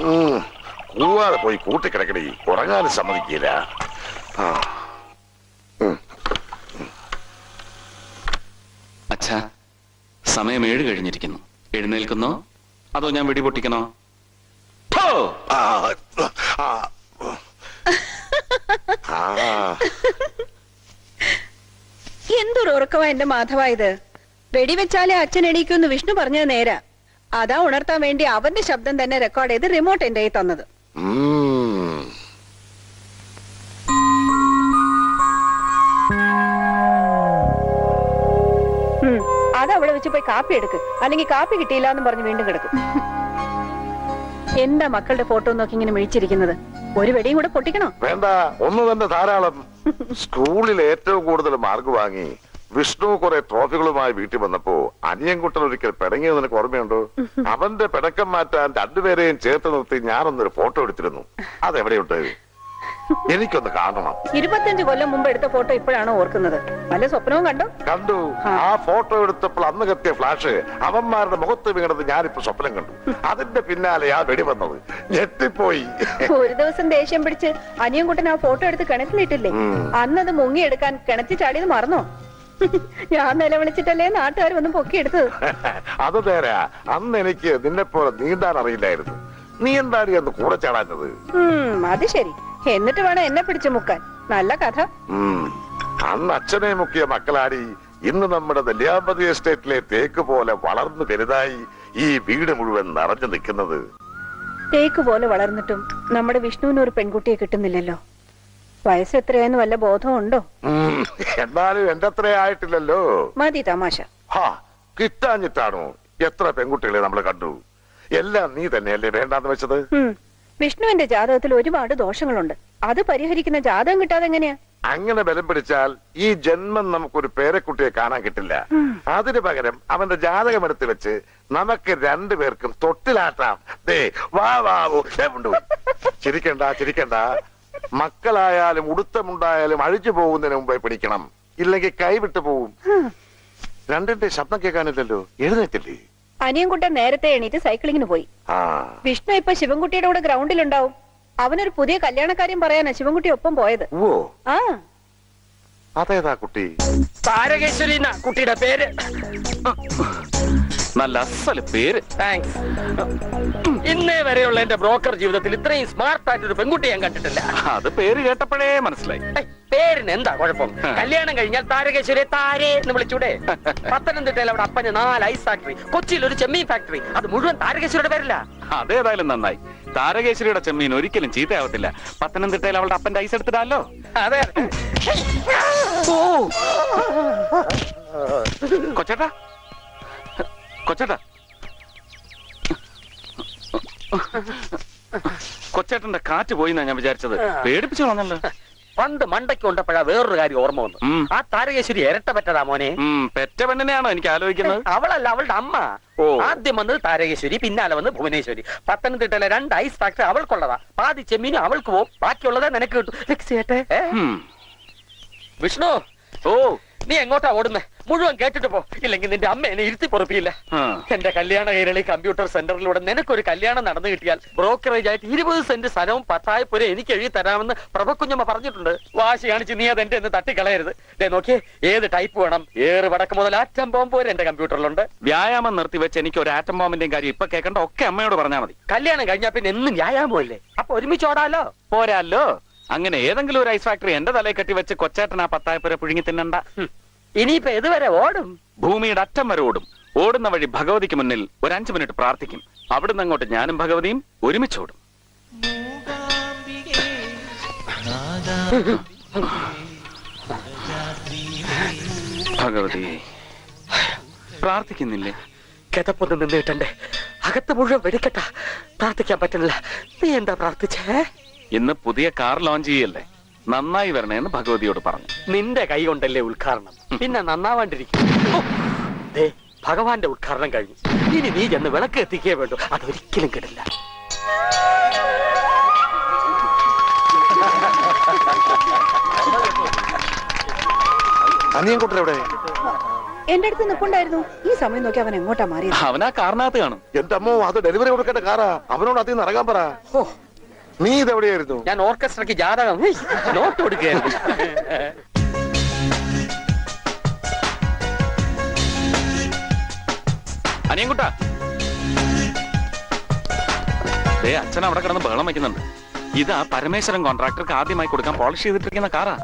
കൂവാതെ പോയി കൂട്ടിക്കിടക്കടി, ഉറങ്ങാനും സമ്മതിക്കില്ല. അച്ഛാ, സമയം 7 കഴിഞ്ഞിരിക്കുന്നു. എഴുന്നേൽക്കുന്നോ അതോ ഞാൻ വെടിപൊട്ടിക്കണോ? എന്തൊരു ഉറക്കവാ എന്റെ മാധവ ഇത്. വെടിവെച്ചാലേ അച്ഛൻ എണീക്കുമെന്ന് വിഷ്ണു പറഞ്ഞത് നേരാ. അതാ ഉണർത്താൻ വേണ്ടി അവന്റെ ശബ്ദം തന്നെ റെക്കോർഡ് ചെയ്ത് റിമോട്ട് എന്റെ കയ്യിൽ തന്നത്. അതവിടെ വെച്ച് പോയി കാപ്പി എടുക്ക്, അല്ലെങ്കിൽ കാപ്പി കിട്ടിയില്ല എന്ന് പറഞ്ഞ് വീണ്ടും കിടക്കും. എന്താ മക്കളുടെ ഫോട്ടോ നോക്കി ഇങ്ങനെ മിഴിച്ചിരിക്കുന്നത്? ഒരു വെടിയും കൂടെ പൊട്ടിക്കണോ? വേണ്ട, ഒന്ന് തന്നെ ധാരാളം. സ്കൂളിൽ ഏറ്റവും കൂടുതൽ മാർക്ക് വാങ്ങി വിഷ്ണു കുറെ ട്രോഫികളുമായി വീട്ടിൽ വന്നപ്പോ അനിയൻകുട്ടൻ ഒരിക്കൽ പിടങ്ങിയത് നിനക്ക് ഓർമ്മയുണ്ടോ? അവന്റെ പിടക്കം മാറ്റാൻ രണ്ടുപേരെയും ചേർത്ത് നിർത്തി ഞാനൊന്നൊരു ഫോട്ടോ എടുത്തിരുന്നു. അതെവിടെയുണ്ട്? എനിക്കൊന്ന് കാണണം. 25 കൊല്ലം മുമ്പ് എടുത്ത ഫോട്ടോ ഇപ്പോഴാണോ ഓർക്കുന്നത്? വല്ല സ്വപ്നവും കണ്ടോ? കണ്ടു. ആ ഫോട്ടോ എടുത്തപ്പോൾ അന്ന് കത്തിയ ഫ്ലാഷ് അവന്മാരുടെ മുഖത്ത് വീണത് ഞാനിപ്പോ സ്വപ്നം കണ്ടു. അതിന്റെ പിന്നാലെ ആ വെടി വന്നത്. ഞെട്ടിപ്പോയി. ഒരു ദിവസം ദേഷ്യം പിടിച്ച് അനിയൻകുട്ടൻ ആ ഫോട്ടോ എടുത്ത് കിണറ്റിലിട്ടില്ലേ? അന്നത് മുങ്ങിയെടുക്കാൻ കിണറ്റി ചാടിയത് മറന്നോ? ഞാൻ നിലവിളിച്ചിട്ടല്ലേ നാട്ടുകാർ വന്ന് പൊക്കിയെടുത്തത്. അത് നേരാ. അന്ന് എനിക്ക് നിന്നെ പോലെ നീന്താൻ അറിയില്ലായിരുന്നു. നീ എന്താണ് എന്ന് കൂടെ ചാടാഞ്ഞത്? അത് ശരി. എന്നിട്ട് വേണം എന്നെ പിടിച്ചു മുക്കാൻ. നല്ല കഥ. അന്ന് അച്ഛനെ മുക്കിയ മക്കളാടി ഇന്ന് നമ്മുടെ നെല്ലിയാമ്പതി എസ്റ്റേറ്റിലെ തേക്ക് പോലെ വളർന്നു വലുതായി ഈ വീട് മുഴുവൻ നിറഞ്ഞു നിൽക്കുന്നത്. തേക്ക് പോലെ വളർന്നിട്ടും നമ്മുടെ വിഷ്ണുവിന് ഒരു പെൺകുട്ടിയെ കിട്ടുന്നില്ലല്ലോ. വയസ്സ് എത്രയെന്ന് വല്ല ബോധവും ഉണ്ടോ? എന്നാലും എന്റെ അത്ര ആയിട്ടില്ലല്ലോ. മതി തമാശ. കിട്ടാഞ്ഞിട്ടാണോ? എത്ര പെൺകുട്ടികളെ നമ്മൾ കണ്ടു. എല്ലാം നീ തന്നെയല്ലേ വേണ്ടാന്ന് വെച്ചത്? വിഷ്ണുവിന്റെ ജാതകത്തിൽ ഒരുപാട് ദോഷങ്ങളുണ്ട്. അത് പരിഹരിക്കുന്ന ജാതകം കിട്ടാതെ എങ്ങനെയാ? അങ്ങനെ ബലം പിടിച്ചാൽ ഈ ജന്മം നമുക്കൊരു പേരക്കുട്ടിയെ കാണാൻ കിട്ടില്ല. അതിനു പകരം അവന്റെ ജാതകം എടുത്ത് വെച്ച് നമുക്ക് രണ്ടുപേർക്കും തൊട്ടിലാട്ടാം. ദേ വാ വാവോ. ചിരിക്കണ്ട ചിരിക്കണ്ട. മക്കളായാലും ഉടുത്തമുണ്ടായാലും അഴിച്ചു പോകുന്നതിന് മുമ്പേ പിടിക്കണം, ഇല്ലെങ്കിൽ കൈവിട്ടു പോവും. രണ്ടിന്റെ ശബ്ദം കേൾക്കാനില്ലല്ലോ. എഴുന്നേറ്റില്ലേ? അനിയൻകുട്ടൻ നേരത്തെ എണീറ്റ് സൈക്ലിങ്ങിന് പോയി. വിഷ്ണു ഇപ്പൊ ശിവൻകുട്ടിയുടെ കൂടെ ഗ്രൗണ്ടിലുണ്ടാവും. അവനൊരു പുതിയ കല്യാണക്കാര്യം പറയാനാ ശിവൻകുട്ടി ഒപ്പം പോയത്. അതേതാ കുട്ടി? താരകേശ്വരി കുട്ടിയുടെ പേര്. നല്ല അസല് പേര്. താങ്ക്സ്. ഇന്നേ വരെയുള്ള എന്റെ ബ്രോക്കർ ജീവിതത്തിൽ ഇത്രയും സ്മാർട്ട് ആയിട്ടൊരു പെൺകുട്ടി ഞാൻ കണ്ടിട്ടില്ല. അത് പേര് കേട്ടപ്പോഴേ മനസ്സിലായി. പേരിന് എന്താ കുഴപ്പം? കല്യാണം കഴിഞ്ഞാൽ താരകേശ്വരി താരേ എന്ന് വിളിച്ചൂടെ? പത്തനംതിട്ടയിൽ അവിടെ അപ്പന് 4 ഐസ് ഫാക്ടറി, കൊച്ചിയിൽ ഒരു ചെമ്മീൻ ഫാക്ടറി. അത് മുഴുവൻ താരകേശ്വരിയുടെ പേരില്ല. അതേതായാലും നന്നായി. താരകേശ്വരിയുടെ ചെമ്മീൻ ഒരിക്കലും ചീത്തയാവത്തില്ല. പത്തനംതിട്ടയിൽ അവളുടെ അപ്പന്റെ ഐസ് എടുത്തിടാലോ. അതെ. കൊച്ചേട്ടാ, കൊച്ചേട്ടാ, കൊച്ചേട്ടന്റെ കാറ്റ് പോയി എന്നാ ഞാൻ വിചാരിച്ചത്. പേടിപ്പിച്ചു കളഞ്ഞല്ലോ. പണ്ട് മണ്ടയ്ക്ക് കൊണ്ടപ്പോഴാ വേറൊരു കാര്യം ഓർമ്മ വന്നു. ആ താരകേശ്വരി ഇരട്ട പെറ്റതാ മോനെ. പെറ്റ പെണ്ണിനെയാണോ എനിക്ക് ആലോചിക്കുന്നത്? അവളല്ല, അവളുടെ അമ്മ. ആദ്യം വന്നത് താരകേശ്വരി, പിന്നാലെ വന്ന് ഭുവനേശ്വരി. പത്തനംതിട്ടയിലെ 2 ഐസ് ഫാക്ടറി അവൾക്കുള്ളതാ. പാതി ചെമ്മീനും അവൾക്ക് പോവും, ബാക്കിയുള്ളതാ നിനക്ക് കിട്ടും. വിഷ്ണു, നീ എങ്ങോട്ടാ ഓടുന്നേ? മുഴുവൻ കേട്ടിട്ട് പോ, ഇല്ലെങ്കിൽ നിന്റെ അമ്മ എന്നെ ഇരുത്തി പൊറപ്പിയില്ല. എന്റെ കല്യാണ കൈരളി കമ്പ്യൂട്ടർ സെന്ററിലൂടെ നിനക്കൊരു കല്യാണം നടന്നു കിട്ടിയാൽ ബ്രോക്കറേജ് ആയിട്ട് 20 സെന്റ് സ്ഥലവും 10 പുര എനിക്ക് എഴുതി തരാമെന്ന് പ്രഭക്കുഞ്ഞമ്മ പറഞ്ഞിട്ടുണ്ട്. വാശി കാണിച്ച് നീ അത് എന്റെ ഒന്ന് തട്ടിക്കളയരുത്. നോക്കിയേ, ഏത് ടൈപ്പ് വേണം? ഏറ് വടക്ക് മുതൽ ആറ്റം ബോംബ് വരെ എന്റെ കമ്പ്യൂട്ടറിലുണ്ട്. വ്യായാമം നിർത്തി വെച്ച് എനിക്ക് ഒരു ആറ്റം ബോംബിന്റെയും കാര്യം ഇപ്പൊ കേൾക്കണ്ട, ഒക്കെ അമ്മയോട് പറഞ്ഞാൽ മതി. കല്യാണം കഴിഞ്ഞാൽ പിന്നെ എന്നും വ്യായാമല്ലേ? അപ്പൊ ഒരുമിച്ച് ഓടാലോ. പോരാല്ലോ. അങ്ങനെ ഏതെങ്കിലും ഒരു ഐസ് ഫാക്ടറി എന്റെ തലയിൽ കെട്ടി വെച്ച് കൊച്ചേട്ടൻ ആ 10 പുര പുഴുങ്ങി തിന്നണ്ട. ഇനിയിപ്പോ ഇതുവരെ ഓടും? ഭൂമിയുടെ അറ്റം വരെ ഓടും. ഓടുന്ന വഴി ഭഗവതിക്ക് മുന്നിൽ ഒരു 5 മിനിറ്റ് പ്രാർത്ഥിക്കും. അവിടുന്ന് അങ്ങോട്ട് ഞാനും ഭഗവതിയും ഒരുമിച്ചോടും. ഭഗവതി പ്രാർത്ഥിക്കുന്നില്ലേ? കിതപ്പൊന്ന് നിന്നിട്ടണ്ടേ, അകത്ത് മുഴുവൻ വെടിക്കട്ട. പ്രാർത്ഥിക്കാൻ പറ്റുന്നില്ല. നീ എന്താ പ്രാർത്ഥിച്ചേ? ഇന്ന് പുതിയ കാർ ലോഞ്ച് ചെയ്യല്ലേ, നന്നായി വരണേന്ന് ഭഗവതിയോട് പറഞ്ഞു. നിന്റെ കൈ കൊണ്ടല്ലേ ഉദ്ഘാടനം, പിന്നെ നന്നാവാണ്ടിരിക്കും. ഭഗവാന്റെ ഉദ്ഘാടനം കഴിഞ്ഞു. ഇനി നീ ചെന്ന് വിളക്ക് എത്തിക്കേ വേണ്ടു. അതൊരിക്കലും കിട്ടില്ല. അനിയൻകുട്ടൻ എവിടെ? എന്റെ അടുത്ത് നിൽപ്പുണ്ടായിരുന്നു. ഈ സമയം നോക്കി അവൻ എങ്ങോട്ടാ മാറിയത്? അവനാ കാറിനകത്ത് കാണും. എന്റെ അമ്മോ, അത് ഡെലിവറി കൊടുക്കേണ്ട കാറാ. അവനോട് അതിൽ നിന്ന് ഇറങ്ങാൻ പറ. ഓ, നീ ഇതെവിടെയായിരുന്നു? ഞാൻ ഓർക്കസ്ട്രയ്ക്ക് ജാതകം നോട്ട് കൊടുക്കുകയായിരുന്നു. അനിയൻകുട്ടാ, അച്ഛൻ അവിടെ കിടന്ന് ബഹളം വയ്ക്കുന്നുണ്ട്. ഇതാ പരമേശ്വരൻ കോൺട്രാക്ടർക്ക് ആദ്യമായി കൊടുക്കാൻ പോളിഷ് ചെയ്തിട്ടിരിക്കുന്ന കാറാ.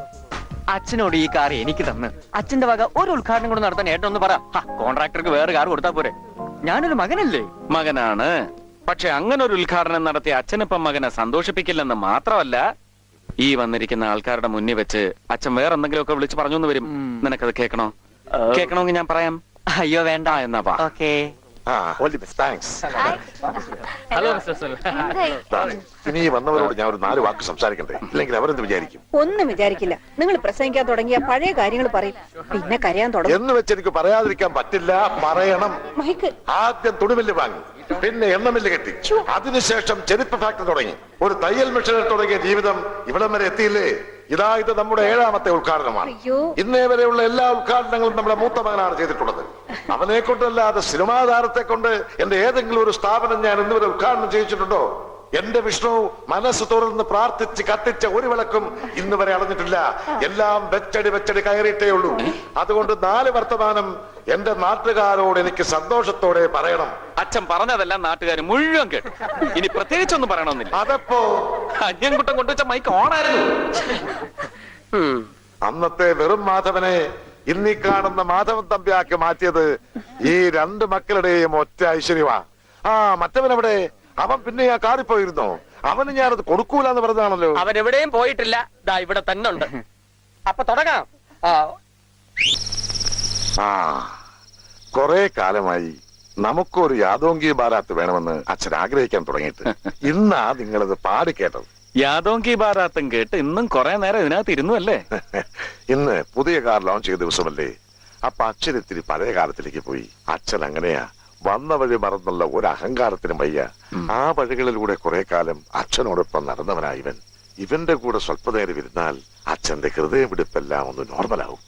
അച്ഛനോട് ഈ കാർ എനിക്ക് തന്ന് അച്ഛന്റെ വക ഒരു ഉദ്ഘാടനം കൂടെ നടത്താൻ ഏട്ടൊന്ന് പറ. കോൺട്രാക്ടർക്ക് വേറെ കാർ കൊടുത്താ പോരെ? ഞാനൊരു മകനല്ലേ? മകനാണ്. പക്ഷെ അങ്ങനെ ഒരു ഉദ്ഘാടനം നടത്തി അച്ഛനിപ്പം മകനെ സന്തോഷിപ്പിക്കില്ലെന്ന് മാത്രമല്ല, ഈ വന്നിരിക്കുന്ന ആൾക്കാരുടെ മുന്നിൽ വെച്ച് അച്ഛൻ വേറെ എന്തെങ്കിലുമൊക്കെ വിളിച്ച് പറഞ്ഞു വരും. നിനക്കത് കേൾക്കണോ? കേൾക്കണമെങ്കിൽ ഞാൻ പറയാം. അയ്യോ വേണ്ട. എന്നാ വാ. Okay. All the best. Thanks. Hello mister ഇനി വന്നവരോട് ഞാൻ ഒരു 4 വാക്ക് സംസാരിക്കണ്ടേ? ഇല്ലെങ്കിൽ അവരെന്ത് വിചാരിക്കും? ഒന്നും വിചാരിക്കില്ല. നിങ്ങൾ പ്രസംഗിക്കാൻ തുടങ്ങിയ പഴയ കാര്യങ്ങൾ പറയും, പിന്നെ കരയാൻ തുടങ്ങും. എന്ന് വെച്ച് എനിക്ക് പറയാതിരിക്കാൻ പറ്റില്ല. പറയണം. മൈക്ക്, ആദ്യം തുണിമില്ല് വാങ്ങി, പിന്നെ എണ്ണമില്ല് കെട്ടി, അതിനുശേഷം ചെരുപ്പ് ഫാക്ടറി തുടങ്ങി, ഒരു തയ്യൽ മെഷീനിൽ തുടങ്ങിയ ജീവിതം ഇവിടം വരെ എത്തിയില്ലേ? ഇത് നമ്മുടെ 7ാമത്തെ ഉദ്ഘാടനമാണ്. അയ്യോ. ഇന്നേ വരെയുള്ള എല്ലാ ഉദ്ഘാടനങ്ങളും നമ്മുടെ മൂത്ത മകനാണ് ചെയ്തിട്ടുള്ളത്. അവനെ കൊണ്ടല്ലാതെ സിനിമാ താരത്തെ കൊണ്ട് എന്റെ ഏതെങ്കിലും ഒരു സ്ഥാപനം ഞാൻ ഇന്നുവരെ ഉദ്ഘാടനം ചെയ്യിച്ചിട്ടുണ്ടോ? എന്റെ വിഷ്ണു മനസ്സ് തുറന്ന് പ്രാർത്ഥിച്ച് കത്തിച്ച ഒരു വിളക്കും ഇന്ന് വരെ അടഞ്ഞിട്ടില്ല. എല്ലാം വെച്ചടി കയറിയിട്ടേ ഉള്ളൂ. അതുകൊണ്ട് 4 വർത്തമാനം എന്റെ നാട്ടുകാരോട് എനിക്ക് സന്തോഷത്തോടെ പറയണം. അച്ഛൻ പറഞ്ഞതെല്ലാം നാട്ടുകാർ മുഴുവൻ കേട്ടു. ഇനി പ്രത്യേകിച്ചൊന്നും പറയണമെന്നില്ല. അതപ്പോ അനിയൻകുട്ടൻ കൊണ്ടുവച്ച മൈക്ക് ഓണായിരുന്നു. അന്നത്തെ വെറും മാധവനെ ഇന്നീ കാണുന്ന മാധവൻ തമ്പിയാക്കി മാറ്റിയത് ഈ 2 മക്കളുടെയും ഒറ്റ ഐശ്വര്യമാ. മറ്റവനെവിടെ? അവൻ പിന്നെ ആ കാറിൽ പോയിരുന്നോ? അവന് ഞാനത് കൊടുക്കൂലെന്ന് പറഞ്ഞാണല്ലോ. അവൻ എവിടെയും പോയിട്ടില്ല. ദാ ഇവിടെ തന്നെ ഉണ്ട്. അപ്പൊ തുടങ്ങാം. കൊറേ കാലമായി നമുക്കൊരു യാദോങ്കി ബാരാത്ത് വേണമെന്ന് അച്ഛൻ ആഗ്രഹിക്കാൻ തുടങ്ങിയിട്ട് ഇന്നാ നിങ്ങളത് പാടി കേട്ടത്. യാദോങ്കി ബാരാത്തും കേട്ട് ഇന്നും കുറെ നേരം ഇതിനകത്ത് ഇരുന്നു അല്ലേ? ഇന്ന് പുതിയ കാർ ലോഞ്ച് ചെയ്ത ദിവസമല്ലേ? അപ്പൊ അച്ഛൻ ഇത്തിരി പഴയ കാലത്തിലേക്ക് പോയി. അച്ഛൻ അങ്ങനെയാ. വന്ന വഴി മറന്നുള്ള ഒരു അഹങ്കാരത്തിനും വയ്യ. ആ വഴികളിലൂടെ കുറെ കാലം അച്ഛനോടൊപ്പം നടന്നവനാ ഇവൻ. ഇവന്റെ കൂടെ സ്വല്പനേരം ഇരുന്നാൽ അച്ഛന്റെ ഹൃദയമിടിപ്പെല്ലാം ഒന്ന് നോർമലാവും.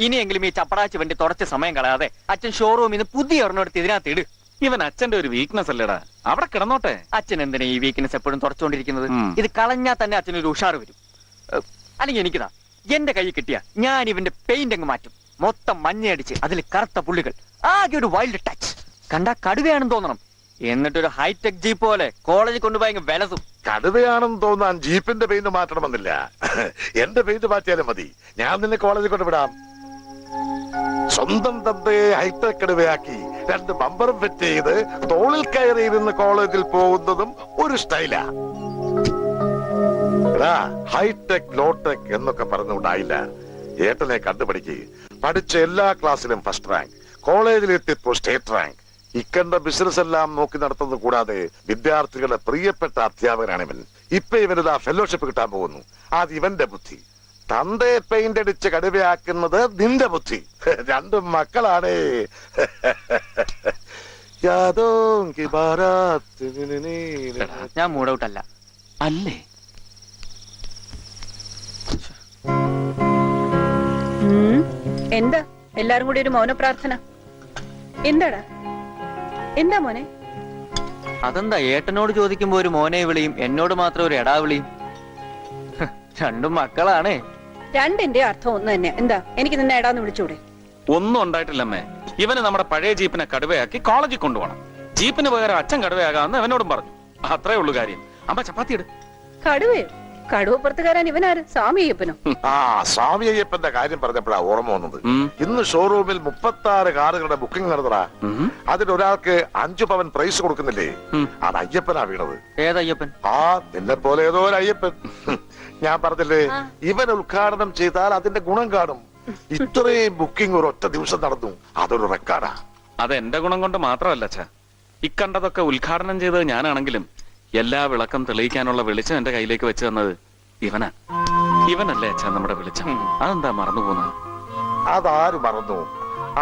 ഇനിയെങ്കിലും ഈ ചപ്പടാച്ചി വണ്ടി തുടച്ച സമയം കളയാതെ അച്ഛൻ ഷോറൂമിൽ നിന്ന് പുതിയ ഒരെണ്ണെടുത്ത് ഇതിനകത്ത് ഇട്. ഇവൻ അച്ഛന്റെ ഒരു വീക്ക്നെസ് അല്ലേടാ. അവിടെ കിടന്നോട്ടെ. അച്ഛൻ എന്തിനാ ഈ വീക്ക്നെസ് എപ്പോഴും തുടച്ചുകൊണ്ടിരിക്കുന്നത്? ഇത് കളഞ്ഞാൽ തന്നെ അച്ഛനൊരു ഉഷാറ് വരും. അല്ലെങ്കിൽ എനിക്കിതാ എന്റെ കൈ കിട്ടിയ ഞാൻ ഇവന്റെ പെയിന്റ് അങ്ങ് മാറ്റും. മൊത്തം മഞ്ഞയടിച്ച് അതിൽ കറുത്ത പുള്ളികൾ, ആകെ ഒരു വൈൽഡ് ടച്ച്. കണ്ടാ കടുവയാണെന്ന് തോന്നണം. എന്നിട്ടൊരു ഹൈടെക് ജീപ്പ് പോലെ കോളേജിൽ കൊണ്ടുപോയി വിലസും. കടുവയാണെന്ന് തോന്നാൻ ജീപ്പിന്റെ പെയിന്റ് മാറ്റണമെന്നില്ല. എന്റെ പെയിന്റ് മാറ്റിയാലും മതി. ഞാൻ നിന്നെ കോളേജിൽ കൊണ്ടുവിടാം. സ്വന്തം തന്തയെ ഹൈടെക് കടുവയാക്കി 2 ബമ്പറും ഫിറ്റ് ചെയ്ത് തോളിൽ കയറി ഇരുന്ന് കോളേജിൽ പോകുന്നതും ഒരു സ്റ്റൈലാ. ഹൈടെക് ലോടെക് എന്നൊക്കെ പറഞ്ഞുകൊണ്ടായില്ല. ഏട്ടനെ കണ്ടുപഠിക്ക്. പഠിച്ച എല്ലാ ക്ലാസ്സിലും ഫസ്റ്റ് റാങ്ക്, കോളേജിൽ എത്തിയപ്പോൾ സ്റ്റേറ്റ് റാങ്ക്. ഇക്കണ്ട ബിസിനസ് എല്ലാം നോക്കി നടത്തുന്നത് കൂടാതെ വിദ്യാർത്ഥികളുടെ പ്രിയപ്പെട്ട അധ്യാപകനാണ് ഇവൻ. ഇപ്പൊ ഇവനിതാ ഫെലോഷിപ്പ് കിട്ടാൻ പോകുന്നു. അത് ഇവന്റെ ബുദ്ധി. തന്തയെ പെയിന്റ് അടിച്ച് കടുവയാക്കുന്നത് നിന്റെ ബുദ്ധി. 2 മക്കളാണേ. ഞാൻ മൂഡ് ഔട്ട് അല്ല. അല്ലേ? എന്താ എല്ലാരും കൂടി ഒരു മൗന പ്രാർത്ഥന? എന്താടാ? എന്താ മോനെ? അതെന്താ ഏട്ടനോട് ചോദിക്കുമ്പോ ഒരു മോനെ വിളിയും എന്നോട് മാത്രം ഒരു എടാ വിളിയും? 2 മക്കളാണ്. 2ന്റെ അർത്ഥം ഒന്ന് തന്നെ. എന്താ എനിക്ക് നിന്നെ എടാന്ന് വിളിച്ചൂടെ? ഒന്നും ഉണ്ടായിട്ടില്ലമ്മേ. ഇവന് നമ്മുടെ പഴയ ജീപ്പിനെ കടുവയാക്കി കോളേജിൽ കൊണ്ടുപോകണം. ജീപ്പിന് പകരം അച്ഛൻ കടുവയാകാമെന്ന് അവനോടും പറഞ്ഞു. അത്രേ ഉള്ളൂ കാര്യം. അമ്മ ചപ്പാത്തി ഇട്. കടുവയോ? കടുവപ്പുറത്തുകാരൻ ഇവനാര്? സ്വാമി അയ്യപ്പനോ? സ്വാമി അയ്യപ്പന്റെ കാര്യം പറഞ്ഞപ്പോഴാ ഓർമ്മ വന്നത്. ഇന്ന് ഷോറൂമിൽ 36 കാറുകളുടെ ബുക്കിംഗ് നടന്നടാ. അതിലൊരാൾക്ക് 5 പവൻ പ്രൈസ് കൊടുക്കുന്നില്ലേ? അത് അയ്യപ്പനാ വീണത്. ഏതയ്യപ്പൻ? നിന്നെ പോലെ ഏതോ ഒരു അയ്യപ്പൻ. ഞാൻ പറഞ്ഞില്ലേ, ഇവൻ ഉദ്ഘാടനം ചെയ്താൽ അതിന്റെ ഗുണം കാണും. ഇത്രയും ബുക്കിംഗ് ഒരു ഒറ്റ ദിവസം നടന്നു. അതൊരു റെക്കോർഡാ. അത് എന്റെ ഗുണം കൊണ്ട് മാത്രമല്ല അച്ഛാ. ഇക്കണ്ടതൊക്കെ ഉദ്ഘാടനം ചെയ്തത് ഞാനാണെങ്കിലും എല്ലാ വിളക്കം തെളിയിക്കാനുള്ള വെളിച്ചം എന്റെ കയ്യിലേക്ക് വെച്ച് തന്നത് ഇവനാ. ഇവനല്ലേ അച്ഛാ നമ്മുടെ വെളിച്ചം. അതെന്താ മറന്നു പോകുന്നത്? അതാരും മറന്നു?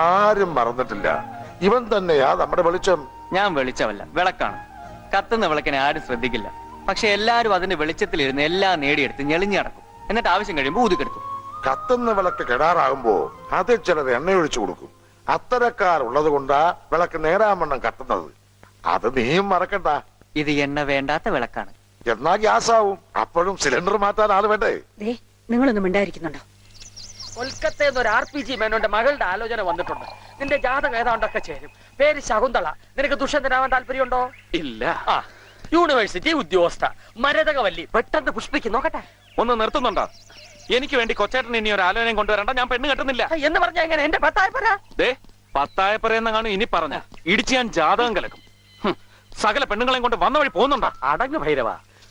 ആരും മറന്നിട്ടില്ല. ഇവൻ തന്നെയാ നമ്മുടെ വെളിച്ചം. ഞാൻ വെളിച്ചമല്ല, വിളക്കാണ്. കത്തുന്ന വിളക്കിനെ ആരും ശ്രദ്ധിക്കില്ല. പക്ഷെ എല്ലാരും അതിന്റെ വെളിച്ചത്തിലിരുന്ന് എല്ലാം നേടിയെടുത്ത് ഞെളിഞ്ഞു നടക്കും. എന്നിട്ട് ആവശ്യം കഴിയുമ്പോ ഊതിക്കെടുക്കും. കത്തുന്ന വിളക്ക് കെടാറാകുമ്പോ അത് ചിലർ എണ്ണയൊഴിച്ചു കൊടുക്കും. അത്തരക്കാർ ഉള്ളത് കൊണ്ടാ വിളക്ക് നേരാമണ്ണം കത്തുന്നത്. അത് നീയും മറക്കണ്ട. ഇത് എണ്ണ വേണ്ടാത്ത വിളക്കാണ്. എന്നാ ഗ്യാസ് ആവും. അപ്പോഴും സിലിണ്ടർ മാറ്റാൻ ആള് വേണ്ടേ? നിങ്ങളൊന്നും മിണ്ടായിരിക്കുന്നുണ്ടോ? കൊൽക്കത്തയിൽ നിന്ന് ഒരു RPG മേനോന്റെ മകളുടെ ആലോചന വന്നിട്ടുണ്ട്. നിന്റെ ജാതകം ഏതാണ്ടൊക്കെ ചേരും. പേര് ശകുന്തള. നിനക്ക് ദുഷ്യന്തനാവാൻ താല്പര്യമുണ്ടോ? ഇല്ല. ആ, യൂണിവേഴ്സിറ്റി ഉദ്യോഗസ്ഥ, മരതകവല്ലി. പെട്ടെന്ന് പുഷ്പിക്ക് നോക്കട്ടെ. ഒന്ന് നിർത്തുന്നുണ്ടോ? എനിക്ക് വേണ്ടി കൊച്ചേട്ടൻ ഇനി ഒരു ആലോചനയും കൊണ്ടുവരണ്ട. ഞാൻ പെണ്ണ് കെട്ടുന്നില്ല. എന്ന് പറഞ്ഞ എങ്ങനെ? എന്റെ പത്തായപ്പര ദേ, പത്തായപ്പറയെന്ന കാണും ഇനി പറഞ്ഞ ഇടിച്ച് ഞാൻ ജാതകം കലക്കും. സകല പെണ്ണുങ്ങളെയും കൊണ്ട് വന്ന വഴി പോകുന്നുണ്ടോ? അടങ്ങ് ഭൈരവ.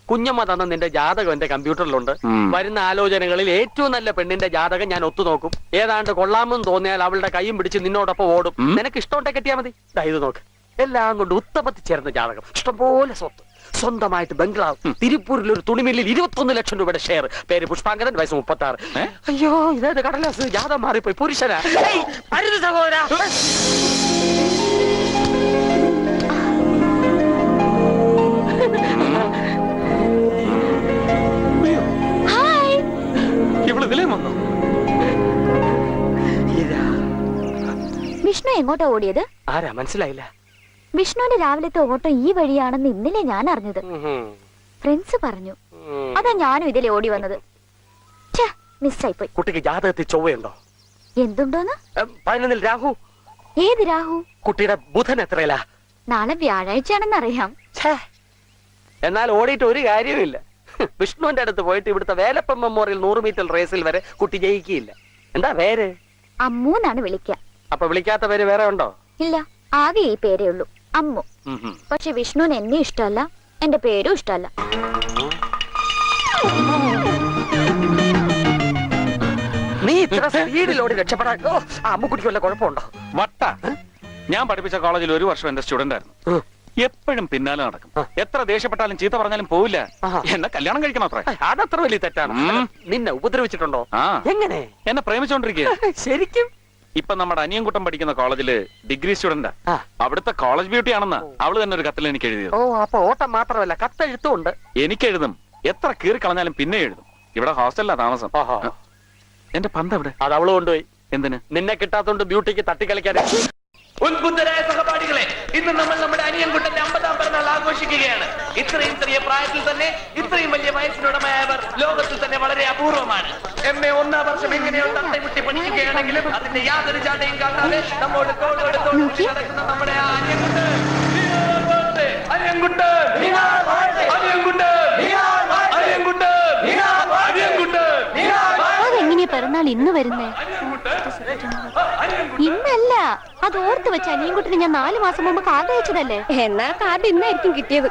കുഞ്ഞമ്മ തന്ന നിന്റെ ജാതകം എന്റെ കമ്പ്യൂട്ടറിലുണ്ട്. വരുന്ന ആലോചനകളിൽ ഏറ്റവും നല്ല പെണ്ണിന്റെ ജാതകം ഞാൻ ഒത്തുനോക്കും. ഏതാണ്ട് കൊള്ളാമെന്ന് തോന്നിയാൽ അവളുടെ കൈയും പിടിച്ച് നിന്നോടൊപ്പം ഓടും. നിനക്ക് ഇഷ്ടമുണ്ടെ കെട്ടിയാ മതി. ഇത് നോക്ക്, എല്ലാം കൊണ്ട് ഉത്തമത്തിൽ ചേർന്ന ജാതകം. ഇഷ്ടംപോലെ സ്വത്ത്, സ്വന്തമായിട്ട് ബംഗ്ലാവ്, തിരുപ്പൂരിൽ ഒരു തുണിമില്ലിൽ 21 ലക്ഷം രൂപയുടെ ഷെയർ. പേര് പുഷ്പാങ്കരൻ, വയസ്സ് 36. അയ്യോ, ഇതായത് കടലാസ്. ജാതകം മാറിപ്പോയി. പുരുഷനാ. അരുത് സഹോദരാ. ഇവള് ഇതിലേ വന്നു. വിഷ്ണു എങ്ങോട്ടാ ഓടിയത്? ആരാ? മനസ്സിലായില്ല. വിഷ്ണുവിന്റെ രാവിലത്തെ ഓട്ടം ഈ വഴിയാണെന്ന് ഇന്നലെ ഞാൻ അറിഞ്ഞത്. ഫ്രണ്ട്സ് പറഞ്ഞു. അതാ ഞാനും ഇതിലെ ഓടി വന്നത്. മിസ്സായി പോയി. കുട്ടിക്ക് ജാതകത്തിൽ ചൊവ്വയുണ്ടോ? എന്തുണ്ടോന്ന്? 11 രാഹു. ഏത് രാഹു? കുട്ടിയുടെ ബുധൻ എത്രയിലാ? നാളെ വ്യാഴാഴ്ചയാണെന്ന് അറിയാം. എന്നാൽ ഓടിയിട്ട് ഒരു കാര്യവുമില്ല. വിഷ്ണുവിന്റെ അടുത്ത് പോയിട്ട് ഇവിടുത്തെ വേലപ്പൻ മെമ്മോറിയൽ 100 മീറ്റർ റേസിൽ വരെ കുട്ടി ജയിക്കില്ല. എന്താ പേര്? അമ്മൂന്നാണ് വിളിക്കുക. അപ്പൊ വിളിക്കാത്ത പേര് വേറെ ഉണ്ടോ? ഇല്ല, ആകെ ഈ പേരേ ഉള്ളൂ, അമ്മു. പക്ഷെ വിഷ്ണുവിന് എന്നെ ഇഷ്ടമല്ല, എന്റെ പേരും ഇഷ്ടമല്ല. നീ ഇത്ര സ്പീഡിലോടി രക്ഷപ്പെടാൻ അമ്മുക്കുട്ടിക്ക് വല്ല കുഴപ്പമുണ്ടോ? വട്ട. ഞാൻ പഠിപ്പിച്ച കോളേജിൽ ഒരു വർഷം എന്റെ സ്റ്റുഡന്റ് ആയിരുന്നു. എപ്പോഴും പിന്നാലെ നടക്കും. എത്ര ദേഷ്യപ്പെട്ടാലും ചീത്ത പറഞ്ഞാലും പോവില്ല. എന്നെ കല്യാണം കഴിക്കണം അത്ര. അതത്ര വലിയ തെറ്റാണ്. നിന്നെ ഉപദ്രവിച്ചിട്ടുണ്ടോ? എങ്ങനെ? എന്നെ പ്രേമിച്ചോണ്ടിരിക്കുക. ശരിക്കും? ഇപ്പൊ നമ്മുടെ അനിയൻകുട്ടം പഠിക്കുന്ന കോളേജില് ഡിഗ്രി സ്റ്റുഡന്റാ. അവിടുത്തെ കോളേജ് ബ്യൂട്ടി ആണെന്ന് അവള് തന്നെ ഒരു കത്തിൽ എനിക്ക് എഴുതിയത്. ഓ, അപ്പൊ ഓട്ടം മാത്രമല്ല, കത്തെഴുത്തും ഉണ്ട്. എനിക്ക് എഴുതും. എത്ര കീറി കളഞ്ഞാലും പിന്നെ എഴുതും. ഇവിടെ ഹോസ്റ്റലിലാ താമസം. എന്റെ പന്ത് എവിടെ? അത് അവള് കൊണ്ടുപോയി. എന്തിന്? നിന്നെ കിട്ടാത്തോണ്ട് ബ്യൂട്ടിക്ക് തട്ടിക്കളിക്കാൻ. ഉത്ബുദ്ധരായ സഹപാഠികളെ, ഇന്ന് നമ്മൾ നമ്മുടെ അനിയൻകുട്ടന്റെ 50ാം പിറന്നാൾ ആഘോഷിക്കുകയാണ്. ഇത്രയും ചെറിയ പ്രായത്തിൽ തന്നെ ഇത്രയും വലിയ വയസ്സിനുടമയായവർ ലോകത്തിൽ തന്നെ വളരെ അപൂർവമാണ്. MA 1ാം വർഷം എങ്ങനെയോ തട്ടമുട്ടി പഠിക്കുകയാണെങ്കിലും അതിന്റെ യാതൊരു ജാടയും കാട്ടാതെ നമ്മോട് തോളോട് നടക്കുന്ന നമ്മുടെ ആ അതെങ്ങനെയാ പിറന്നാൾ ഇന്ന് വരുന്നേ? ഇന്നല്ല, അത് ഓർത്ത് വെച്ച അനിയൻകുട്ടിന് ഞാൻ 4 മാസം മുമ്പ് കാർഡ് അയച്ചതല്ലേ. എന്നാ കാർഡ് ഇന്നായിരിക്കും കിട്ടിയത്.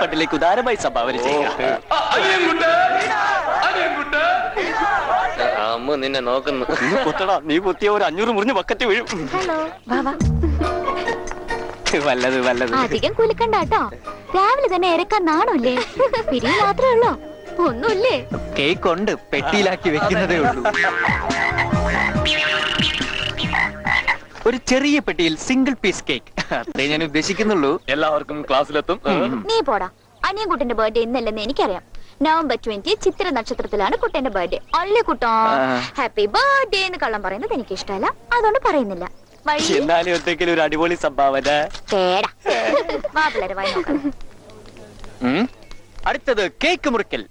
പട്ടിലേക്ക് ഉദാരമായി സംഭാവന ചെയ്യുക. അമ്മ നിന്നെ നോക്കുന്നു. കുത്തടാ, നീ കുത്തിയ ഒരു 500 മുറിഞ്ഞ് ബക്കറ്റ് വീഴും. ഹലോ, വാ. വല്ലത് വല്ലത്. അധികം കുലുക്കണ്ട കേട്ടോ. രാവിലെ തന്നെ ഇറക്കാൻ നാണല്ലേ? പിരി മാത്രമേ ഉള്ളോ? ഒന്നുമില്ലേ? കേക്ക് ഉണ്ട്, പെട്ടിയിലാക്കി വെക്കുന്നതേ ഉള്ളൂ. ഒരു ചെറിയ പെട്ടിയിൽ സിംഗിൾ പീസ് കേക്ക്, അത്രേ ഞാൻ ഉദ്ദേശിക്കുന്നുള്ളൂ. എല്ലാവർക്കും ക്ലാസ്സിലെത്തും. നീ പോടാ. അനിയൻകുട്ടന്റെ ബർത്ത്ഡേ ഇന്നല്ലെന്ന് എനിക്കറിയാം. നവംബർ 20 ചിത്ര നക്ഷത്രത്തിലാണ് കുട്ടന്റെ ബർത്ത്ഡേ. അല്ലേ കുട്ടാ? ഹാപ്പി ബർത്ത്ഡേ എന്ന് കള്ളം പറയുന്നത് എനിക്ക് ഇഷ്ടമല്ല, അതുകൊണ്ട് പറയുന്നില്ല. എന്നാലും ഒറ്റയ്ക്കലും ഒരു അടിപൊളി സംഭാവന. പിള്ളേരെ വായി നോക്കാം. അടുത്തത് കേക്ക് മുറിക്കൽ.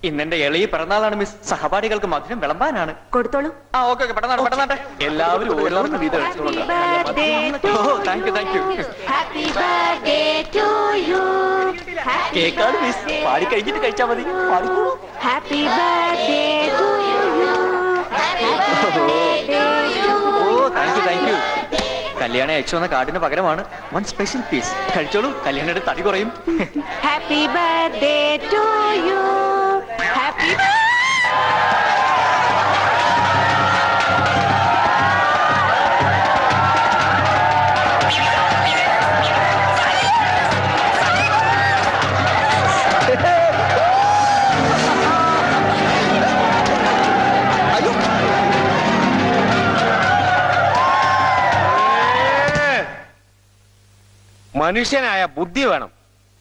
ഇന്നെന്റെ എളിയ പിറന്നാളാണ് മിസ്. സഹപാഠികൾക്ക് മധുരം വിളമ്പാനാണ്. കൊടുത്തോളൂ. ആ, ഓക്കെ, പെട്ടെന്നാണ്. എല്ലാവരും ഓരോന്ന് വീതം എടുത്തോളാം. Thank you. കേക്കാണ് മിസ്. പാടി കഴിഞ്ഞിട്ട് കഴിച്ചാ മതി. പാടിക്കോളൂ. Happy birthday to you. ഓ, താങ്ക് യു. കല്യാണം അയച്ചു വന്ന കാർഡിന് പകരമാണ് 1 സ്പെഷ്യൽ പീസ്. കഴിച്ചോളൂ, കല്യാണയുടെ തടി കുറയും. Happy birthday to you. Happy മനുഷ്യനായ ബുദ്ധി വേണം.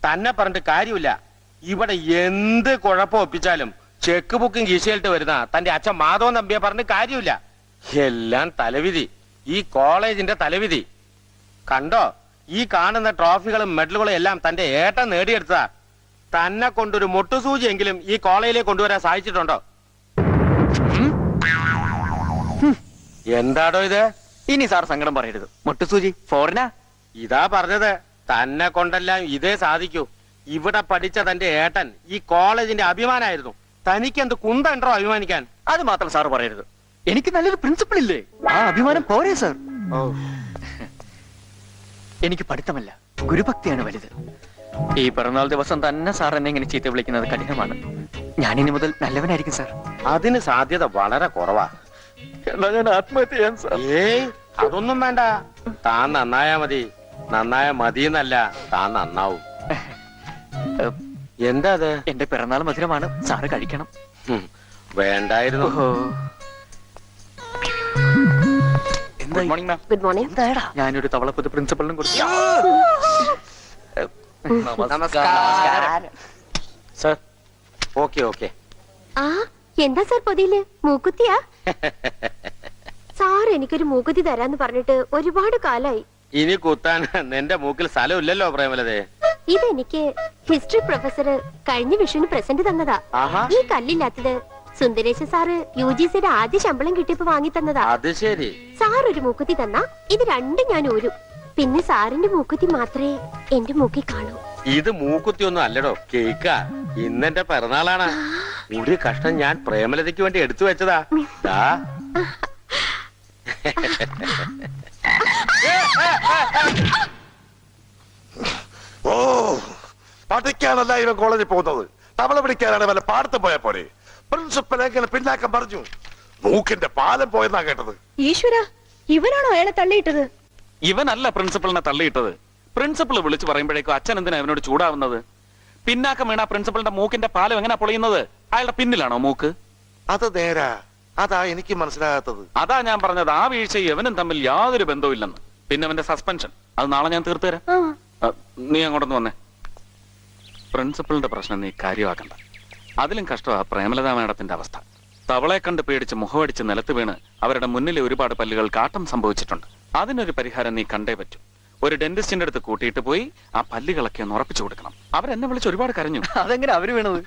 തന്നെ പറഞ്ഞിട്ട് കാര്യമില്ല. ഇവിടെ എന്ത് കുഴപ്പം ഒപ്പിച്ചാലും ചെക്ക് ബുക്കും കീശയിലിട്ട് വരുന്ന തന്റെ അച്ഛൻ മാധവൻ നമ്പിയെ പറഞ്ഞ് കാര്യമില്ല. എല്ലാം തലവിധി, ഈ കോളേജിന്റെ തലവിധി. കണ്ടോ, ഈ കാണുന്ന ട്രോഫികളും മെഡലുകളും എല്ലാം തന്റെ ഏട്ടൻ നേടിയെടുത്തതാ. തന്നെ കൊണ്ടൊരു മുട്ടുസൂചിയെങ്കിലും ഈ കോളേജിലേക്ക് കൊണ്ടുവരാൻ സാധിച്ചിട്ടുണ്ടോ? എന്താടോ ഇത്? ഇനി സാർ സങ്കടം പറയരുത്. മുട്ടുസൂചി ഫോറിനാ. ഇതാ പറഞ്ഞത്, തന്നെ കൊണ്ടെല്ലാം ഇതേ സാധിക്കൂ. ഇവിടെ പഠിച്ച തന്റെ ഏട്ടൻ ഈ കോളേജിന്റെ അഭിമാനായിരുന്നു. തനിക്കെന്ത് കുന്തണ്ടോ അഭിമാനിക്കാൻ? അത് മാത്രം സാർ പറയരുത്. എനിക്ക് നല്ലൊരു പ്രിൻസിപ്പൾ ഇല്ലേ, ആ അഭിമാനം പോരെ സാർ. എനിക്ക് പഠിത്തമല്ല, ഗുരുഭക്തിയാണ് വലുത്. ഈ പിറന്നാൾ ദിവസം തന്നെ സാർ എന്നെ ഇങ്ങനെ ചീത്ത വിളിക്കുന്നത് കഠിനമാണ്. ഞാനിനി മുതൽ നല്ലവനായിരിക്കും സാർ. അതിന് സാധ്യത വളരെ കുറവാ. എന്നാ ഞാൻ ആത്മഹത്യ ചെയ്യാൻ സാർ. ഏയ്, അതൊന്നും വേണ്ട. താൻ നന്നായാ മതി. നന്നായ മതിയെന്നല്ല, താൻ നന്നാവും. എന്താ അത്? എന്റെ പിറന്നാൾ മധുരമാണ്, സാറ് കഴിക്കണം. വേണ്ടായിരുന്നു. Good morning ma'am. Good morning. എന്താടാ, ഞാനൊരു തവളപ്പുത് പ്രിൻസിപ്പളിനും കൊടുത്തു. നമസ്കാരം സർ. Okay okay. ആ എന്താ സാർ പൊതിയില് മൂക്കുത്തിയാ? സാർ എനിക്കൊരു മൂക്കുത്തി തരാന്ന് പറഞ്ഞിട്ട് ഒരുപാട് കാലായി. ഇനി കുത്താൻ നിന്റെ മൂക്കിൽ സ്ഥലമില്ലല്ലോ പ്രേമലതേ. ഇതെനിക്ക് ഹിസ്റ്ററി പ്രൊഫസർ കഴിഞ്ഞ വിഷുവിന് പ്രസന്റ് തന്നതാ. ആഹാ, ഈ കല്ലില്ലാത്തത് സുന്ദരേശ സാറ് UGCയുടെ ആദ്യ ശമ്പളം കിട്ടിയപ്പോ വാങ്ങി തന്നതാ. അത് ശരി. സാർ ഒരു മൂക്കുത്തി തന്നാ ഇത് രണ്ടും ഞാൻ ഊരും. പിന്നെ സാറിന്റെ മൂക്കുത്തി മാത്രമേ എന്റെ മൂക്കിൽ കാണൂ. ഇത് മൂക്കുത്തി ഒന്നും അല്ലടോ, കേക്കാ. ഇന്നെന്റെ പിറന്നാളാണ്. ഒരു കഷ്ണം ഞാൻ പ്രേമലതയ്ക്ക് വേണ്ടി എടുത്തു വെച്ചതാ. ദാ. ഓ, പഠിക്കാനല്ല ഇവൻ കോളേജിൽ പോകുന്നത്, തവള പിടിക്കാനാണ് വല്ല പാടത്ത് പോയാ പോരെ. പ്രിൻസിപ്പൽ എങ്ങനെ പിന്നാക്കം പറഞ്ഞു? മൂക്കിന്റെ പാലം പോയെന്നാ കേട്ടത്. ഈശ്വര, ഇവനാണോ അയാളെ തള്ളിയിട്ടത്? ഇവനല്ല പ്രിൻസിപ്പളിനെ തള്ളിയിട്ടത്. പ്രിൻസിപ്പൾ വിളിച്ചു പറയുമ്പോഴേക്കും അച്ഛൻ എന്തിനാ ഇവനോട് ചൂടാവുന്നത്? പിന്നാക്കം വീണ പ്രിൻസിപ്പളിന്റെ മൂക്കിന്റെ പാലം എങ്ങനെ പൊളിയുന്നത്? അയാളുടെ പിന്നിലാണോ മൂക്ക്? അത് നേരാ, അതാ എനിക്ക് മനസ്സിലാകാത്തത്. അതാ ഞാൻ പറഞ്ഞത്, ആ വീഴ്ചയും ഇവനും തമ്മിൽ യാതൊരു ബന്ധവുമില്ലെന്ന്. പിന്നെ അവന്റെ സസ്പെൻഷൻ അത് നാളെ ഞാൻ തീർത്തു തരാം. നീ അങ്ങോട്ടൊന്ന് വന്നേ. പ്രിൻസിപ്പളിന്റെ പ്രശ്നം നീ കാര്യമാക്കണ്ട. അതിലും കഷ്ടമാ പ്രേമലതാ മാഡത്തിന്റെ അവസ്ഥ. തവളെ കണ്ട് പേടിച്ച് മുഖമടിച്ച് നിലത്ത് വീണ് അവരുടെ മുന്നിലെ ഒരുപാട് പല്ലുകൾ കാട്ടം സംഭവിച്ചിട്ടുണ്ട്. അതിനൊരു പരിഹാരം നീ കണ്ടേ പറ്റൂ. ഒരു ഡെന്റിസ്റ്റിന്റെ അടുത്ത് കൂട്ടിയിട്ട് പോയി ആ പല്ലുകളൊക്കെ ഒന്ന് ഉറപ്പിച്ചു കൊടുക്കണം. അവരെന്നെ വിളിച്ച് ഒരുപാട് കരഞ്ഞു. അതെങ്ങനെ അവര് വീണത്?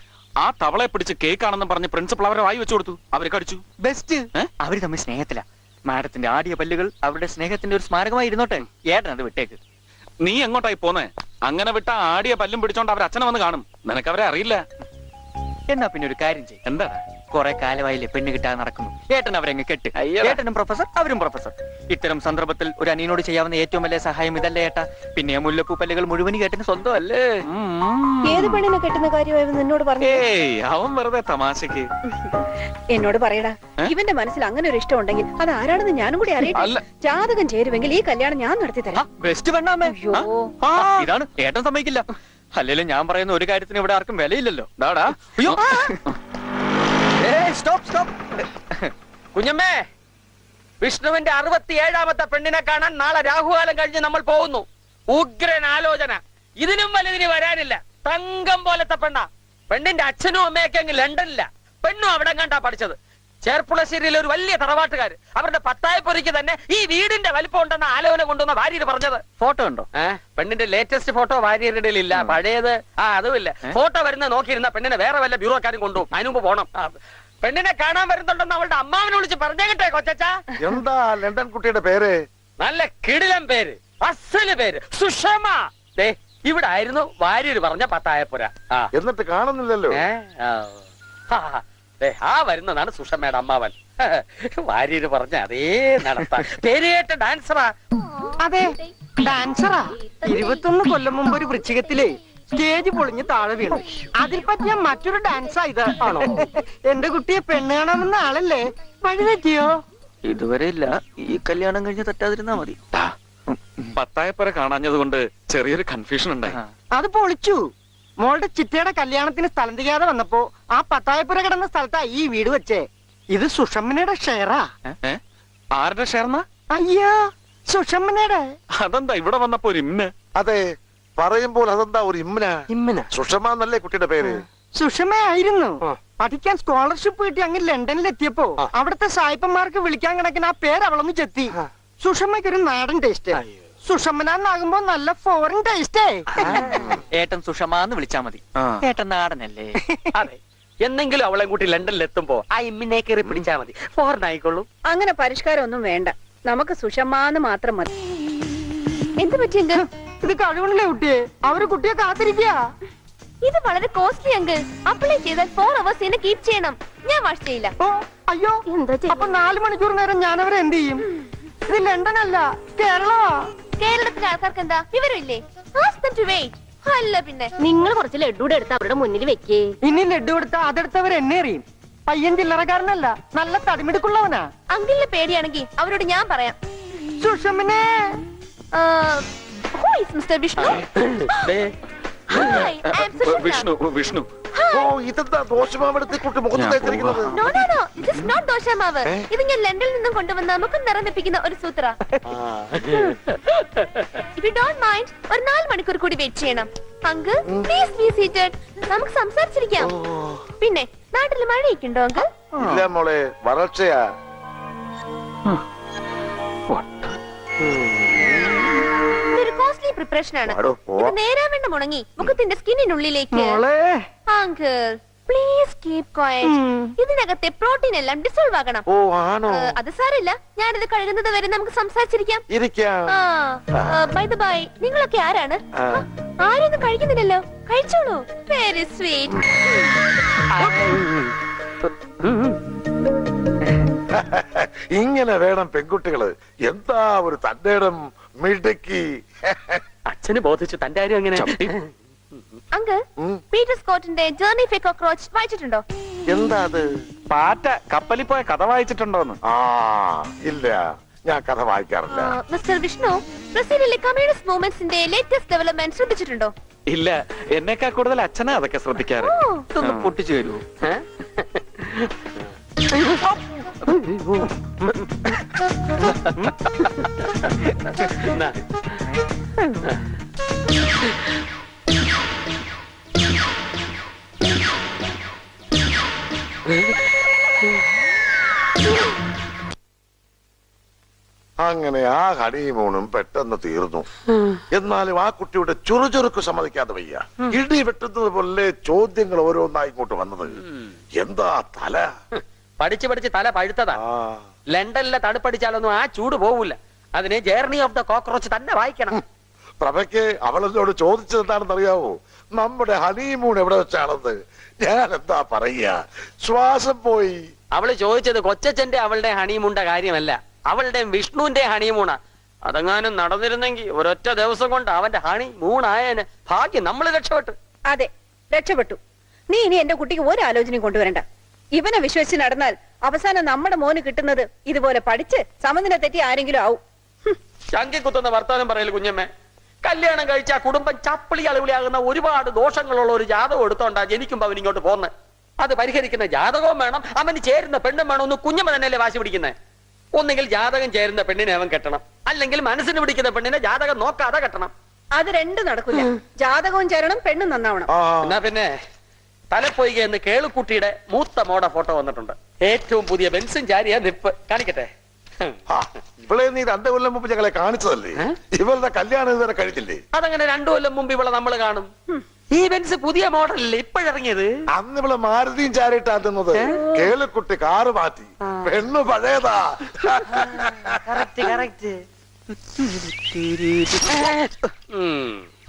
ആ തവളെ പിടിച്ച് കേക്കാണെന്ന് പറഞ്ഞ് പ്രിൻസിപ്പൾ അവരെ വായി വെച്ചു കൊടുത്തു. അവര് കടിച്ചു. ബെസ്റ്റ്. അവര് തമ്മിൽ സ്നേഹത്തില. മാഡത്തിന്റെ ആടിയ പല്ലുകൾ അവരുടെ സ്നേഹത്തിന്റെ ഒരു സ്മാരകമായി ഇരുന്നോട്ടെ. ഏട്ടൻ അത് വിട്ടേക്ക്. നീ എങ്ങോട്ടായി പോന്നേ? അങ്ങനെ വിട്ട ആടിയ പല്ലും പിടിച്ചോണ്ട് അവർ അച്ഛനെ വന്ന് കാണും. നിനക്ക് അവരെ അറിയില്ല. എന്നാ പിന്നെ ഒരു കാര്യം ചെയ്യും. എന്താ? കുറെ കാലമായില്ലേ പെണ്ണ് കിട്ടാതെ നടക്കുന്നു. ഏട്ടൻ അവരങ്ങ് കെട്ട്. ഏട്ടനും പ്രൊഫസർ, അവരും പ്രൊഫസർ. ഇത്തരം സന്ദർഭത്തിൽ ഒരു അനിയനോട് ചെയ്യാവുന്ന ഏറ്റവും വലിയ സഹായം ഇതല്ലേ ഏട്ടാ? പിന്നെ മുല്ലപ്പൂ പല്ലുകൾ മുഴുവൻ ഏട്ടന് സ്വന്തം അല്ലേ? ഏത് പെണ്ണിനെ കെട്ടുന്ന കാര്യമായിരുന്നു എന്നോട് പറഞ്ഞു? ഏയ്, അവൻ വെറുതെ തമാശക്ക്. എന്നോട് പറയടാ, ഇവന്റെ മനസ്സിൽ അങ്ങനെ ഒരു ഇഷ്ടം ഉണ്ടെങ്കിൽ അത് ആരാണെന്ന് ഞാനും കൂടി അറിയട്ടെ. അല്ല. ജാതകം ചേരുവെങ്കിൽ ഈ കല്യാണം ഞാൻ നടത്തി തരാം. ബെസ്റ്റ് പെണ്ണാമേ. അയ്യോ. ഇതാണ് ഏട്ടൻ സമ്മതിക്കില്ല. അല്ലെങ്കിലും ഞാൻ പറയുന്ന ഒരു കാര്യത്തിന് ഇവിടെ ആർക്കും വിലയില്ലല്ലോ. ഡാടാ. അയ്യോ. Stop stop. കുഞ്ഞമ്മേ, വിഷ്ണുവിന്റെ 67ാമത്തെ പെണ്ണിനെ കാണാൻ നാളെ രാഹുകാലം കഴിഞ്ഞ് നമ്മൾ പോകുന്നു. ഉഗ്രൻ ആലോചന. ഇതിനും വലുതിന് വരാനില്ല. തങ്കം പോലത്തെ പെണ്ണാ. പെണ്ണിന്റെ അച്ഛനും അമ്മയൊക്കെ അങ്ങ് ലണ്ടനില്ല. പെണ്ണും അവിടെ കണ്ടാ പഠിച്ചത്. ചേർപ്പുളശ്ശേരിയിലെ ഒരു വലിയ തറവാട്ടുകാർ. അവരുടെ പത്തായപ്പൊരിക്ക് തന്നെ ഈ വീടിന്റെ വലിപ്പം ഉണ്ടെന്ന ആലോചന കൊണ്ടുവന്ന ഭാര്യര് പറഞ്ഞത്. ഫോട്ടോ ഉണ്ടോ? പെണ്ണിന്റെ ലേറ്റസ്റ്റ് ഫോട്ടോ ഭാര്യരുടെ ഇല്ല. പഴയത് അതുമില്ല. ഫോട്ടോ വരുന്ന നോക്കിയിരുന്ന പെണ്ണിനെ വേറെ വല്ല ബ്യൂറോക്കാരും കൊണ്ടുപോകും. അതിനുമ്പ് പോണം. പെണ്ണിനെ കാണാൻ വരുന്നുണ്ടെന്ന് അവളുടെ അമ്മാവിനെ വിളിച്ച് പറഞ്ഞേക്കട്ടെ കൊച്ചാ. എന്താ ലണ്ടൻ കുട്ടിയുടെ പേര്? നല്ല കിടിലം പേര്, അസല് പേര്, സുഷമ. ദേ ഇവിടെ ആയിരുന്നു ഭാര്യര് പറഞ്ഞ പത്തായപ്പുര. എന്നിട്ട് കാണുന്നില്ലല്ലോ. ആ വരുന്നതാണ് സുഷമയുടെ അമ്മാവൻ. ഭാര്യര് പറഞ്ഞ അതേ നടത്താൻ പേരുകേട്ട ഡാൻസറാ. അതെ, ഡാൻസറാ. 21 കൊല്ലം മുമ്പ് ഒരു വൃശ്ചികത്തിലെ സ്റ്റേജ് പൊളിഞ്ഞ് താഴെ വീണു. അതിൽ പറ്റിയ മറ്റൊരു ഡാൻസാ ഇത്. ആണോ? എന്റെ കുട്ടിയെ പെണ്ണ് കാണാമെന്ന ആളല്ലേ? വഴി തെറ്റിയോ? ഇതുവരെ ഇല്ല. ഈ കല്യാണം കഴിഞ്ഞ് തെറ്റാതിരുന്നാ മതി. പത്തായപ്പുര കാണാഞ്ഞത് കൊണ്ട് ചെറിയൊരു കൺഫ്യൂഷൻ ഉണ്ടായി. അത് പൊളിച്ചു. മോളുടെ ചിറ്റയുടെ കല്യാണത്തിന് സ്ഥലം തികയാതെ വന്നപ്പോ ആ പത്തായപ്പുര കിടന്ന സ്ഥലത്താ ഈ വീട് വെച്ചേ. ഇത് സുഷമ്മനയുടെ ഷെയറാ. ആരുടെ ഷെയർന്നാ? അയ്യോ, സുഷമ്മനയുടെ. അതെന്താ ഇവിടെ വന്നപ്പോ ഒരു ഇന്ന്? അതെ, പറയുമ്പോൾ അതെന്താ ഒരു ഇമ്മന? ഇമ്മന സുഷമ എന്നല്ലേ കുട്ടിയുടെ പേര്? സുഷമയായിരുന്നു. ആ. പഠിക്കാൻ സ്കോളർഷിപ്പ് കിട്ടി അങ്ങ് ലണ്ടനിൽ എത്തിയപ്പോ ആ. അവിടുത്തെ സായിപ്പന്മാർക്ക് വിളിക്കാൻ കിടക്കുന്ന ആ പേര് അവളൊന്ന് ചെത്തി. ആ. സുഷമയ്ക്ക് ഒരു നാടൻ ടേസ്റ്റ്, അയ്യോ. സുഷമനാകുമ്പോ നല്ല ഫോറിൻ ടേസ്റ്റേ. ഏട്ടൻ സുഷമാന്ന് വിളിച്ചാ മതി. ആ. ഏട്ടൻ നാടനല്ലേ? അതെ, എന്നെങ്കിലും അവളെ കൂട്ടി ലണ്ടനിൽ എത്തുമ്പോ ആ ഇമ്മിനെ കയറി പിടിച്ചാ മതി, ഫോറിൻ ആയിക്കോളൂ. അങ്ങനെ പരിഷ്കാരം ഒന്നും വേണ്ട, നമുക്ക് സുഷമാന്ന് മാത്രം മതി. എന്ത് പറ്റിയെങ്ക? ഇത് കഴിവണല്ലേ കുട്ടിയെ? അവര് കുട്ടിയെ കാത്തിരിക്കുക. ഇത് വളരെ കോസ്റ്റ്ലി അങ്കിൾ. അപ്ലൈ ചെയ്താൽ 4 hours എന്നെ കീപ് ചെയ്യണം. ഞാൻ വാഷ് ചെയ്യില്ല. ഓ അയ്യോ, എന്താ അപ്പൊ 4 മണിക്കൂർ നേരം ഞാനവരെ എന്ത് ചെയ്യും? ഇത് ലണ്ടൻ അല്ല, കേരളമാ. കേരളത്തിലെ ആൾക്കാർക്ക് എന്താ വിവരമില്ലേ? Ask them to wait. അല്ല പിന്നെ നിങ്ങൾ കുറച്ച് ലഡ്ഡൂടെ എടുത്ത് അവരുടെ മുന്നിൽ വെക്കേ. ഇനി ലഡ്ഡു കൊടുത്ത അതെടുത്തവർ എന്നെ അറിയും. പയ്യൻ ചില്ലറക്കാരനല്ല, നല്ല തടിമിടുക്കുള്ളവനാ. അങ്കിളിനെ പേടിയാണെങ്കിൽ അവരോട് ഞാൻ പറയാം. സുഷമനെ Who is Mr. Vishnu? Hi, I am Sushmita. Vishnu ഓ, ഇതെന്താ ദോഷമാവെടുത്ത് കുട്ടി മുഖത്ത് ഞാൻ തേച്ചിരിക്കുന്നത്? No, no, no. This is not ദോശമാവ്. ഇത് ഞാൻ ലണ്ടനിൽ നിന്നും കൊണ്ടുവന്ന മുഖം നിറം വെപ്പിക്കുന്ന ഒരു സൂത്ര. If you don't mind, ഒരു 4 മണിക്കൂർ കൂടി വെയിറ്റ് ചെയ്യണം. Uncle, please be seated. നമുക്ക് സംസാരിച്ചിരിക്കാം. പിന്നെ നാട്ടിൽ മഴയൊക്കെ ഉണ്ടോ അങ്കിൾ? ഇല്ല മോളെ, വരൾച്ചയാ. ഇതൊരു കോസ്റ്റ്ലി പ്രിപ്പറേഷൻ ആണ്. വാടോ, ഇത് പോവാം. നേരാവേണ്ട മുണങ്ങി മുഖത്തിന്റെ സ്കിന്നിനുള്ളിലേക്ക്. മോളെ അങ്കിൾ പ്ലീസ് കീപ് ക്വയറ്റ്. ഇതിനകത്തെ പ്രോട്ടീൻ എല്ലാം ഡിസോൾവ് ആകണം. ഓ ആണോ? അത് സാരമില്ല, ഞാനിത് കഴുകുന്നത് വരെ നമുക്ക് സംസാരിച്ചിരിക്കാം. ഇരിക്കാം. ബൈ ദ ബൈ, നിങ്ങളൊക്കെ ആരാണ്? ആ. ആരൊന്നും കഴിക്കുന്നില്ലല്ലോ, കഴിച്ചോളൂ. Very sweet. ഇങ്ങനെ വേണം പെൺകുട്ടികള്. എന്താ ഒരു തന്റേടം, മിടുക്കി. അച്ഛന് ബോധിച്ചു തന്റെ കാര്യം എങ്ങനെ? അങ്കിൾ, ഉം. പീറ്റർ സ്കോട്ടിന്റെ ജേർണി ഫെ കോക്രോച്ച് വായിച്ചിട്ടുണ്ടോ? എന്താ അത്? പാറ്റ കപ്പലിൽ പോയ കഥ വായിച്ചിട്ടുണ്ടോന്ന്? ആ ഇല്ല, ഞാൻ കഥ വായിക്കാറില്ല. മിസ്റ്റർ വിഷ്ണു, ബ്രസീലിലെ കമ്മ്യൂണിസ്റ്റ് മൂവ്മെന്റ്സിന്റെ ലേറ്റസ്റ്റ് ഡെവലപ്മെന്റ് ശ്രദ്ധിച്ചിട്ടുണ്ടോ? ഇല്ല, എന്നേക്കാൾ കൂടുതൽ അച്ഛനാ അതൊക്കെ ശ്രദ്ധിക്കാറ്. ഇതൊന്ന് പൊട്ടിച്ചു തരുമോ? അങ്ങനെ ആ ഹണിമൂണും പെട്ടെന്ന് തീർന്നു. എന്നാലും ആ കുട്ടിയുടെ ചുറുചുറുക്ക് സമ്മതിക്കാതെ വയ്യ. ഇടി വെട്ടുന്നത് പോലെ ചോദ്യങ്ങൾ ഓരോന്നായി ഇങ്ങോട്ട് വന്നത്. എന്താ തല? പഠിച്ച് പഠിച്ച് തല പഴുത്തതാ. ആ ലണ്ടനിലെ തണുപ്പടിച്ചാലൊന്നും ആ ചൂട് പോവില്ല. അതിന് ജേർണി ഓഫ് ദ കോക്രോച്ച് തന്നെ വായിക്കണം. പ്രഭയ്ക്ക് അവളെന്നോട് ചോദിച്ചത് എന്താണെന്ന് അറിയാവോ? നമ്മുടെ ഹണിമൂൺ എവിടെ വെച്ചാണെന്ന്. ഞാൻ എന്താ പറയാ, ശ്വാസം പോയി. അവള് ചോദിച്ചത് കൊച്ചച്ഛന്റെ അവളുടെ ഹണിമൂണ്ട കാര്യമല്ല, അവളുടെ വിഷ്ണുവിന്റെ ഹണിമൂണ. അതെങ്ങാനും നടന്നിരുന്നെങ്കിൽ ഒരൊറ്റ ദിവസം കൊണ്ട് അവന്റെ ഹണി മൂണായന്. ഭാഗ്യം, നമ്മള് രക്ഷപ്പെട്ടു. അതെ, രക്ഷപ്പെട്ടു. നീ ഇനി എന്റെ കുട്ടിക്ക് ഒരു ആലോചനയും കൊണ്ടുവരണ്ട. ഇവനെ വിശ്വസിച്ച് നടന്നാൽ അവസാനം നമ്മുടെ മോന് കിട്ടുന്നത് ഇതുപോലെ പഠിച്ച് സമനില തെറ്റി ആരെങ്കിലും ആവും. ചങ്കി കുത്തുന്ന വർത്താനം പറയല് കുഞ്ഞമ്മേ. കല്യാണം കഴിച്ച കുടുംബം ചപ്പിളി അളിവിളിയാകുന്ന ഒരുപാട് ദോഷങ്ങളുള്ള ഒരു ജാതകം എടുത്തോണ്ടാ ജനിക്കുമ്പോ അവൻ ഇങ്ങോട്ട് പോന്ന്. അത് പരിഹരിക്കുന്ന ജാതകവും വേണം, അവന് ചേരുന്ന പെണ്ണും വേണം. ഒന്ന് കുഞ്ഞമ്മ തന്നെയല്ലേ വാശി പിടിക്കുന്നേ. ഒന്നെങ്കിൽ ജാതകം ചേരുന്ന പെണ്ണിനെ അവൻ കെട്ടണം, അല്ലെങ്കിൽ മനസ്സിന് പിടിക്കുന്ന പെണ്ണിനെ ജാതകം നോക്കാതെ കെട്ടണം. അത് രണ്ടും നടക്കില്ല. ജാതകവും ചേരണം, പെണ്ണും നന്നാവണം. ആ എന്നാ പിന്നെ തലപ്പൊയ്ക എന്ന് കേളുക്കുട്ടിയുടെ മൂത്ത മോടെ ഫോട്ടോ വന്നിട്ടുണ്ട്. ഏറ്റവും പുതിയ ബെൻസും ചാരിയ നിപ്പ് കാണിക്കട്ടെ. ആ, ഇവളെ നീ 2 കൊല്ലം മുമ്പ് ഞങ്ങളെ കാണിച്ചതല്ലേ? ഇവളുടെ കല്യാണം ഇതുവരെ കഴിഞ്ഞില്ലേ? അതങ്ങനെ 2 കൊല്ലം മുമ്പ് ഇവളെ നമ്മൾ കാണും. ഈ ബെൻസ് പുതിയ മോഡലല്ലേ ഇപ്പോഴിറങ്ങിയത്? അന്ന് ഇവളെ മാരുതിയും ചാരിട്ടാ തിന്നത്. കേളുക്കുട്ടി കാറ് മാറ്റി, പെണ്ണു പഴയതാ.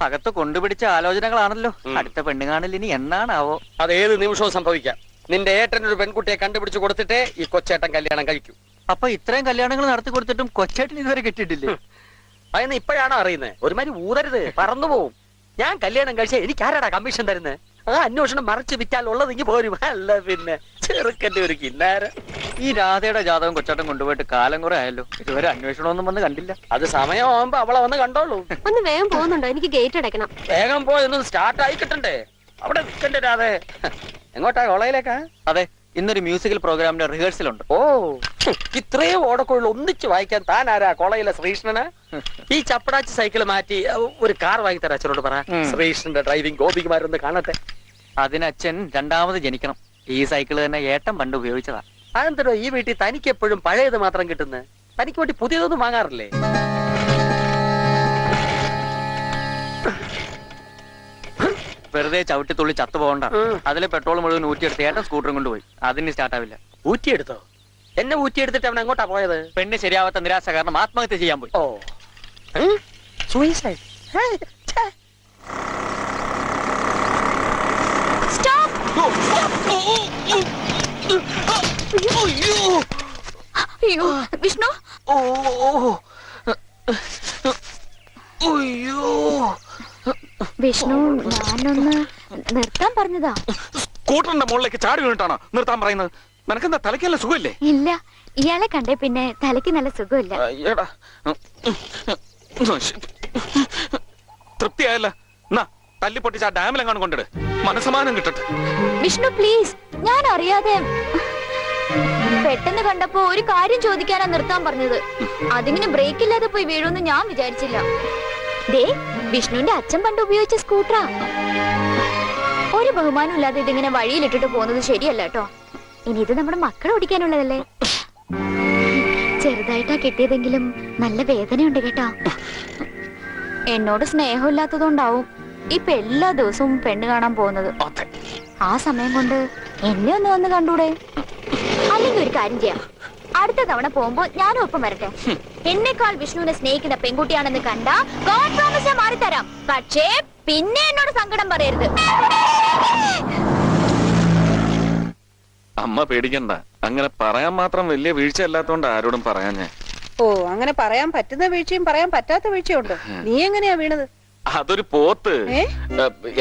അകത്ത് കൊണ്ടുപിടിച്ച ആലോചനകളാണല്ലോ. അടുത്ത പെണ്ണ് കാണൽ ഇനി എന്നാണാവോ? അത് ഏത് നിമിഷവും സംഭവിക്കാം. നിന്റെ ഏട്ടൻ ഒരു പെൺകുട്ടിയെ കണ്ടുപിടിച്ച് കൊടുത്തിട്ടേ ഈ കൊച്ചേട്ടൻ കല്യാണം കഴിക്കൂ. അപ്പൊ ഇത്രയും കല്യാണങ്ങൾ നടത്തി കൊടുത്തിട്ടും കൊച്ചേട്ടൻ ഇതുവരെ കിട്ടിയിട്ടില്ലേ? അതെന്ന് ഇപ്പോഴാണോ അറിയുന്നത്? ഒരുമാതിരി ഊതരുത്, പറന്നു പോവും. ഞാൻ കല്യാണം കഴിച്ച എനിക്ക് ആരാടാ കമ്മീഷൻ തരുന്നത്? ആ അന്വേഷണം മറച്ചു വിറ്റാൽ ഉള്ളത് ഇങ്ങ് പോരും. അല്ല പിന്നെ ചെറുക്കന്റെ ഒരു കിന്നാരം. ഈ രാധയുടെ ജാതകം കൊച്ചേട്ടൻ കൊണ്ടുപോയിട്ട് കാലം കുറെ ആയല്ലോ, ഇതുവരെ അന്വേഷണമൊന്നും വന്ന് കണ്ടില്ല. അത് സമയമാകുമ്പോ അവളെ വന്ന് കണ്ടോളൂ. ഒന്ന് വേഗം പോകുന്നുണ്ടോ? എനിക്ക് ഗേറ്റ് അടയ്ക്കണം. വേഗം പോയൊന്നും സ്റ്റാർട്ട് ആയി കിട്ടണ്ടേ? അവിടെ നിൽക്കണ്ടേ രാധേ? എങ്ങോട്ടാ? കോളേജിലേക്കാ? അതെ, ഇന്നൊരു മ്യൂസിക്കൽ പ്രോഗ്രാമിന്റെ റിഹേഴ്സൽ ഉണ്ട്. ഓ ഇത്രയും ഓടക്കുഴൽ ഒന്നിച്ച് വായിക്കാൻ താൻ ആരാ കോളേജിലെ ശ്രീകൃഷ്ണന്? ഈ ചപ്പടാച്ച് സൈക്കിൾ മാറ്റി ഒരു കാർ വാങ്ങി തരാം അച്ഛനോട് പറ. ശ്രീകൃഷ്ണന്റെ ഡ്രൈവിംഗ് ഗോപികുമാരൊന്ന് കാണട്ടെ. അതിന് അച്ഛൻ രണ്ടാമത് ജനിക്കണം. ഈ സൈക്കിൾ തന്നെ ഏട്ടൻ പണ്ട് ഉപയോഗിച്ചതാ. അതെന്തോ ഈ വീട്ടിൽ തനിക്ക് എപ്പോഴും പഴയത് മാത്രം കിട്ടുന്നത്? തനിക്ക് വേണ്ടി പുതിയതൊന്നും വാങ്ങാറില്ലേ? വെറുതെ ചവിട്ടിത്തുള്ളി ചത്തു പോകണ്ട. അതിലെ പെട്രോൾ മുഴുവൻ ഊറ്റിയെടുത്ത് ഏട്ടൻ സ്കൂട്ടറും കൊണ്ടുപോയി. അതിന് സ്റ്റാർട്ട് ആവില്ല. ഊറ്റിയെടുത്തോ? എന്നെ ഊറ്റിയെടുത്തിട്ട് അവൻ എങ്ങോട്ടാ പോയത്? പെണ്ണ് ശരിയാവാത്ത നിരാശ കാരണം ആത്മഹത്യ ചെയ്യാൻ പോയി. ഓ സൂയിസൈഡ്. അയ്യോ വിഷ്ണു, വിഷ്ണു ഞാനൊന്ന് നിർത്താൻ പറഞ്ഞതാ. സ്കൂട്ടറിന്റെ മുകളിലേക്ക് ചാടി വീണിട്ടാണോ നിർത്താൻ പറയുന്നത്? നിനക്കെന്താ തലയ്ക്കല്ല സുഖമില്ലേ? ഇല്ല, ഇയാളെ കണ്ടേ പിന്നെ തലയ്ക്ക് നല്ല സുഖമില്ല. അയ്യടാ. തൃപ്തിയായല്ല. എന്നാ തല്ലി പൊട്ടിച്ച് ആ ഡാമിലെങ്ങാനും കൊണ്ടിട്, മനസ്സമാനം കിട്ടട്ടെ. വിഷ്ണു പ്ലീസ്, ഞാൻ അറിയാതെ പെട്ടെന്ന് കണ്ടപ്പോ ഒരു കാര്യം ചോദിക്കാനാ നിർത്താൻ പറഞ്ഞത്. അതിങ്ങനെ ബ്രേക്ക് ഇല്ലാതെ പോയി വീഴുമെന്ന് ഞാൻ വിചാരിച്ചില്ല. ദേ വിഷ്ണുവിന്റെ അച്ഛൻ പണ്ട് ഉപയോഗിച്ച സ്കൂട്ടറാ. ഒരു ബഹുമാനം ഇല്ലാതെ ഇതിങ്ങനെ വഴിയിലിട്ടിട്ട് പോകുന്നത് ശരിയല്ല കേട്ടോ. ഇനി ഇത് നമ്മുടെ മക്കളെ ഓടിക്കാനുള്ളതല്ലേ. ചെറുതായിട്ടാ കിട്ടിയതെങ്കിലും നല്ല വേദനയുണ്ട് കേട്ടോ. എന്നോട് സ്നേഹമില്ലാത്തതുകൊണ്ടാവും ഇപ്പൊ എല്ലാ ദിവസവും പെണ്ണ് കാണാൻ പോകുന്നത്. ആ സമയം കൊണ്ട് എന്നെ ഒന്ന് വന്ന് കണ്ടൂടെ? അല്ലെങ്കിൽ ഒരു കാര്യം ചെയ്യാം, അടുത്ത തവണ പോകുമ്പോ ഞാനും ഒപ്പം വരട്ടെ. എന്നെക്കാൾ വിഷ്ണുവിനെ സ്നേഹിക്കുന്ന പെൺകുട്ടിയാണെന്ന് കണ്ടാ ഗോഡ് പ്രോമിസ് മാറിത്തരാം. പക്ഷേ പിന്നെ എന്നോട് സങ്കടം പറയരുത്. അമ്മ പേടിക്കണ്ട, അങ്ങനെ പറയാൻ മാത്രം വലിയ വീഴ്ച അല്ലാത്തോണ്ട് ആരോടും പറയാൻ ഞാൻ. ഓ അങ്ങനെ പറയാൻ പറ്റുന്ന വീഴ്ചയും പറയാൻ പറ്റാത്ത വീഴ്ചയുണ്ട്. നീ എങ്ങനെയാ വീണത്? അതൊരു പോത്ത്.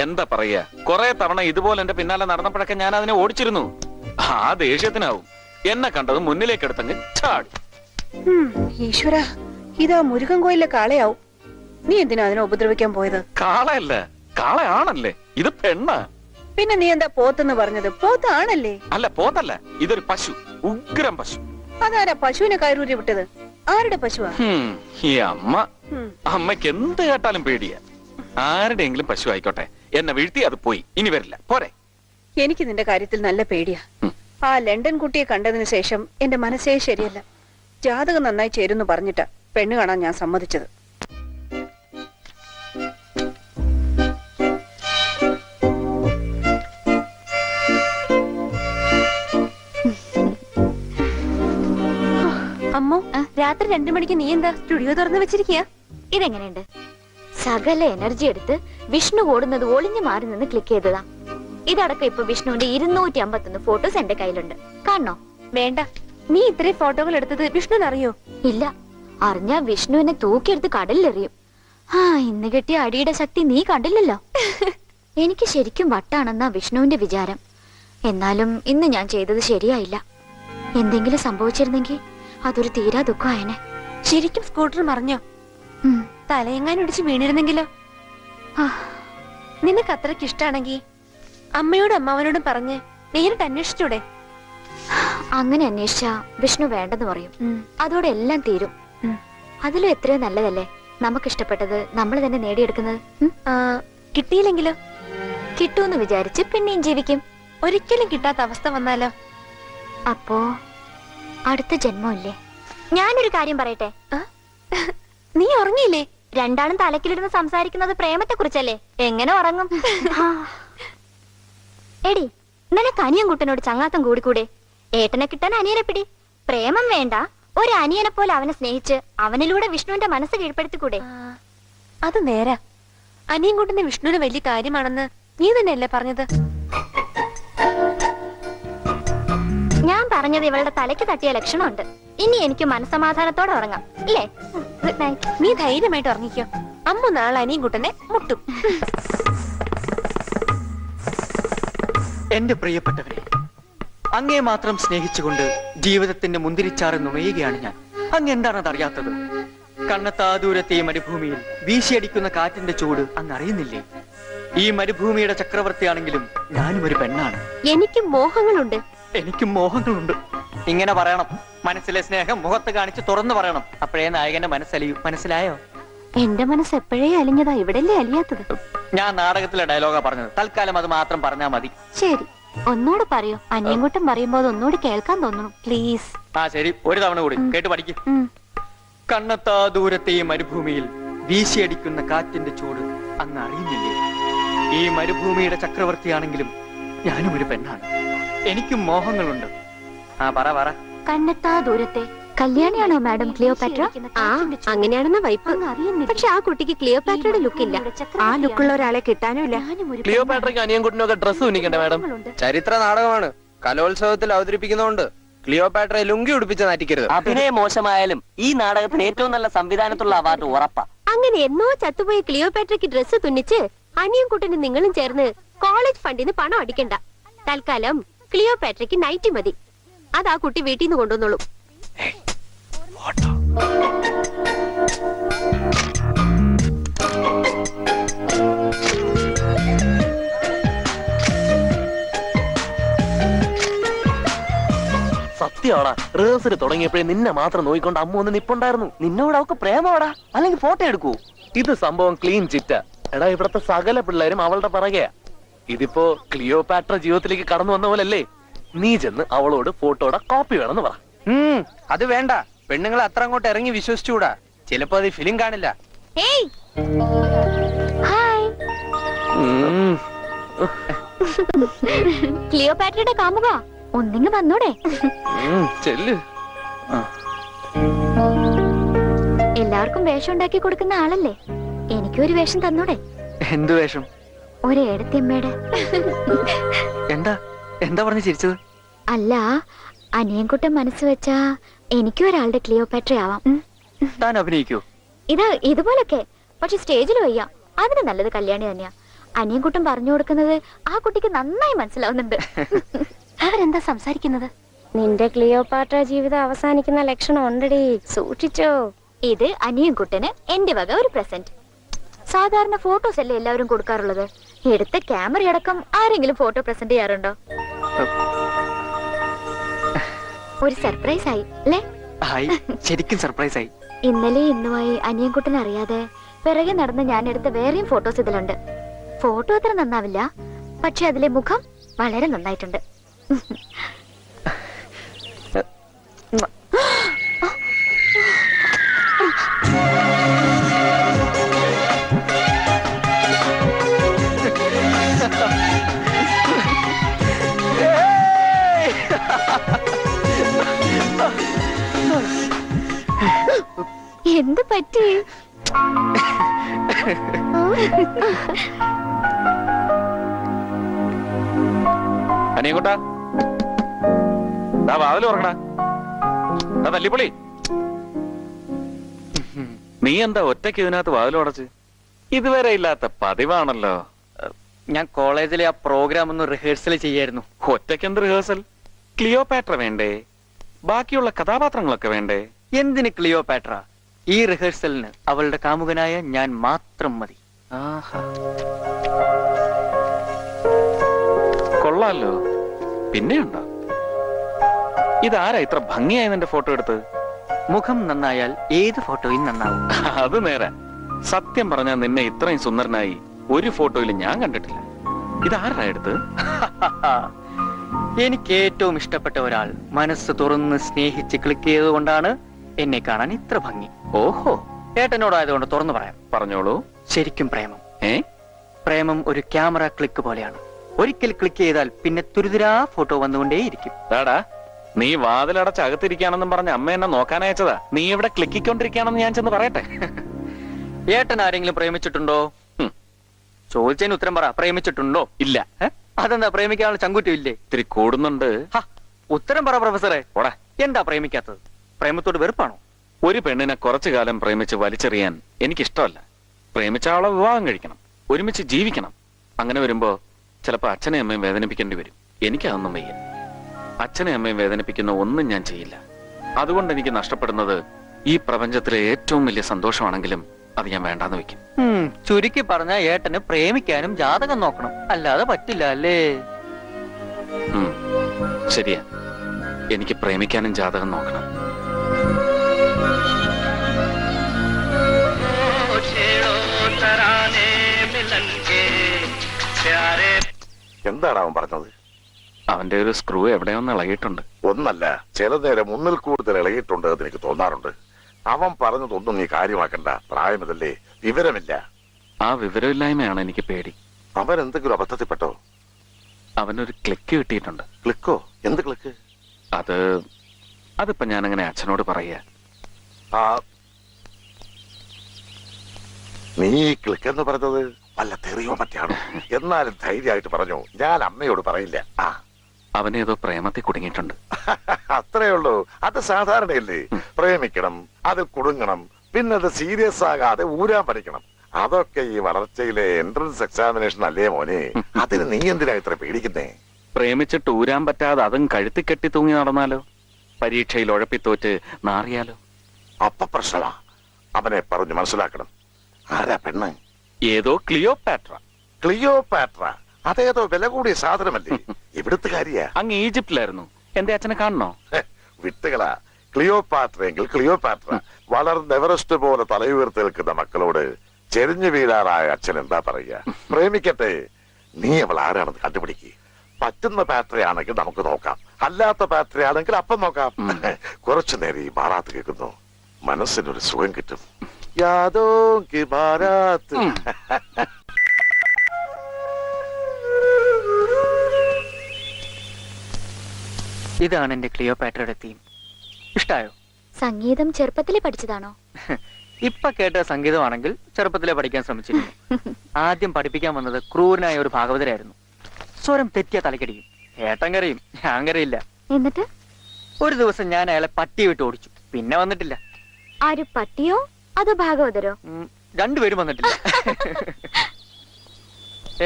എന്താ പറയാ, കൊറേ തവണ ഇതുപോലെ എന്റെ പിന്നാലെ നടന്നപ്പോഴൊക്കെ ഞാൻ അതിനെ ഓടിച്ചിരുന്നു. ആ ദേഷ്യത്തിനാവും എന്നെ കണ്ടത് മുന്നിലേക്ക് എടുത്തങ്ങ് ചാടി. ഈശ്വര, ഇതാ മുരുകൻ കോയിലെ കാളയാവും. നീ എന്തിനാ അതിനെ ഉപദ്രവിക്കാൻ പോയത്? കാളയല്ല, കാളയാണല്ലേ. ഇത് പെണ്ണ. പിന്നെ നീ എന്താ പോത്തെന്ന് പറഞ്ഞത്? പോത്താണല്ലേ? അല്ല പോത്തല്ല, ഇതൊരു പശു, ഉഗ്രം പശു. അതാരാ പശുവിനെ കയറൂരി വിട്ടത്? ആരുടെ പശുവാ? ഈ അമ്മ. അമ്മയ്ക്ക് എന്ത് കേട്ടാലും പേടിയാ. ആരുടെയെങ്കിലും പശു ആയിക്കോട്ടെ, എന്നെ വീഴ്ത്തി അത് പോയി, ഇനി വരില്ല. പോരെ. എനിക്ക് നിന്റെ കാര്യത്തിൽ നല്ല പേടിയാ. ആ ലണ്ടൻ കുട്ടിയെ കണ്ടതിന് ശേഷം എന്റെ മനസ്സേ ശരിയല്ല. ജാതകം നന്നായി ചേരുന്നു പറഞ്ഞിട്ടാ പെണ്ണ് കാണാൻ ഞാൻ സമ്മതിച്ചത്. അമ്മോ, രാത്രി 2 മണിക്ക് നീ എന്താ സ്റ്റുഡിയോ തുറന്നു വെച്ചിരിക്കുക? ഇതെങ്ങനെയുണ്ട്? സകല എനർജി എടുത്ത് വിഷ്ണു ഓടുന്നത് ഒളിഞ്ഞു മാറി നിന്ന് ക്ലിക്ക് ചെയ്തതാ. ഇതടക്കം ഇപ്പൊ വിഷ്ണുവിന്റെ 251 ഫോട്ടോസ് എന്റെ കയ്യിലുണ്ട്. കാണണോ? വേണ്ട. നീ ഇത്രയും ഫോട്ടോകൾ എടുത്തത് വിഷ്ണുവിന് അറിയോ? ഇല്ല, അറിഞ്ഞാ വിഷ്ണുവിനെ തൂക്കിയെടുത്ത് കടലിലെറിയും. ഇന്ന് കിട്ടിയ അടിയുടെ ശക്തി നീ കണ്ടില്ലല്ലോ. എനിക്ക് ശരിക്കും വട്ടാണെന്നാ വിഷ്ണുവിന്റെ വിചാരം. എന്നാലും ഇന്ന് ഞാൻ ചെയ്തത് ശരിയായില്ല. എന്തെങ്കിലും സംഭവിച്ചിരുന്നെങ്കിൽ അതൊരു തീരാ ദുഃഖമായനെ. ശരിക്കും സ്കൂട്ടർ മറിഞ്ഞോ? തലയെങ്ങാനും ഇടിച്ച് വീണിരുന്നെങ്കിലോ? നിനക്ക് അത്രയ്ക്ക് ഇഷ്ടാണെങ്കി അമ്മയോടും അമ്മാവനോടും പറഞ്ഞ് നേരിട്ട് അന്വേഷിച്ചൂടെ? അങ്ങനെ അന്വേഷിച്ചാ വിഷ്ണു വേണ്ടെന്ന് പറയും. അതോടെ എല്ലാം തീരും. അതിലും എത്രയോ നല്ലതല്ലേ നമുക്കിഷ്ടപ്പെട്ടത് നമ്മൾ തന്നെ നേടിയെടുക്കുന്നത്. കിട്ടിയില്ലെങ്കിലോ? കിട്ടൂന്ന് വിചാരിച്ച് പിന്നെയും ജീവിക്കും. ഒരിക്കലും കിട്ടാത്ത അവസ്ഥ വന്നാലോ? അപ്പോ അടുത്ത ജന്മമില്ലേ? ഞാനൊരു കാര്യം പറയട്ടെ. നീ ഉറങ്ങിയില്ലേ? രണ്ടാളും തലക്കിലിരുന്ന് സംസാരിക്കുന്നത് പ്രേമത്തെ കുറിച്ചല്ലേ? എങ്ങനെ ഉറങ്ങും? എടി, നിനക്ക് അനിയൻകുട്ടനോട് ചങ്ങാത്തം കൂടിക്കൂടെ? ഏട്ടനെ കിട്ടാൻ അനിയനെ പിടി. പ്രേമം വേണ്ട, ഒരു അനിയനെ പോലെ അവനെ സ്നേഹിച്ച് അവനിലൂടെ വിഷ്ണുവിന്റെ മനസ്സ് കീഴ്പ്പെടുത്തിക്കൂടെ? അത് നേരാ. അനിയൻകുട്ടന്റെ വിഷ്ണുവിന് വലിയ കാര്യമാണെന്ന് നീ തന്നെയല്ലേ പറഞ്ഞത്? ഞാൻ പറഞ്ഞത് ഇവളുടെ തലയ്ക്ക് തട്ടിയ ലക്ഷണമുണ്ട്. ഇനി എനിക്ക് മനസ്സമാധാനത്തോടെ ഉറങ്ങാം, ഇല്ലേ? Good night. നീ ധൈര്യമായിട്ട് ഉറങ്ങിക്കോ. അമ്മ നാളെ അനിയൻകുട്ടനെ മുട്ടും. എന്റെ പ്രിയപ്പെട്ടവരെ, അങ്ങേ മാത്രം സ്നേഹിച്ചുകൊണ്ട് ജീവിതത്തിന്റെ മുന്തിരിച്ചാറ് നുണയുകയാണ് ഞാൻ. അങ്ങ് എന്താണത് അറിയാത്തത്? കണ്ണത്താ ദൂരത്തെ ഈ മരുഭൂമിയിൽ വീശിയടിക്കുന്ന കാറ്റിന്റെ ചൂട് അങ്ങ് അറിയുന്നില്ലേ? ഈ മരുഭൂമിയുടെ ചക്രവർത്തിയാണെങ്കിലും ഞാനും ഒരു പെണ്ണാണ്. എനിക്ക് മോഹങ്ങളുണ്ട്. എനിക്ക് മോഹങ്ങളുണ്ട്. ഇങ്ങനെ പറയണം. മനസ്സിലെ സ്നേഹം മുഖത്ത് കാണിച്ച് തുറന്നു പറയണം. അപ്പോഴേ നായകന്റെ മനസ്സലിയൂ. മനസ്സിലായോ? എന്റെ മനസ്സ് എപ്പോഴേ അലിഞ്ഞതാ, ഇവിടല്ലേ അലിയാത്തത്? ഞാൻ നാടകത്തിലെ ഡയലോഗാ പറഞ്ഞത്. തൽക്കാലം അത് മാത്രം പറഞ്ഞാ മതി. ശരി, ഒന്നുകൂടെ പറയൂ. അനിയൻകുട്ടൻ പറയുമ്പോ അത് ഒന്നുകൂടി കേൾക്കാൻ തോന്നുന്നു. പ്ലീസ്. ആ ശരി, ഒരു തവണ കൂടി കേട്ട് പഠിക്കും. കണ്ണെത്താ ദൂരത്തെ ഈ മരുഭൂമിയിൽ വീശിയടിക്കുന്ന കാറ്റിന്റെ ചൂട് അങ്ങ് അറിയുന്നില്ലേ? ഈ മരുഭൂമിയുടെ ചക്രവർത്തിയാണെങ്കിലും ഞാനും ഒരു പെണ്ണാണ്. എനിക്കും മോഹങ്ങളുണ്ട്. ആ പറ. കണ്ണെത്താ ദൂരത്തെ കല്യാണിയാണോ മാഡം ക്ലിയോപാട്ര? ആ അങ്ങനെയാണെന്ന വൈപ്പ്. പക്ഷെ ആ കുട്ടിക്ക് ക്ലിയോപാട്രയുടെ ലുക്കില്ല. ആ ലുക്കുള്ള ഒരാളെ കിട്ടാനും ഇല്ല. ക്ലിയോപാട്രയ്ക്ക് അനിയൻകുട്ടനൊക്കെ ഡ്രസ്സ് ഉന്നിക്കണ്ടേ മാഡം? ചരിത്ര നാടകമാണ്. കലോത്സവത്തിൽ അവതരിപ്പിക്കുന്നതുകൊണ്ട് ക്ലിയോപാട്രയെ ലുങ്കി ഉടുപ്പിച്ച് നാറ്റിക്കരുത്. അഭിനയം മോശമായാലും ഈ നാടകത്തിന് ഏറ്റവും നല്ല സംവിധാനത്തുള്ള അവാർഡ് ഉറപ്പാ. അങ്ങനെ എന്നോ ചത്തുപോയ ക്ലിയോപാട്രയ്ക്ക് ഡ്രസ്സ് തുന്നിച്ച് അനിയൻകുട്ടനും നിങ്ങളും ചേർന്ന് കോളേജ് ഫണ്ടിന് പണം അടിക്കണ്ട. തൽക്കാലം ക്ലിയോപാട്രയ്ക്ക് നൈറ്റി മതി. അത് ആ കുട്ടി വീട്ടിൽ നിന്ന് കൊണ്ടുവന്നോളൂ. സത്യമാടാ, റിഹേഴ്സൽ തുടങ്ങിയപ്പോഴേ നിന്നെ മാത്രം നോക്കിക്കൊണ്ട് അമ്മ ഒന്ന് നിപ്പുണ്ടായിരുന്നു. നിന്നോട് അവക്ക് പ്രേമമാടാ, അല്ലെങ്കിൽ ഫോട്ടോ എടുക്കൂ. ഇത് സംഭവം ക്ലീൻ ചിറ്റ. എടാ, ഇവിടത്തെ സകല പിള്ളേരും അവളുടെ പിറകെയാ. ഇതിപ്പോ ക്ലിയോപാട്ര ജീവിതത്തിലേക്ക് കടന്നു വന്ന പോലല്ലേ? നീ ചെന്ന് അവളോട് ഫോട്ടോയുടെ കോപ്പി വേണമെന്ന് പറ. അത് വേണ്ട. പെണ്ണുങ്ങൾ അത്ര അങ്ങോട്ട് ഇറങ്ങി വിശ്വസിച്ചുകൂടാ. ചിലപ്പോ അത് ഫിലിം കാണില്ല. ഏയ് ഹായ്, ക്ലിയോപാട്രയുടെ കാമുക ഒന്നിങ്ങ് വന്നൂടെ? ചെല്ല്. എല്ലാവർക്കും വേഷം ഉണ്ടാക്കി കൊടുക്കുന്ന ആളല്ലേ, എനിക്കും ഒരു വേഷം തന്നൂടെ? എന്തു വേഷം? ഒരു ഏടത്തിയമ്മയുടെ. എന്താ പറഞ്ഞു ചിരിച്ചത്? അല്ല, അനിയൻകുട്ടൻ മനസ്സ് വെച്ചാ എനിക്കും ഒരാളുടെ ക്ലിയോപാട്ര ആവാം. താൻ അഭിനയിക്കോ? ഇതുപോലൊക്കെ, പക്ഷെ സ്റ്റേജിൽ വയ്യ. അതിന് നല്ലത് കല്യാണി തന്നെയാ. അനിയൻകുട്ടൻ പറഞ്ഞു കൊടുക്കുന്നത് ആ കുട്ടിക്ക് നന്നായി മനസ്സിലാവുന്നുണ്ട്. അവരെന്താ സംസാരിക്കുന്നത്? നിന്റെ ക്ലിയോപാട്ര ജീവിതം അവസാനിക്കുന്ന ലക്ഷണം ഉണ്ടടി, സൂക്ഷിച്ചോ. ഇത് അനിയൻകുട്ടന് എന്റെ വക ഒരു പ്രസന്റ്. സാധാരണ ഫോട്ടോസ് അല്ലേ എല്ലാവരും കൊടുക്കാറുള്ളത്. എടുത്ത ക്യാമറ അടക്കം ആരെങ്കിലും ഫോട്ടോ പ്രസന്റ് ചെയ്യാറുണ്ടോ? ഒരു സർപ്രൈസ് ആയി അല്ലേ? ശരിക്കും സർപ്രൈസ് ആയി. ഇന്നലെ ഇന്നുമായി അനിയൻകുട്ടൻ അറിയാതെ പിറകെ നടന്ന് ഞാൻ എടുത്ത വേറെയും ഫോട്ടോസ് ഇതിലുണ്ട്. ഫോട്ടോ അത്ര നന്നാവില്ല, പക്ഷെ അതിലെ മുഖം വളരെ നന്നായിട്ടുണ്ട്. എന്ത് പറ്റി? അനിയൻകുട്ടാ, വാതിൽ തുറക്കടാ. തല്ലിപ്പൊളി, നീ എന്താ ഒറ്റയ്ക്ക് ഇതിനകത്ത് വാതിൽ അടച്ച്? ഇതുവരെ ഇല്ലാത്ത പതിവാണല്ലോ. ഞാൻ കോളേജിലെ ആ പ്രോഗ്രാം ഒന്ന് റിഹേഴ്സൽ ചെയ്യായിരുന്നു. ഒറ്റയ്ക്ക് എന്ത് റിഹേഴ്സൽ? ക്ലിയോപാട്ര വേണ്ടേ? ബാക്കിയുള്ള കഥാപാത്രങ്ങളൊക്കെ വേണ്ടേ? എന്തിന് ക്ലിയോപാട്ര? ഈ റിഹേഴ്സലിന് അവളുടെ കാമുകനായ ഞാൻ മാത്രം മതി. കൊള്ളാലോ. പിന്നെയുണ്ടോ? ഇതാരാ ഇത്ര ഭംഗിയായി നിന്റെ ഫോട്ടോ എടുത്ത്? മുഖം നന്നായാൽ ഏത് ഫോട്ടോയും നന്നാവും. അത് നേരെ. സത്യം പറഞ്ഞാൽ നിന്നെ ഇത്രയും സുന്ദരനായി ഒരു ഫോട്ടോയിൽ ഞാൻ കണ്ടിട്ടില്ല. ഇതാരാ എടുത്ത്? എനിക്ക് ഏറ്റവും ഇഷ്ടപ്പെട്ട ഒരാൾ മനസ്സ് തുറന്ന് സ്നേഹിച്ച് ക്ലിക്ക് ചെയ്തുകൊണ്ടാണ് എന്നെ കാണാൻ ഇത്ര ഭംഗി. ഓഹോ, ഏട്ടനോടായതുകൊണ്ട് തുറന്നു പറയാം. പറഞ്ഞോളൂ. ശരിക്കും പ്രേമം. പ്രേമം ഒരു ക്യാമറ ക്ലിക്ക് പോലെയാണ്. ഒരിക്കൽ ക്ലിക്ക് ചെയ്താൽ പിന്നെ തുരിതുരാ ഫോട്ടോ വന്നുകൊണ്ടേയിരിക്കും. ഡാടാ, നീ വാതിലടച്ച് അകത്തിരിക്കാണെന്നും പറഞ്ഞ അമ്മ എന്നെ നോക്കാനയച്ചതാ. നീ ഇവിടെ ക്ലിക്കിക്കൊണ്ടിരിക്കുകയാണെന്ന് ഞാൻ ചെന്ന് പറയട്ടെ. ഏട്ടൻ ആരെങ്കിലും പ്രേമിച്ചിട്ടുണ്ടോ? ചോദിച്ചതിന് ഉത്തരം പറ. പ്രേമിച്ചിട്ടുണ്ടോ? ഇല്ല. അതെന്താ, പ്രേമിക്കാനുള്ള ചങ്കുറ്റം ഇല്ലേ? ഇത്തിരി കൂടുന്നുണ്ട്. ഉത്തരം പറ പ്രൊഫസറെ. ഓടാ. എന്താ പ്രേമിക്കാത്തത്? പ്രേമത്തോട് വെറുപ്പാണോ? ഒരു പെണ്ണിനെ കുറച്ചു കാലം പ്രേമിച്ച് വലിച്ചെറിയാൻ എനിക്കിഷ്ടമല്ല. പ്രേമിച്ച ആളെ വിവാഹം കഴിക്കണം, ഒരുമിച്ച് ജീവിക്കണം. അങ്ങനെ വരുമ്പോ ചിലപ്പോ അച്ഛനെയും അമ്മയും വേദനിപ്പിക്കേണ്ടി വരും. എനിക്കതൊന്നും വയ്യ. അച്ഛനെയും അമ്മയും വേദനിപ്പിക്കുന്ന ഒന്നും ഞാൻ ചെയ്യില്ല. അതുകൊണ്ട് എനിക്ക് നഷ്ടപ്പെടുന്നത് ഈ പ്രപഞ്ചത്തിലെ ഏറ്റവും വലിയ സന്തോഷമാണെങ്കിലും അത് ഞാൻ വേണ്ടാന്ന് വെക്കും. ചുരുക്കി പറഞ്ഞ ഏട്ടന് പ്രേമിക്കാനും ജാതകം നോക്കണം, അല്ലാതെ പറ്റില്ല അല്ലേ? ശരിയാ, എനിക്ക് പ്രേമിക്കാനും ജാതകം നോക്കണം. എന്താണ് അവൻ പറഞ്ഞത്? അവന്റെ ഒരു സ്ക്രൂ എവിടെയൊന്ന് ഇളകിയിട്ടുണ്ട്. ഒന്നല്ല, ചില നേരം ഒന്നിൽ കൂടുതൽ ഇളകിയിട്ടുണ്ട് എന്ന് എനിക്ക് തോന്നാറുണ്ട്. അവൻ പറഞ്ഞതൊന്നും നീ കാര്യമാക്കണ്ട. പ്രായമിതല്ലേ, വിവരമില്ല. ആ വിവരമില്ലായ്മയാണ് എനിക്ക് പേടി. അവൻ എന്തെങ്കിലും അബദ്ധത്തിൽപ്പെട്ടോ? അവനൊരു ക്ലിക്ക് കിട്ടിയിട്ടുണ്ട്. ക്ലിക്കോ? എന്ത് ക്ലിക്ക്? അതിപ്പോ ഞാനങ്ങനെ അച്ഛനോട് പറയാ. ആ, നീ ക്ലിക്ക് എന്ന് പറഞ്ഞത് വല്ല തെറിയോ മറ്റാണോ? എന്നാലും ധൈര്യമായിട്ട് പറഞ്ഞു. ഞാൻ അമ്മയോട് പറയില്ല. ആ, അവനേതോ പ്രേമത്തിൽ കുടുങ്ങിയിട്ടുണ്ട്. അത്രേ ഉള്ളൂ. അത് സാധാരണയല്ലേ. പ്രേമിക്കണം, അതിൽ കുടുങ്ങണം, പിന്നെ അത് സീരിയസ് ആകാതെ ഊരാൻ പഠിക്കണം. അതൊക്കെ ഈ വളർച്ചയിലെ എൻട്രൻസ് എക്സാമിനേഷൻ അല്ലേ മോനെ? അതിന് നീ എന്തിനാ ഇത്ര പേടിക്കുന്നേ? പ്രേമിച്ചിട്ട് ഊരാൻ പറ്റാതെ അതും കഴുത്തി കെട്ടി തൂങ്ങി നടന്നാലോ? പരീക്ഷയിൽ ഉഴപ്പിത്തോറ്റ് നാറിയാലോ? അപ്പ പ്രശ്നമാ. അവനെ പറഞ്ഞു മനസ്സിലാക്കണം. ആരാ പെണ്ണ്? ഏതോ ക്ലിയോപാട്ര. ക്ലിയോപാട്ര? അതേതോ വില കൂടിയ സാധനമല്ലേ? ഇവിടുത്തെ കാര്യ. അങ്ങ് ഈജിപ്തിലായിരുന്നു. എന്റെ അച്ഛനെ കാണണോ? വിട്ടുകളാ. ക്ലിയോപാട്ര എങ്കിൽ ക്ലിയോപാട്ര. വളർന്ന് എവറസ്റ്റ് പോലെ തലയുയർത്തി നിൽക്കുന്ന മക്കളോട് ചെരിഞ്ഞു വീഴാറായ അച്ഛൻ എന്താ പറയുക? പ്രേമിക്കട്ടെ. നീ അവൾ ആരാണെന്ന് കണ്ടുപിടിക്കുക. പറ്റുന്ന പാത്രയാണെങ്കിൽ നമുക്ക് നോക്കാം, അല്ലാത്ത പാത്രയാണെങ്കിൽ അപ്പം നോക്കാം. കുറച്ചു നേരം ഈ ബാറാത്ത് കേൾക്കുന്നു, മനസ്സിനൊരു സുഖം കിട്ടും. യാദോ കി ബാരാത്ത്. ഇതാണ് എന്റെ ക്ലിയോപാട്രയുടെ തീം. ഇഷ്ടായോ? സംഗീതം ചെറുപ്പത്തിലെ പഠിച്ചതാണോ? ഇപ്പൊ കേട്ട സംഗീതമാണെങ്കിൽ ചെറുപ്പത്തിലെ പഠിക്കാൻ ശ്രമിച്ചിരുന്നു. ആദ്യം പഠിപ്പിക്കാൻ വന്നത് ക്രൂരനായ ഒരു ഭാഗവതരായിരുന്നു. സ്വരം തെറ്റിയ തലക്കടിക്കും. ഏട്ടൻ കരയും, ഞാൻ കരയില്ല. എന്നിട്ട് ഒരു ദിവസം ഞാൻ അയാളെ പട്ടി വിട്ട് ഓടിച്ചു. പിന്നെ വന്നിട്ടില്ല. ആര്, പട്ടിയോ അതോ ഭാഗവതരോ? രണ്ടുപേരും വന്നിട്ടില്ല.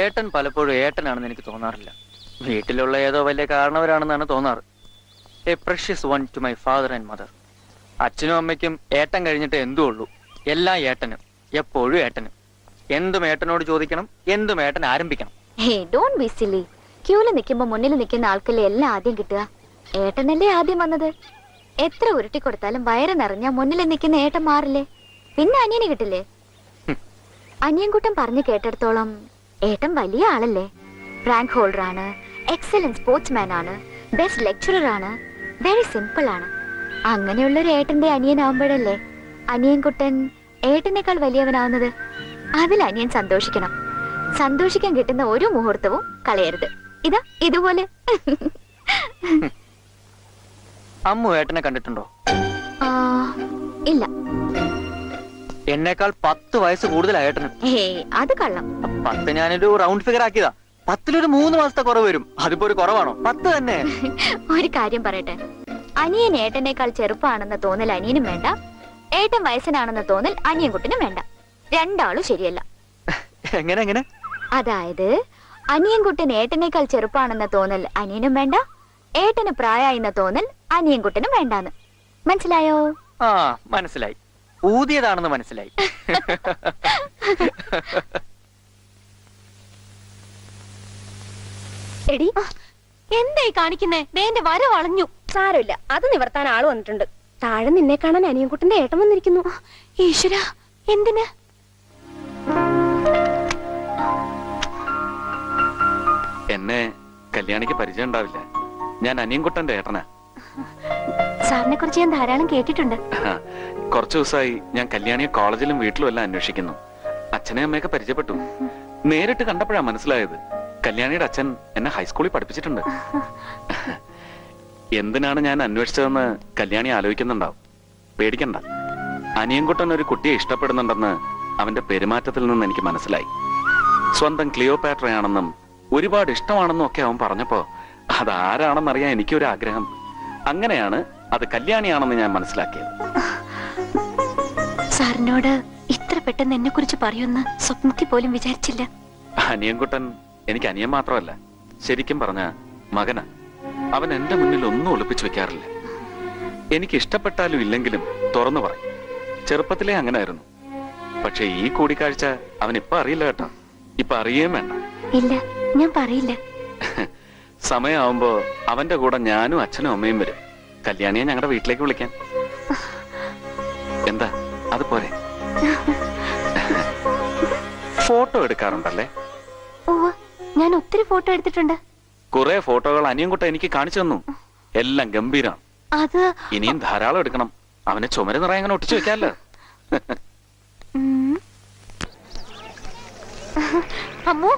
ഏട്ടൻ പലപ്പോഴും ഏട്ടനാണെന്ന് എനിക്ക് തോന്നാറില്ല. വീട്ടിലുള്ള ഏതോ വലിയ കാരണവരാണെന്നാണ് തോന്നാറ്. A precious one two my father and mother. അച്ഛനും അമ്മയ്ക്കും ഏട്ടൻ കഴിഞ്ഞിട്ട് എന്തും ഉള്ളൂ. എല്ലാം ഏട്ടനും, എപ്പോഴും ഏട്ടനും. എന്തും ഏട്ടനോട് ചോദിക്കണം, എന്തും ഏട്ടൻ ആരംഭിക്കണം. ഹേ, ഡോണ്ട് ബി സില്ലി. ക്യൂല് നിൽക്കുമ്പോ മുന്നിൽ നിൽക്കുന്ന ആൾക്കല്ലേ എല്ലാം ആദ്യം കിട്ടുക. ഏട്ടനല്ലേ ആദ്യം വന്നത്. എത്ര ഉരുട്ടി കൊടുത്താലും വയറ് നിറഞ്ഞാ മുന്നിൽ നിൽക്കുന്ന ഏട്ടൻ മാറില്ലേ? പിന്നെ അനിയന് കിട്ടില്ലേ? അനിയൻകുട്ടൻ പറഞ്ഞു കേട്ടിടത്തോളം ഏട്ടൻ വലിയ ആളല്ലേ. റാങ്ക് ഹോൾഡർ ആണ്, എക്സലന്റ് സ്പോർട്സ്മാൻ ആണ്, ബെസ്റ്റ് ലെക്ചറർ ആണ്, വെരി സിമ്പിൾ ആണ്. അങ്ങനെയുള്ളൊരു ഏട്ടന്റെ അനിയനാവുമ്പോഴല്ലേ അനിയൻകുട്ടൻ ഏട്ടനേക്കാൾ വലിയവനാവുന്നത്. അതിൽ അനിയൻ സന്തോഷിക്കണം. സന്തോഷിക്കാൻ കിട്ടുന്ന ഒരു മുഹൂർത്തവും കളയരുത്. ഇതാ ഇതുപോലെ. അമ്മു ഏട്ടനെ കണ്ടിട്ടുണ്ടോ? ആ, ഇല്ല. എന്നേക്കാൾ 10 വയസ്സ് കൂടുതലാ ഏട്ടന്. അത് കള്ളം. 10 ഞാനൊരു റൗണ്ട് ഫിഗർ ആക്കിയതാ. 10-ലൊരു 3 മാസത്തെ കുറവ് വരും. അതിപ്പോ ഒരു കുറവാണോ? 10 തന്നെ. ഒരു കാര്യം പറയട്ടെ, അനിയൻ ഏട്ടനേക്കാൾ ചെറുപ്പാണെന്ന തോന്നൽ അനിയനും വേണ്ട, ഏട്ടൻ വയസ്സനാണെന്ന തോന്നൽ അനിയൻകുട്ടനും വേണ്ട. രണ്ടാളും ശരിയല്ല. എങ്ങനെ? അതായത് അനിയൻകുട്ടൻ ഏട്ടനേക്കാൾ ചെറുപ്പാണെന്ന തോന്നൽ അനിയനും വേണ്ട, ഏട്ടന് പ്രായമായെന്ന തോന്നൽ അനിയൻകുട്ടനും വേണ്ടാന്ന്. മനസ്സിലായോ? ആ, മനസ്സിലായി. ഊതിയതാണെന്ന് മനസ്സിലായി. എടി, എന്തായി കാണിക്കുന്നേ? എന്റെ വര വളഞ്ഞു. സാരമില്ല, അത് നിവർത്താൻ ആള് വന്നിട്ടുണ്ട്. താഴെ നിന്നെ കാണാൻ അനിയൻകുട്ടന്റെ ഏട്ടൻ വന്നിരിക്കുന്നു. ഈശ്വര, എന്തിന്? എന്നെ കല്യാണിക്ക് പരിചയം ഉണ്ടാവില്ല. ഞാൻ അനിയൻകുട്ടന്റെ ഏട്ടനാ. സാറിനെ കുറിച്ച് ഞാൻ ധാരാളം കേട്ടിട്ടുണ്ട്. കുറച്ചു ദിവസമായി ഞാൻ കല്യാണിയെ കോളേജിലും വീട്ടിലും എല്ലാം അന്വേഷിക്കുന്നു. അച്ഛനെ അമ്മയൊക്കെ പരിചയപ്പെട്ടു. നേരിട്ട് കണ്ടപ്പോഴാ മനസ്സിലായത് കല്യാണിയുടെ അച്ഛൻ എന്നെ ഹൈസ്കൂളിൽ പഠിപ്പിച്ചിട്ടുണ്ട്. എന്തിനാണ് ഞാൻ അന്വേഷിച്ചതെന്ന് കല്യാണി ആലോചിക്കുന്നുണ്ടാവും. പേടിക്കണ്ട, അനിയൻകുട്ടൻ ഒരു കുട്ടിയെ ഇഷ്ടപ്പെടുന്നുണ്ടെന്ന് അവന്റെ പെരുമാറ്റത്തിൽ നിന്ന് എനിക്ക് മനസ്സിലായി. സ്വന്തം ക്ലിയോപാട്രയാണെന്നും ഒരുപാട് ഇഷ്ടമാണെന്നും ഒക്കെ അവൻ പറഞ്ഞപ്പോ അതാരാണെന്നറിയാൻ എനിക്കൊരു ആഗ്രഹം. അങ്ങനെയാണ് അത് കല്യാണിയാണെന്ന് ഞാൻ മനസ്സിലാക്കിയത്. സാറിനോട് ഇത്ര പെട്ടെന്ന് എന്നെ കുറിച്ച് പറയുമെന്ന് സ്വപ്നത്തിൽ പോലും വിചാരിച്ചില്ല. അനിയൻകുട്ടൻ എനിക്ക് അനിയൻ മാത്രമല്ല, ശരിക്കും പറഞ്ഞ മകനാ. അവൻ എന്റെ മുന്നിൽ ഒന്നും ഒളിപ്പിച്ചു വെക്കാറില്ല. എനിക്ക് ഇഷ്ടപ്പെട്ടാലും ഇല്ലെങ്കിലും തുറന്നു പറയും. ചെറുപ്പത്തിലേ അങ്ങനെ ആയിരുന്നു. പക്ഷെ ഈ കൂടിക്കാഴ്ച അവൻ ഇപ്പൊ അറിയില്ല കേട്ടോ. ഇപ്പൊ അറിയേം വേണ്ട. ഇല്ല, ഞാൻ പറയില്ല. സമയമാവുമ്പോ അവന്റെ കൂടെ ഞാനും അച്ഛനും അമ്മയും വരും. കല്യാണിയെ ഞങ്ങളുടെ വീട്ടിലേക്ക് വിളിക്കാൻ. എന്താ അത് പോരെ? ഫോട്ടോ എടുക്കാറുണ്ടല്ലേ? ഓ, ഞാൻ ഒത്തിരി ഫോട്ടോ എടുത്തിട്ടുണ്ട്. കുറെ ഫോട്ടോകൾ അനിയൻകുട്ടൻ എനിക്ക് കാണിച്ചു തന്നു. എല്ലാം ഗംഭീരം. അത് ഇനിയും ധാരാളം എടുക്കണം. അവനെ ചുമര നിറയെ അങ്ങനെ ഒട്ടിച്ചു വെക്കാല്ലോ. അമ്മോ,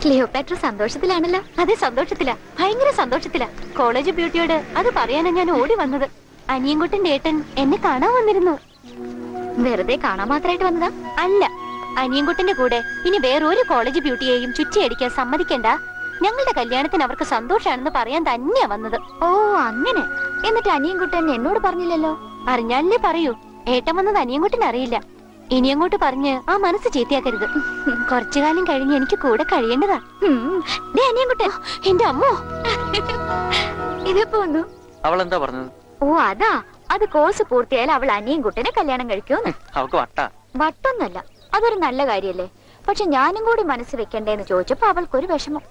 ക്ലിയോപാട്ര സന്തോഷത്തിലാണല്ലോ. അതെ, സന്തോഷത്തിലാ, ഭയങ്കര സന്തോഷത്തിലാ. കോളേജ് ബ്യൂട്ടിയോട് അത് പറയാനാ ഞാൻ ഓടി വന്നത്. അനിയൻകുട്ടന്റെ ഏട്ടൻ എന്നെ കാണാൻ വന്നിരുന്നു. വെറുതെ കാണാൻ മാത്രമായിട്ട് വന്നതാ? അല്ല, അനിയൻകുട്ടന്റെ കൂടെ ഇനി വേറൊരു കോളേജ് ബ്യൂട്ടിയെയും ചുറ്റിയടിക്കാൻ സമ്മതിക്കണ്ട, ഞങ്ങളുടെ കല്യാണത്തിന് അവർക്ക് സന്തോഷാണെന്ന് പറയാൻ തന്നെയാ വന്നത്. ഓ അങ്ങനെ. എന്നിട്ട് അനിയൻകുട്ടൻ എന്നോട് പറഞ്ഞില്ലല്ലോ? അറിഞ്ഞാലേ പറയൂ. ഏട്ടൻ വന്നത് അനിയൻകുട്ടൻ അറിയില്ല. ഇനി അങ്ങോട്ട് പറഞ്ഞ് ആ മനസ്സ് ചീത്തയാക്കരുത്. കുറച്ചു കാലം കഴിഞ്ഞ് എനിക്ക് കൂടെ കഴിയേണ്ടതാ. അനിയൻകുട്ടൻ, എന്റെ അമ്മോ, ഇതിപ്പോ ഒന്നു. അവൾ എന്താ പറഞ്ഞത്? ഓ അതാ, അത് കോഴ്സ് പൂർത്തിയായാൽ അവൾ അനിയൻകുട്ടനെ കല്യാണം കഴിക്കുമെന്ന്. അവൾക്ക് വട്ടൊന്നല്ല, അതൊരു നല്ല കാര്യല്ലേ. പക്ഷെ ഞാനും കൂടി മനസ്സ് വെക്കണ്ടേന്ന് ചോദിച്ചപ്പോ അവൾക്കൊരു വിഷമം.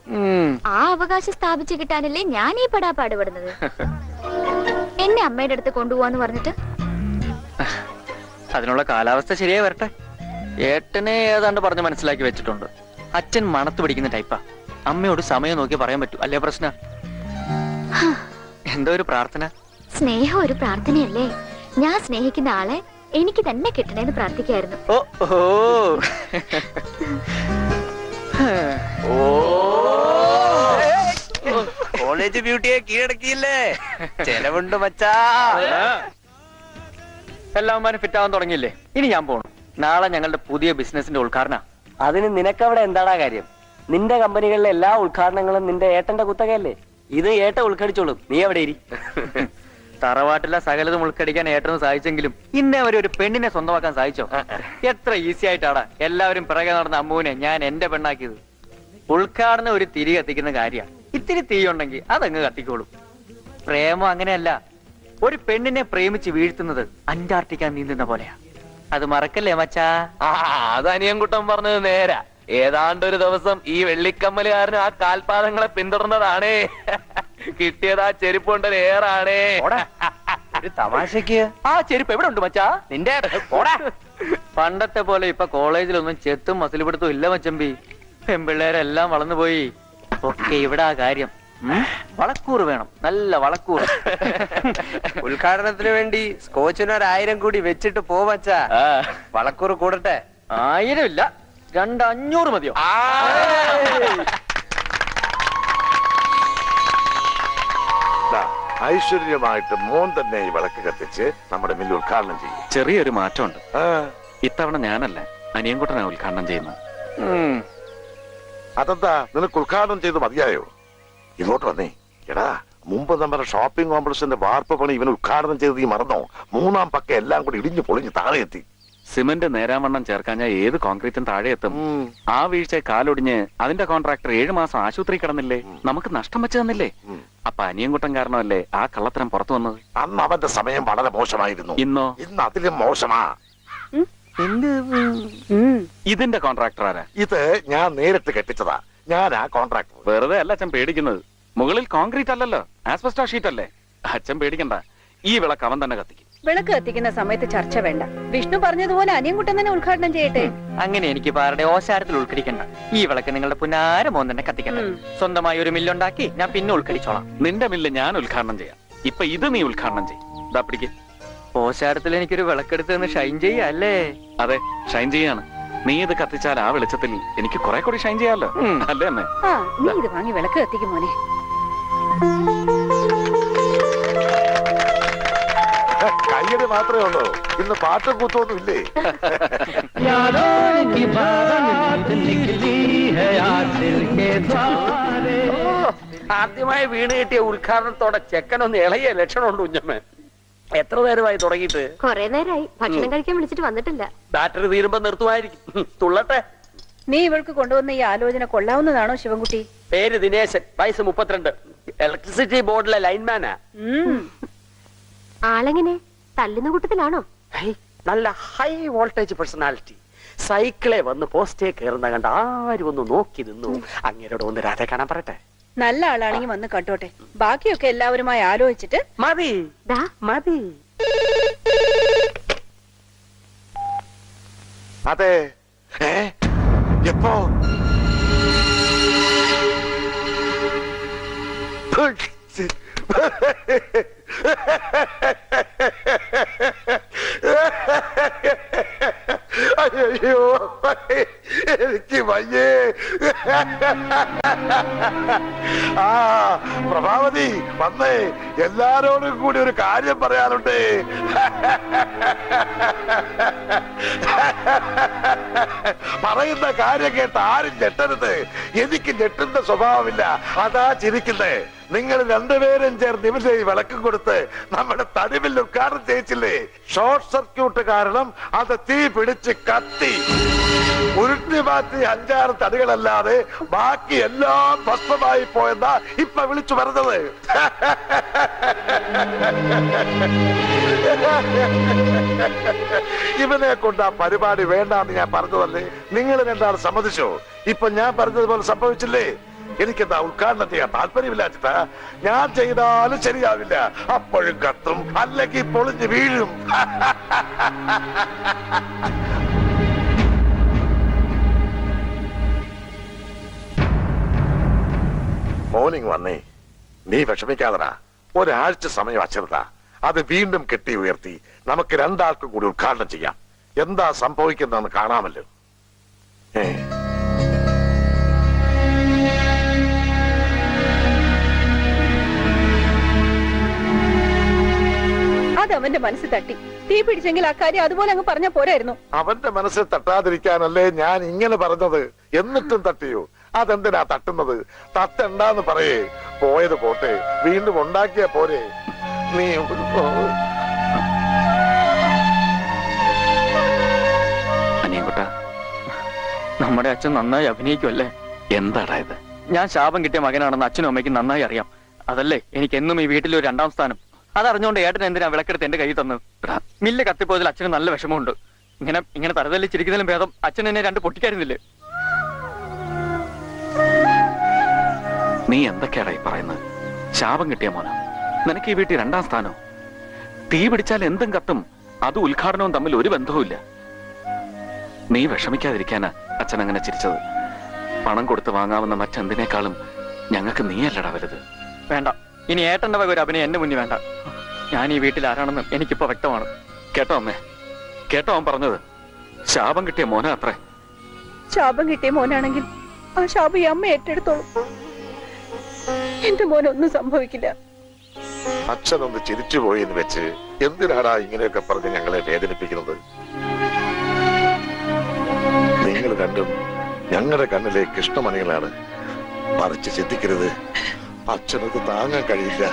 ആ അവകാശം സ്ഥാപിച്ചു കിട്ടാനല്ലേ ഞാൻ ഈ പെടാ പാടുപെടുന്നത്. എന്നെ അമ്മയുടെ അടുത്ത് കൊണ്ടുപോവാന്ന് പറഞ്ഞിട്ട്. അതിനുള്ള കാലാവസ്ഥ ശരിയായി വരട്ടെ. ഏട്ടനെ ഏതാണ്ട് പറഞ്ഞ് മനസ്സിലാക്കി വെച്ചിട്ടുണ്ട്. അച്ഛൻ മണത്ത് പിടിക്കുന്ന ടൈപ്പാ. അമ്മയോട് സമയം നോക്കി പറയാൻ പറ്റൂ, അല്ലേ പ്രശ്നം? എന്തോ ഒരു പ്രാർത്ഥന. സ്നേഹം ഒരു പ്രാർത്ഥനയല്ലേ. ഞാൻ സ്നേഹിക്കുന്ന ആളെ എനിക്ക് തന്നെ കിട്ടണേന്ന് പ്രാർത്ഥിക്കായിരുന്നു. കോളേജ് ബ്യൂട്ടിയെ കീഴടക്കിയില്ലേ? ചെലവുണ്ട് മച്ചാ. എല്ലാവരും ഫിറ്റ് ആവാൻ തുടങ്ങിയില്ലേ? ഇനി ഞാൻ പോണു. നാളെ ഞങ്ങളുടെ പുതിയ ബിസിനസിന്റെ ഉദ്ഘാടനം. അതിന് നിനക്കവിടെ എന്താടാ കാര്യം? നിന്റെ കമ്പനികളിലെ എല്ലാ ഉദ്ഘാടനങ്ങളും നിന്റെ ഏട്ടന്റെ കുത്തകയല്ലേ? ഇത് ഏട്ടൻ ഉദ്ഘാടിച്ചോളും, നീ എവിടെ ഇരി. തറവാട്ടിലെ സകലതും ഉൾക്കടിക്കാൻ ഏട്ടന് സാധിച്ചെങ്കിലും ഇന്നേ വരെ ഒരു പെണ്ണിനെ സ്വന്തമാക്കാൻ സാധിച്ചോ? എത്ര ഈസി ആയിട്ടാടാ എല്ലാവരും പിറകെ നടന്ന അമ്മുവിനെ ഞാൻ എന്റെ പെണ്ണാക്കിയത്. ഉദ്ഘാടനം ഒരു തിരി കത്തിക്കുന്ന കാര്യമാണ്. ഇത്തിരി തീ ഉണ്ടെങ്കിൽ അതങ്ങ് കത്തിക്കോളും. പ്രേമം അങ്ങനെയല്ല. ഒരു പെണ്ണിനെ പ്രേമിച്ച് വീഴ്ത്തുന്നത് അന്റാർട്ടിക്ക നീന്തുന്ന പോലെയാ. അത് മറക്കല്ലേ മച്ചാ? അത് അനിയൻകുട്ടൻ പറഞ്ഞത് നേരാ. ഏതാണ്ടൊരു ദിവസം ഈ വെള്ളിക്കമ്മലുകാരന് ആ കാൽപാദങ്ങളെ പിന്തുടർന്നതാണേ. കിട്ടിയത് ആ ചെരുപ്പ് കൊണ്ടൊരു ഏറാണേ. ഒരു തമാശക്ക് ആ ചെരുപ്പ് എവിടെ ഉണ്ട് മച്ചാ? നിന്റെ പണ്ടത്തെ പോലെ ഇപ്പൊ കോളേജിലൊന്നും ചെത്തും മസിൽ പിടുത്തും ഇല്ല മച്ചമ്പി. പെൺപിള്ളേരെല്ലാം വളർന്നുപോയി. ഒക്കെ ഇവിടെ ആ കാര്യം. വളക്കൂറ് വേണം, നല്ല വളക്കൂറ്. ഉദ്ഘാടനത്തിന് വേണ്ടി സ്കോച്ചിന് 1000 കൂടി വെച്ചിട്ട് പോവച്ചാ. വളക്കൂറ് കൂടട്ടെ. 1000 ഇല്ല, 500 മതിയോ? ഐശ്വര്യമായിട്ട് മോൻ തന്നെ ഈ വിളക്ക് കത്തിച്ച് നമ്മുടെ മില്ല് ഉദ്ഘാടനം ചെയ്യും. ചെറിയൊരു മാറ്റമുണ്ട്. ഇത്തവണ ഞാനല്ല, അനിയൻകുട്ടനാ ഉദ്ഘാടനം ചെയ്യുന്നു. അതെന്താ, നിനക്ക് ഉദ്ഘാടനം ചെയ്ത് മതിയായോ? ഇങ്ങോട്ട് വന്നേ. എടാ, മുമ്പ് നമ്മുടെ ഷോപ്പിംഗ് കോംപ്ലക്സിന്റെ വാർപ്പ് പണി ഇവൻ ഉദ്ഘാടനം ചെയ്ത് നീ മറന്നോ? 3-ാം പക്ക എല്ലാം കൂടി ഇടിഞ്ഞു പൊളിഞ്ഞ് താഴെ എത്തി. സിമന്റ് നേരാവണ്ണം ചേർക്കാഞ്ഞാൽ ഏത് കോൺക്രീറ്റും താഴെ എത്തും. ആ വീഴ്ച കാലൊടിഞ്ഞ് അതിന്റെ കോൺട്രാക്ടർ 7 മാസം ആശുപത്രി കിടന്നില്ലേ? നമുക്ക് നഷ്ടം വെച്ച് തന്നില്ലേ? അപ്പൊ അനിയൻകുട്ടൻ കാരണമല്ലേ ആ കള്ളത്തരം പുറത്തു വന്നത്? അന്ന് അവന്റെ സമയം വളരെ മോശമായിരുന്നു. ഇന്നോ? ഇന്ന് അതിലും മോശമാ. ഇതിന്റെ കോൺട്രാക്ടർ ആരാ? ഇത് ഞാൻ നേരിട്ട് കെട്ടിച്ചതാ. ഞാനാ കോൺട്രാക്ടർ. വെറുതെ അല്ല അച്ഛൻ പേടിക്കുന്നത്. മുകളിൽ കോൺക്രീറ്റ് അല്ലല്ലോ, ആസ്ബസ്റ്റോ ഷീറ്റ് അല്ലേ. അച്ഛൻ പേടിക്കണ്ട, ഈ വിളക്ക് അവൻ തന്നെ കത്തിക്കും. വിളക്ക് കത്തിക്കുന്ന സമയത്ത് ചർച്ച വേണ്ട. വിഷ്ണു പറഞ്ഞതുപോലെ അനിയൻകുട്ടൻ തന്നെ ഉദ്ഘാടനം ചെയ്യട്ടെ. അങ്ങനെ എനിക്ക് പാരുടെ ഓശാരത്തിൽ ഉൾക്കടിക്കണ്ട. ഈ വിളക്ക് നിങ്ങളുടെ പുന്നാര മോൻ തന്നെ കത്തിക്കണ്ട. സ്വന്തമായി ഒരു മില്ലുണ്ടാക്കി ഞാൻ പിന്നെ ഉൾക്കടിച്ചോളാം. നിന്റെ മില്ല് ഞാൻ ഉദ്ഘാടനം ചെയ്യാം. ഇപ്പൊ ഇത് നീ ഉദ്ഘാടനം ചെയ്യും. ഇതാ പിടിക്ക്. ഓശാരത്തിൽ എനിക്കൊരു വിളക്കെടുത്ത് നിന്ന് ഷൈൻ ചെയ്യല്ലേ? അതെ, ഷൈൻ ചെയ്യാണ്. നീ ഇത് കത്തിച്ചാൽ ആ വെളിച്ചത്തിൽ എനിക്ക് കുറെ കൂടി ഷൈൻ ചെയ്യാമല്ലോ, അല്ലേ അമ്മേ? ആ, നീ ഇത് വാങ്ങി വിളക്ക് കത്തിക്കും മോനെ. കയ്യടി മാത്രമേ ഉള്ളൂ, ഇന്ന് പാട്ടും കൂത്തൊന്നും ഇല്ലേ? ആദ്യമായി വീണ് കിട്ടിയ ഉദ്ഘാടനത്തോടെ ചെക്കനൊന്ന് ഇളകിയ ലക്ഷണമുണ്ട് കുഞ്ഞമ്മ. എത്ര നേരമായി തുടങ്ങിയിട്ട്? കൊറേ നേരമായി. ഭക്ഷണം കഴിക്കാൻ വിളിച്ചിട്ട് വന്നിട്ടില്ല. ബാറ്ററി തീരുമ്പോ നിർത്തുമായിരിക്കും. തുള്ളട്ടെ. നീ ഇവൾക്ക് കൊണ്ടുവന്ന ഈ ആലോചന കൊള്ളാവുന്നതാണോ ശിവൻകുട്ടി? പേര് ദിനേശൻ, വയസ്സ് 32, ഇലക്ട്രിസിറ്റി ബോർഡിലെ ലൈൻമാനാ. ആളെങ്ങനെ? തല്ലുന്ന കൂട്ടത്തിലാണോ? നല്ല ഹൈ വോൾട്ടേജ് പേഴ്സണാലിറ്റി. സൈക്കിളെ വന്ന് പോസ്റ്റേ കയറുന്ന കണ്ട് ആരും ഒന്ന് നോക്കി നിന്നു. അങ്ങേരോട് ഒന്ന് രാധ കാണാൻ പറയട്ടെ. നല്ല ആളാണെങ്കിൽ വന്ന് കണ്ടോട്ടെ. ബാക്കിയൊക്കെ എല്ലാവരുമായി ആലോചിച്ചിട്ട് മതി ദാ മതി. അതെ. എപ്പോ? അയ്യോ, എനിക്ക് വയ്യേ. ആ പ്രഭാവതി വന്നേ, എല്ലാരോടും കൂടി ഒരു കാര്യം പറയാനുണ്ട്. പറയുന്ന കാര്യം കേട്ട് ആരും ഞെട്ടരുത്. എനിക്ക് ഞെട്ടുന്ന സ്വഭാവമില്ല, അതാ ചിരിക്കുന്നേ. നിങ്ങൾ രണ്ടുപേരും ചേർന്ന് ഇവരുടെ ഈ വിളക്കും കൊടുത്ത് നമ്മുടെ തടിവിൽ ഉദ്ഘാടനം ചെയ്യിച്ചില്ലേ? ഷോർട്ട് സർക്യൂട്ട് കാരണം അത് തീ പിടിച്ച് കത്തി ഉരുട്ടി മാറ്റി 5-6 തടികളല്ലാതെ ബാക്കി എല്ലാം ഭസ്മമായി പോയെന്നാ ഇപ്പൊ വിളിച്ചു പറഞ്ഞത്. ഇവനെ കൊണ്ട് ആ പരിപാടി വേണ്ടാന്ന് ഞാൻ പറഞ്ഞതല്ലേ? നിങ്ങൾ രണ്ടാൾ സമ്മതിച്ചോ? ഇപ്പൊ ഞാൻ പറഞ്ഞതുപോലെ സംഭവിച്ചില്ലേ? എനിക്കെന്താ ഉദ്ഘാടനം ചെയ്യാൻ താല്പര്യമില്ലാച്ചിട്ടാ? ഞാൻ ചെയ്താലും ശരിയാവില്ല, അപ്പോഴും കത്തും, അല്ലെങ്കിൽ പൊളിഞ്ഞു വീഴും. മോർണിംഗ് വന്നേ, നീ വിഷമിക്കാതടാ. ഒരാഴ്ച സമയം അച്ചതാ, അത് വീണ്ടും കെട്ടി ഉയർത്തി നമുക്ക് രണ്ടാൾക്കും കൂടി ഉദ്ഘാടനം ചെയ്യാം. എന്താ സംഭവിക്കുന്നതെന്ന് കാണാമല്ലോ. അത് അവന്റെ മനസ്സിൽ തട്ടി. തീ പിടിച്ചെങ്കിൽ ആ കാര്യം അതുപോലെ അങ്ങ് പറഞ്ഞാ പോരായിരുന്നു. അവന്റെ മനസ്സിൽ തട്ടാതിരിക്കാനല്ലേ ഞാൻ ഇങ്ങനെ പറഞ്ഞത്. എന്നിട്ടും തട്ടിയോ? അതെന്തിനാ തട്ടുന്നത്? തട്ടണ്ടാന്ന് പറയേ. പോയത് പോട്ടെ, വീണ്ടും ഉണ്ടാക്കിയ പോരെ. നീ അനിയൻകുട്ട, നമ്മുടെ അച്ഛൻ നന്നായി അഭിനയിക്കുമല്ലേ? എന്താടാ ഇത്? ഞാൻ ശാപം കിട്ടിയ മകനാണെന്ന് അച്ഛനും അമ്മയ്ക്കും നന്നായി അറിയാം. അതല്ലേ എനിക്ക് എന്നും ഈ വീട്ടിൽ ഒരു 2ാം സ്ഥാനം. അതറിഞ്ഞുകൊണ്ട് ഏട്ടൻ എന്തിനാ വിളക്കെടുത്ത് എന്റെ കയ്യിൽ തന്നു? മില്ല് കത്തിപ്പോയതിൽ അച്ഛന് നല്ല വിഷമമുണ്ട്. ഇങ്ങനെ തറുതല്ലി ചിരിക്കുന്നതിലും ഭേദം അച്ഛൻ എന്നെ 2 പൊട്ടിക്കായിരുന്നില്ലേ? നീ എന്തൊക്കെയാടാ ഈ പറയുന്നത്? ശാപം കിട്ടിയ മോന, നിനക്ക് ഈ വീട്ടിൽ 2ാം സ്ഥാനോ? തീ പിടിച്ചാൽ എന്തും കത്തും, അത് ഉദ്ഘാടനവും തമ്മിൽ ഒരു ബന്ധവുമില്ല. നീ വിഷമിക്കാതിരിക്കാനാ അച്ഛൻ അങ്ങനെ ചിരിച്ചത്. പണം കൊടുത്ത് വാങ്ങാവുന്ന മറ്റെന്തിനേക്കാളും ഞങ്ങൾക്ക് നീയല്ലടാ വലുത്. വേണ്ട, ഇനി ഏട്ടന്റെ വക ഒരു അഭിനയം എന്റെ മുന്നിൽ വേണ്ട. ഞാൻ ഈ വീട്ടിൽ ആരാണെന്ന് എനിക്കിപ്പോ വ്യക്തമാണ്. കേട്ടോ അമ്മേ? കേട്ടോ അവൻ പറഞ്ഞത്? ശാപം കിട്ടിയ മോന അത്രേ. ശാപം കിട്ടിയ മോനാണെങ്കിൽ ആ ശാപം ഈ അമ്മ ഏറ്റെടുത്തോളും. എന്റെ മോനൊന്നും സംഭവിക്കില്ല. അച്ഛനൊന്ന് ചിരിച്ചുപോയി എന്ന് വെച്ച് എന്തിനാടാ ഇങ്ങനെയൊക്കെ പറഞ്ഞ് ഞങ്ങളെ വേദനിപ്പിക്കുന്നത്? നിങ്ങൾ രണ്ടും ഞങ്ങളുടെ കണ്ണിലെ കൃഷ്ണമണികളാണ്. മറിച്ച് ചിന്തിക്കരുത്, അച്ഛനത് താങ്ങാൻ കഴിയില്ല.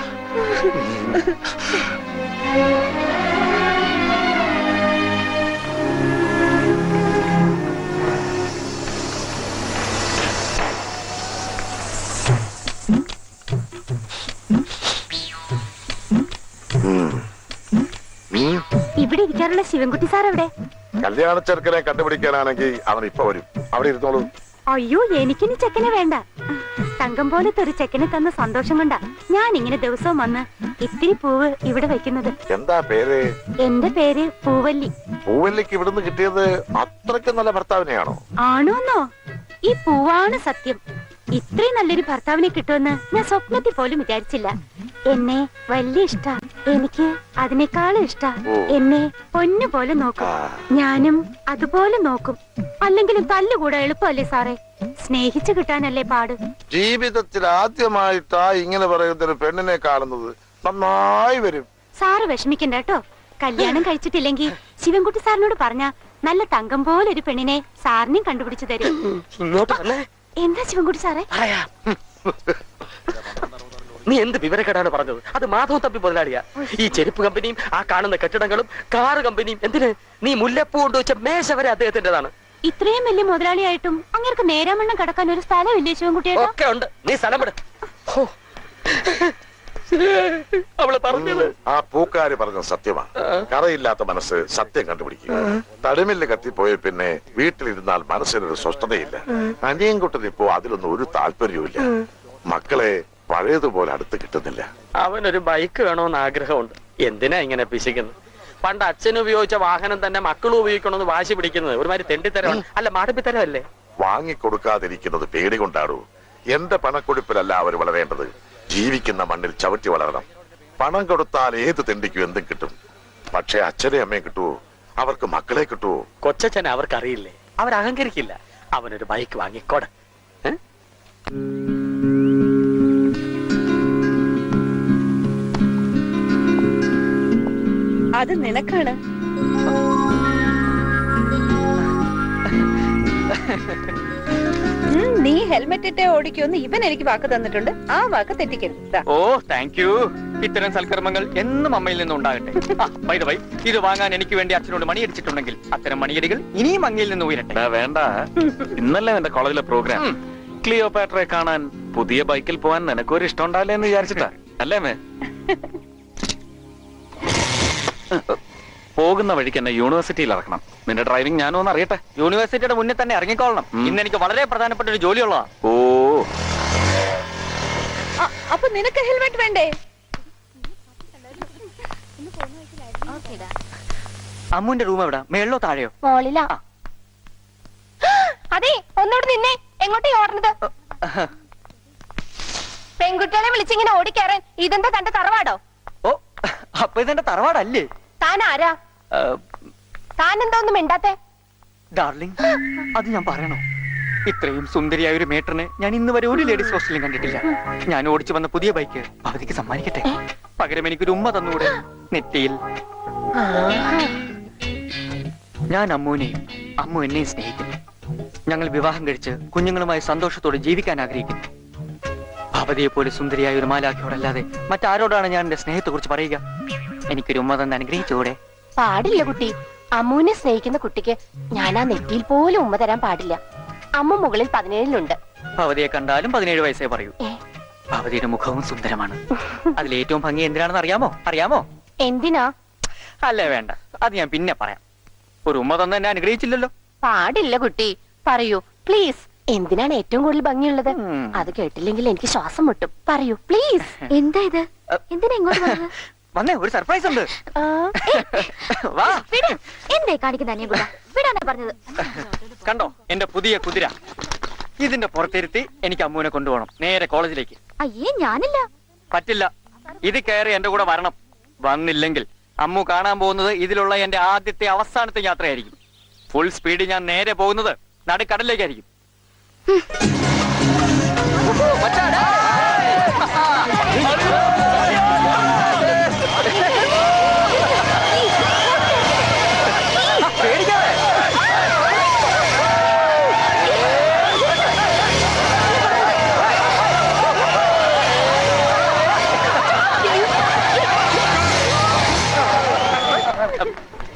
ഇവിടെ ഇരിക്കാറുള്ള ശിവൻകുട്ടി സാർ എവിടെ? കല്യാണ ചെറുക്കനെ കണ്ടുപിടിക്കാനാണെങ്കിൽ അവൻ ഇപ്പൊ വരും. അവിടെ ഇരുന്നോളൂ. അയ്യോ, എനിക്കിനി ചെക്കനെ വേണ്ട. തങ്കം പോലത്തെ ഒരു ചെക്കനെ തന്ന സന്തോഷം കൊണ്ടാ ഞാൻ ഇങ്ങനെ ദിവസവും വന്ന് ഇത്തിരി പൂവ് ഇവിടെ വെക്കുന്നത്. എന്താ പേര്? എന്റെ പേര് പൂവല്ലി. പൂവല്ലിക്ക് ഇവിടുന്ന് കിട്ടിയത് അത്രയ്ക്ക് നല്ല ഭർത്താവിനെയാണോ? ആണോന്നോ? ഈ പൂവാണ് സത്യം. ഇത്രയും നല്ലൊരു ഭർത്താവിനെ കിട്ടുമെന്ന് ഞാൻ സ്വപ്നത്തിൽ പോലും വിചാരിച്ചില്ല. എന്നെ വലിയ ഇഷ്ടാ. എനിക്ക് അതിനേക്കാളും ഇഷ്ടാ. എന്നെ പൊന്നു പോലെ നോക്കും, ഞാനും അതുപോലെ നോക്കും. അല്ലെങ്കിലും തല്ലുകൂടെ എളുപ്പമല്ലേ സാറേ? സ്നേഹിച്ചു കിട്ടാനല്ലേ പാട്. ജീവിതത്തിൽ ആദ്യമായിട്ടാ ഇങ്ങനെ പറയുന്ന ഒരു പെണ്ണിനെ കാണുന്നത്. നന്നായി വരും. സാറ് വിഷമിക്കണ്ട കേട്ടോ. കല്യാണം കഴിച്ചിട്ടില്ലെങ്കിൽ ശിവൻകുട്ടി സാറിനോട് പറഞ്ഞ നല്ല തങ്കം പോലെ ഒരു പെണ്ണിനെ സാറിനെയും കണ്ടുപിടിച്ചു തരും. ഇങ്ങോട്ട് വന്നേ. എന്താ ശിവൻകുട്ടി സാറേ? നീ എന്ത് വിവരക്കേടാണ് പറഞ്ഞത്? അത് മാധവൻ തമ്പി മുതലാളിയാ. ഈ ചെരുപ്പ് കമ്പനിയും ആ കാണുന്ന കെട്ടിടങ്ങളും കാറ് കമ്പനിയും എന്തിന്? നീ മുല്ലപ്പൂ കൊണ്ടുവച്ച മേശ വരെ അദ്ദേഹത്തിന്റേതാണ്. ഇത്രയും വലിയ മുതലാളിയായിട്ടും അങ്ങേർക്ക് നേരാമണ്ണം കിടക്കാൻ ഒരു സ്ഥലമില്ലേ ശിവൻകുട്ടിയാ? ഒക്കെ ഉണ്ട്. നീ സ്ഥലം വിട്. അവള് പറഞ്ഞത് ആ പൂക്കാരി പറഞ്ഞ സത്യമാണ്. കറയില്ലാത്ത മനസ്സ് സത്യം കണ്ടുപിടിക്കുക. തടിമില്ല് കത്തിപ്പോയ പിന്നെ വീട്ടിലിരുന്നാൽ മനസ്സിനൊരു സ്വസ്ഥതയില്ല. അനിയൻകുട്ടൻ ഇപ്പോ അതിലൊന്നും ഒരു താല്പര്യവുമില്ല. മക്കളെ പഴയതുപോലെ അടുത്ത് കിട്ടുന്നില്ല. അവനൊരു ബൈക്ക് വേണമെന്ന് ആഗ്രഹമുണ്ട്. എന്തിനാ ഇങ്ങനെ പിശിക്കുന്നത്? പണ്ട് അച്ഛൻ ഉപയോഗിച്ച വാഹനം തന്നെ മക്കളും ഉപയോഗിക്കണമെന്ന് വാശി പിടിക്കുന്നത് ഒരുമാതിരി തെണ്ടിത്തരമാണ്. അല്ല, മാടപ്പിത്തരമല്ലേ? വാങ്ങിക്കൊടുക്കാതിരിക്കുന്നത് പേടി കൊണ്ടാടൂ. എന്റെ പണക്കൊടുപ്പിലല്ല അവർ വളരേണ്ടത്. ജീവിക്കുന്ന മണ്ണിൽ ചവിട്ടി വളരണം. പണം കൊടുത്താൽ ഏത് തെണ്ടിക്കും എന്തും കിട്ടും. പക്ഷെ അച്ഛനെ അമ്മയെ കിട്ടുവോ? അവർക്ക് മക്കളെ കിട്ടുവോ? കൊച്ചച്ഛനെ അവർക്കറിയില്ലേ? അവർ അഹങ്കരിക്കില്ല. അവനൊരു ബൈക്ക് വാങ്ങിക്കോട്. അത് നിനക്കാണ്. നീ ഹെൽമെറ്റ് ഇട്ടേ ഓടിക്കുമെന്ന് ഇവൻ എനിക്ക് വാക്ക് തന്നിട്ടുണ്ട്. ആ വാക്ക് തെറ്റിക്കരുത്. ദാ. ഓ താങ്ക് യു. ഇത്തരം സൽക്കർമ്മങ്ങൾ എന്നും അമ്മയിൽ നിന്നും ഉണ്ടാകട്ടെ. ബൈ ദ വൈ, ഇത് വാങ്ങാൻ എനിക്ക് വേണ്ടി അച്ഛനോട് മണിയടിച്ചിട്ടുണ്ടെങ്കിൽ അത്തരം മണിയടികൾ ഇനിയും അങ്ങയിൽ നിന്ന് ഉയരട്ടെ. വേണ്ട, ഇന്നലെ എന്റെ കോളേജിലെ പ്രോഗ്രാം. ക്ലിയോപാട്രയെ കാണാൻ പുതിയ ബൈക്കിൽ പോവാൻ നിനക്കൊരു ഇഷ്ടം ഉണ്ടാവില്ല എന്ന് വിചാരിച്ചിട്ടാ അല്ലേ മേ? പോകുന്ന വഴിക്ക് എന്നെ യൂണിവേഴ്സിറ്റിയിൽ ഇറക്കണം. നിന്റെ ഡ്രൈവിംഗ് ഞാനും ഒന്ന് അറിയട്ടെ. യൂണിവേഴ്സിറ്റിയുടെ മുന്നേ തന്നെ ഇറങ്ങിക്കോളണം. ഇന്ന് എനിക്ക് വളരെ പ്രധാനപ്പെട്ട ഒരു ജോലിയുള്ളതാ. ഓ, അപ്പൊ നിനക്ക് ഹെൽമെറ്റ് വേണ്ടേ? അമ്മുവിന്റെ റൂം എവിടാ? മേളിലോ താഴെയോ? മോളിലാ. അതെ, ഒന്നോട് നിന്നെ. എങ്ങോട്ടേ ഓടുന്നത്? പെൺകുട്ടികളെ വിളിച്ചിങ്ങനെ ഓടിക്കയറാൻ ഇതെന്താ തന്റെ തറവാടോ? ഓ, അപ്പൊ ഇതെന്റെ തറവാടല്ലേ? താൻ ആരാ? താൻ എന്താ ഒന്നും മിണ്ടാത്തെ? ഡാർലിംഗ്, അത് ഞാൻ പറയണോ? ഇത്രയും സുന്ദരിയായ ഒരു മേട്ടറിനെ ഞാൻ ഇന്ന് വരെ ഒരു ലേഡീസ് ഹോസ്റ്റലിലും കണ്ടിട്ടില്ല. ഞാൻ ഓടിച്ചു വന്ന പുതിയ ബൈക്ക് അവധിക്ക് സമ്മാനിക്കട്ടെ. പകരം എനിക്കൊരു ഉമ്മ തന്നുകൂടെ? നെറ്റിയിൽ. ഞാൻ അമ്മുവിനെയും അമ്മു എന്നെയും സ്നേഹിക്കുന്നു. ഞങ്ങൾ വിവാഹം കഴിച്ച് കുഞ്ഞുങ്ങളുമായി സന്തോഷത്തോടെ ജീവിക്കാൻ ആഗ്രഹിക്കുന്നു. ഭവതിയെ പോലെ സുന്ദരിയായ ഒരു മാലാഖയോടല്ലാതെ മറ്റാരോടാണ് ഞാൻ എന്റെ സ്നേഹത്തെ കുറിച്ച് പറയുക? എനിക്കൊരു ഉമ്മ തന്നെ അനുഗ്രഹിച്ചുകൂടെ? പാടില്ല കുട്ടി. അമ്മുവിനെ സ്നേഹിക്കുന്ന കുട്ടിക്ക് ഞാൻ ആ നെറ്റിയിൽ പോലും ഉമ്മ തരാൻ പാടില്ല. അമ്മ മുകളിൽ 17-ലുണ്ട്. ഭവതിയെ കണ്ടാലും 17 വയസ്സേ പറയൂ. ഭവതിയുടെ മുഖവും സുന്ദരമാണ്. അതിലേറ്റവും ഭംഗി എന്തിനാണെന്ന് അറിയാമോ? എന്തിനാ? അല്ലേ, വേണ്ട, അത് ഞാൻ പിന്നെ പറയാം. ഒരു ഉമ്മ തന്നെ എന്നെ അനുഗ്രഹിച്ചില്ലല്ലോ. പാടില്ല കുട്ടി, പറയൂ പ്ലീസ്. എന്തിനാണ് ഏറ്റവും കൂടുതൽ ഭംഗിയുള്ളത്? അത് കേട്ടില്ലെങ്കിൽ എനിക്ക് ശ്വാസം മുട്ടും. പറയൂ പ്ലീസ്. എന്താ ഇത്? എന്തിനാ ഇങ്ങോട്ട് വന്നത്? വന്നേ, ഒരു സർപ്രൈസ് ഉണ്ട്. വാ. എന്തേ കാണിക്കുന്ന അനിയൻകുട്ട? വിടാനാ പറഞ്ഞത്. കണ്ടോ എന്റെ പുതിയ കുതിര? ഇതിന്റെ പുറത്തിരുത്തി എനിക്ക് അമ്മുവിനെ കൊണ്ടുപോകണം നേരെ കോളേജിലേക്ക്. അയ്യേ, ഞാനില്ല. പറ്റില്ല, ഇത് കയറി എന്റെ കൂടെ വരണം. വന്നില്ലെങ്കിൽ അമ്മു കാണാൻ പോകുന്നത് ഇതിലുള്ള എന്റെ ആദ്യത്തെ അവസാനത്തെ യാത്രയായിരിക്കും. ഫുൾ സ്പീഡിൽ ഞാൻ നേരെ പോകുന്നത് നടുക്കടലിലേക്കായിരിക്കും.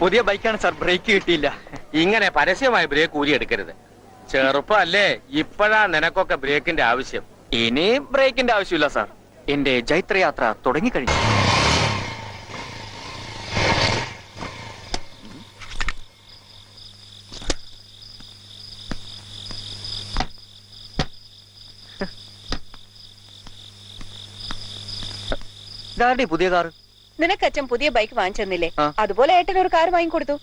പുതിയ ബൈക്കാണ് സാർ, ബ്രേക്ക് കിട്ടിയില്ല. ഇങ്ങനെ പരസ്യമായി ബ്രേക്ക് ഊരി എടുക്കരുത്. ചെറുപ്പല്ലേ, ഇപ്പോഴാ നിനക്കൊക്കെ ബ്രേക്കിന്റെ ആവശ്യം. ഇനി ബ്രേക്കിന്റെ ആവശ്യമില്ല സാർ. എന്റെ ജൈത്രയാത്ര തുടങ്ങിക്കഴിഞ്ഞു. ഇതാരുടെ പുതിയ കാറ്? നിനക്ക് അച്ഛൻ പുതിയ ബൈക്ക് വാങ്ങിച്ചെന്നില്ലേ? ആ. അതുപോലെ ഏട്ടൻ ഒരു കാർ വാങ്ങിക്കൊടുത്തു.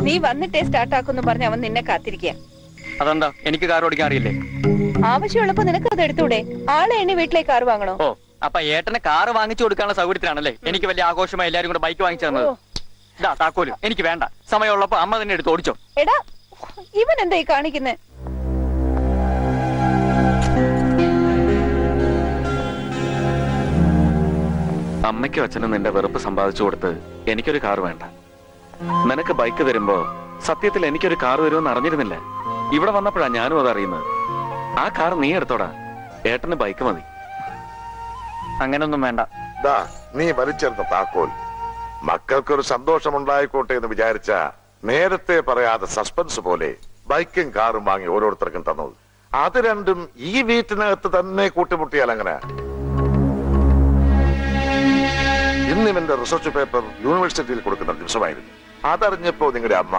നീ വന്നിട്ടേ സ്റ്റാർട്ട് ആക്കുന്നു പറഞ്ഞ് അവൻ നിന്നെ കാത്തിരിക്കുക. അതെന്താ, എനിക്ക് കാർ ഓടിക്കാൻ അറിയില്ലേ? ആവശ്യമുള്ളപ്പോ നിനക്ക് അത് എടുത്തൂടെ? ആളെ എണ്ണി വീട്ടിലേക്ക് കാർ വാങ്ങണോ? ഓ, അപ്പൊ ഏട്ടന് കാറ് വാങ്ങിച്ചു കൊടുക്കാനുള്ള സൗകര്യത്തിലാണല്ലേ എനിക്ക് വലിയ ആഘോഷമായി എല്ലാരും കൂടെ ബൈക്ക് വാങ്ങിച്ചു തന്നത്. ഇതാ താക്കോല്, എനിക്ക് വേണ്ട. സമയമുള്ളപ്പോ അമ്മ തന്നെ എടുത്ത് ഓടിച്ചോ. എടാ, ഇവൻ എന്താ ഈ കാണിക്കുന്നേ? അമ്മയ്ക്കും അച്ഛനും നിന്റെ വെറുപ്പ് സമ്പാദിച്ചു കൊടുത്ത് എനിക്കൊരു കാർ വേണ്ട. നിനക്ക് ബൈക്ക് തരുമ്പോ സത്യത്തിൽ എനിക്കൊരു കാർ വരുമെന്ന് അറിഞ്ഞിരുന്നില്ല. ഇവിടെ വന്നപ്പോഴാ ഞാനും അത് അറിയുന്നത്. ആ കാർ നീ എടുത്തോടാ, ഏട്ടന് ബൈക്ക് മതി. അങ്ങനൊന്നും വേണ്ട. ദാ, നീ വലിച്ചെടുത്ത താക്കോൽ മക്കൾക്കൊരു സന്തോഷമുണ്ടായിക്കോട്ടെ എന്ന് വിചാരിച്ച നേരത്തെ പറയാതെ സസ്പെൻസ് പോലെ ബൈക്കും കാറും വാങ്ങി ഓരോരുത്തർക്കും തന്നത്. അത് രണ്ടും ഈ വീട്ടിനകത്ത് തന്നെ കൂട്ടിമുട്ടിയാൽ അങ്ങനെ. ഇന്ന് ഇവന്റെ റിസർച്ച് പേപ്പർ യൂണിവേഴ്സിറ്റിയിൽ കൊടുക്കുന്ന ദിവസമായിരുന്നു. അതറിഞ്ഞപ്പോ നിങ്ങളുടെ അമ്മ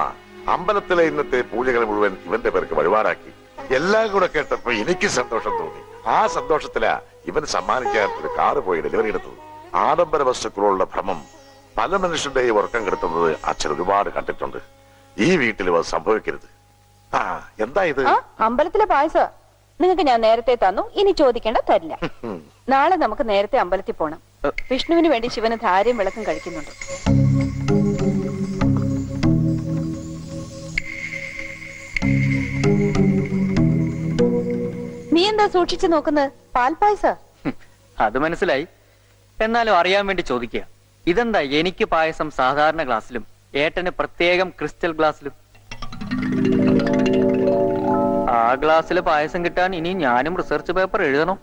അമ്പലത്തിലെ ഇന്നത്തെ പൂജകൾ മുഴുവൻ ഇവന്റെ പേർക്ക് വഴിപാടാക്കി. എല്ലാം കൂടെ കേട്ടപ്പോ എനിക്ക് സന്തോഷം തോന്നി. ആ സന്തോഷത്തിലാ ഇവന് സമ്മാനിക്കാൻ ഒരു കാറ് പോയി ഡെലിവറി എടുത്തത്. ആഡംബര വസ്തുക്കളുള്ള ഭ്രമം പല മനുഷ്യരുടെയും ഉറക്കം കെടുത്തുന്നത് അച്ഛൻ ഒരുപാട് കണ്ടിട്ടുണ്ട്. ഈ വീട്ടിലും അത് സംഭവിക്കരുത്. ആ എന്താ ഇത്? അമ്പലത്തിലെ പായസ നിങ്ങൾക്ക് ഞാൻ നേരത്തെ തന്നു, ഇനി ചോദിക്കേണ്ട തരില്ല. നാളെ നമുക്ക് നേരത്തെ അമ്പലത്തിൽ പോണം. വിഷ്ണുവിന് വേണ്ടി ശിവന് ധാരയും വിളക്കും കഴിക്കുന്നുണ്ട്. നീ എന്താ സൂക്ഷിച്ചു നോക്കുന്നത്? പാൽപായസ? അത് മനസ്സിലായി. എന്നാലും അറിയാൻ വേണ്ടി ചോദിക്കുക. ഇതെന്താ എനിക്ക് പായസം സാധാരണ ഗ്ലാസ്സിലും ഏട്ടന് പ്രത്യേകം ക്രിസ്റ്റൽ ഗ്ലാസ്സിലും? ആ ഗ്ലാസ്സിൽ പായസം കിട്ടാൻ ഇനി ഞാനും റിസർച്ച് പേപ്പർ എഴുതണം.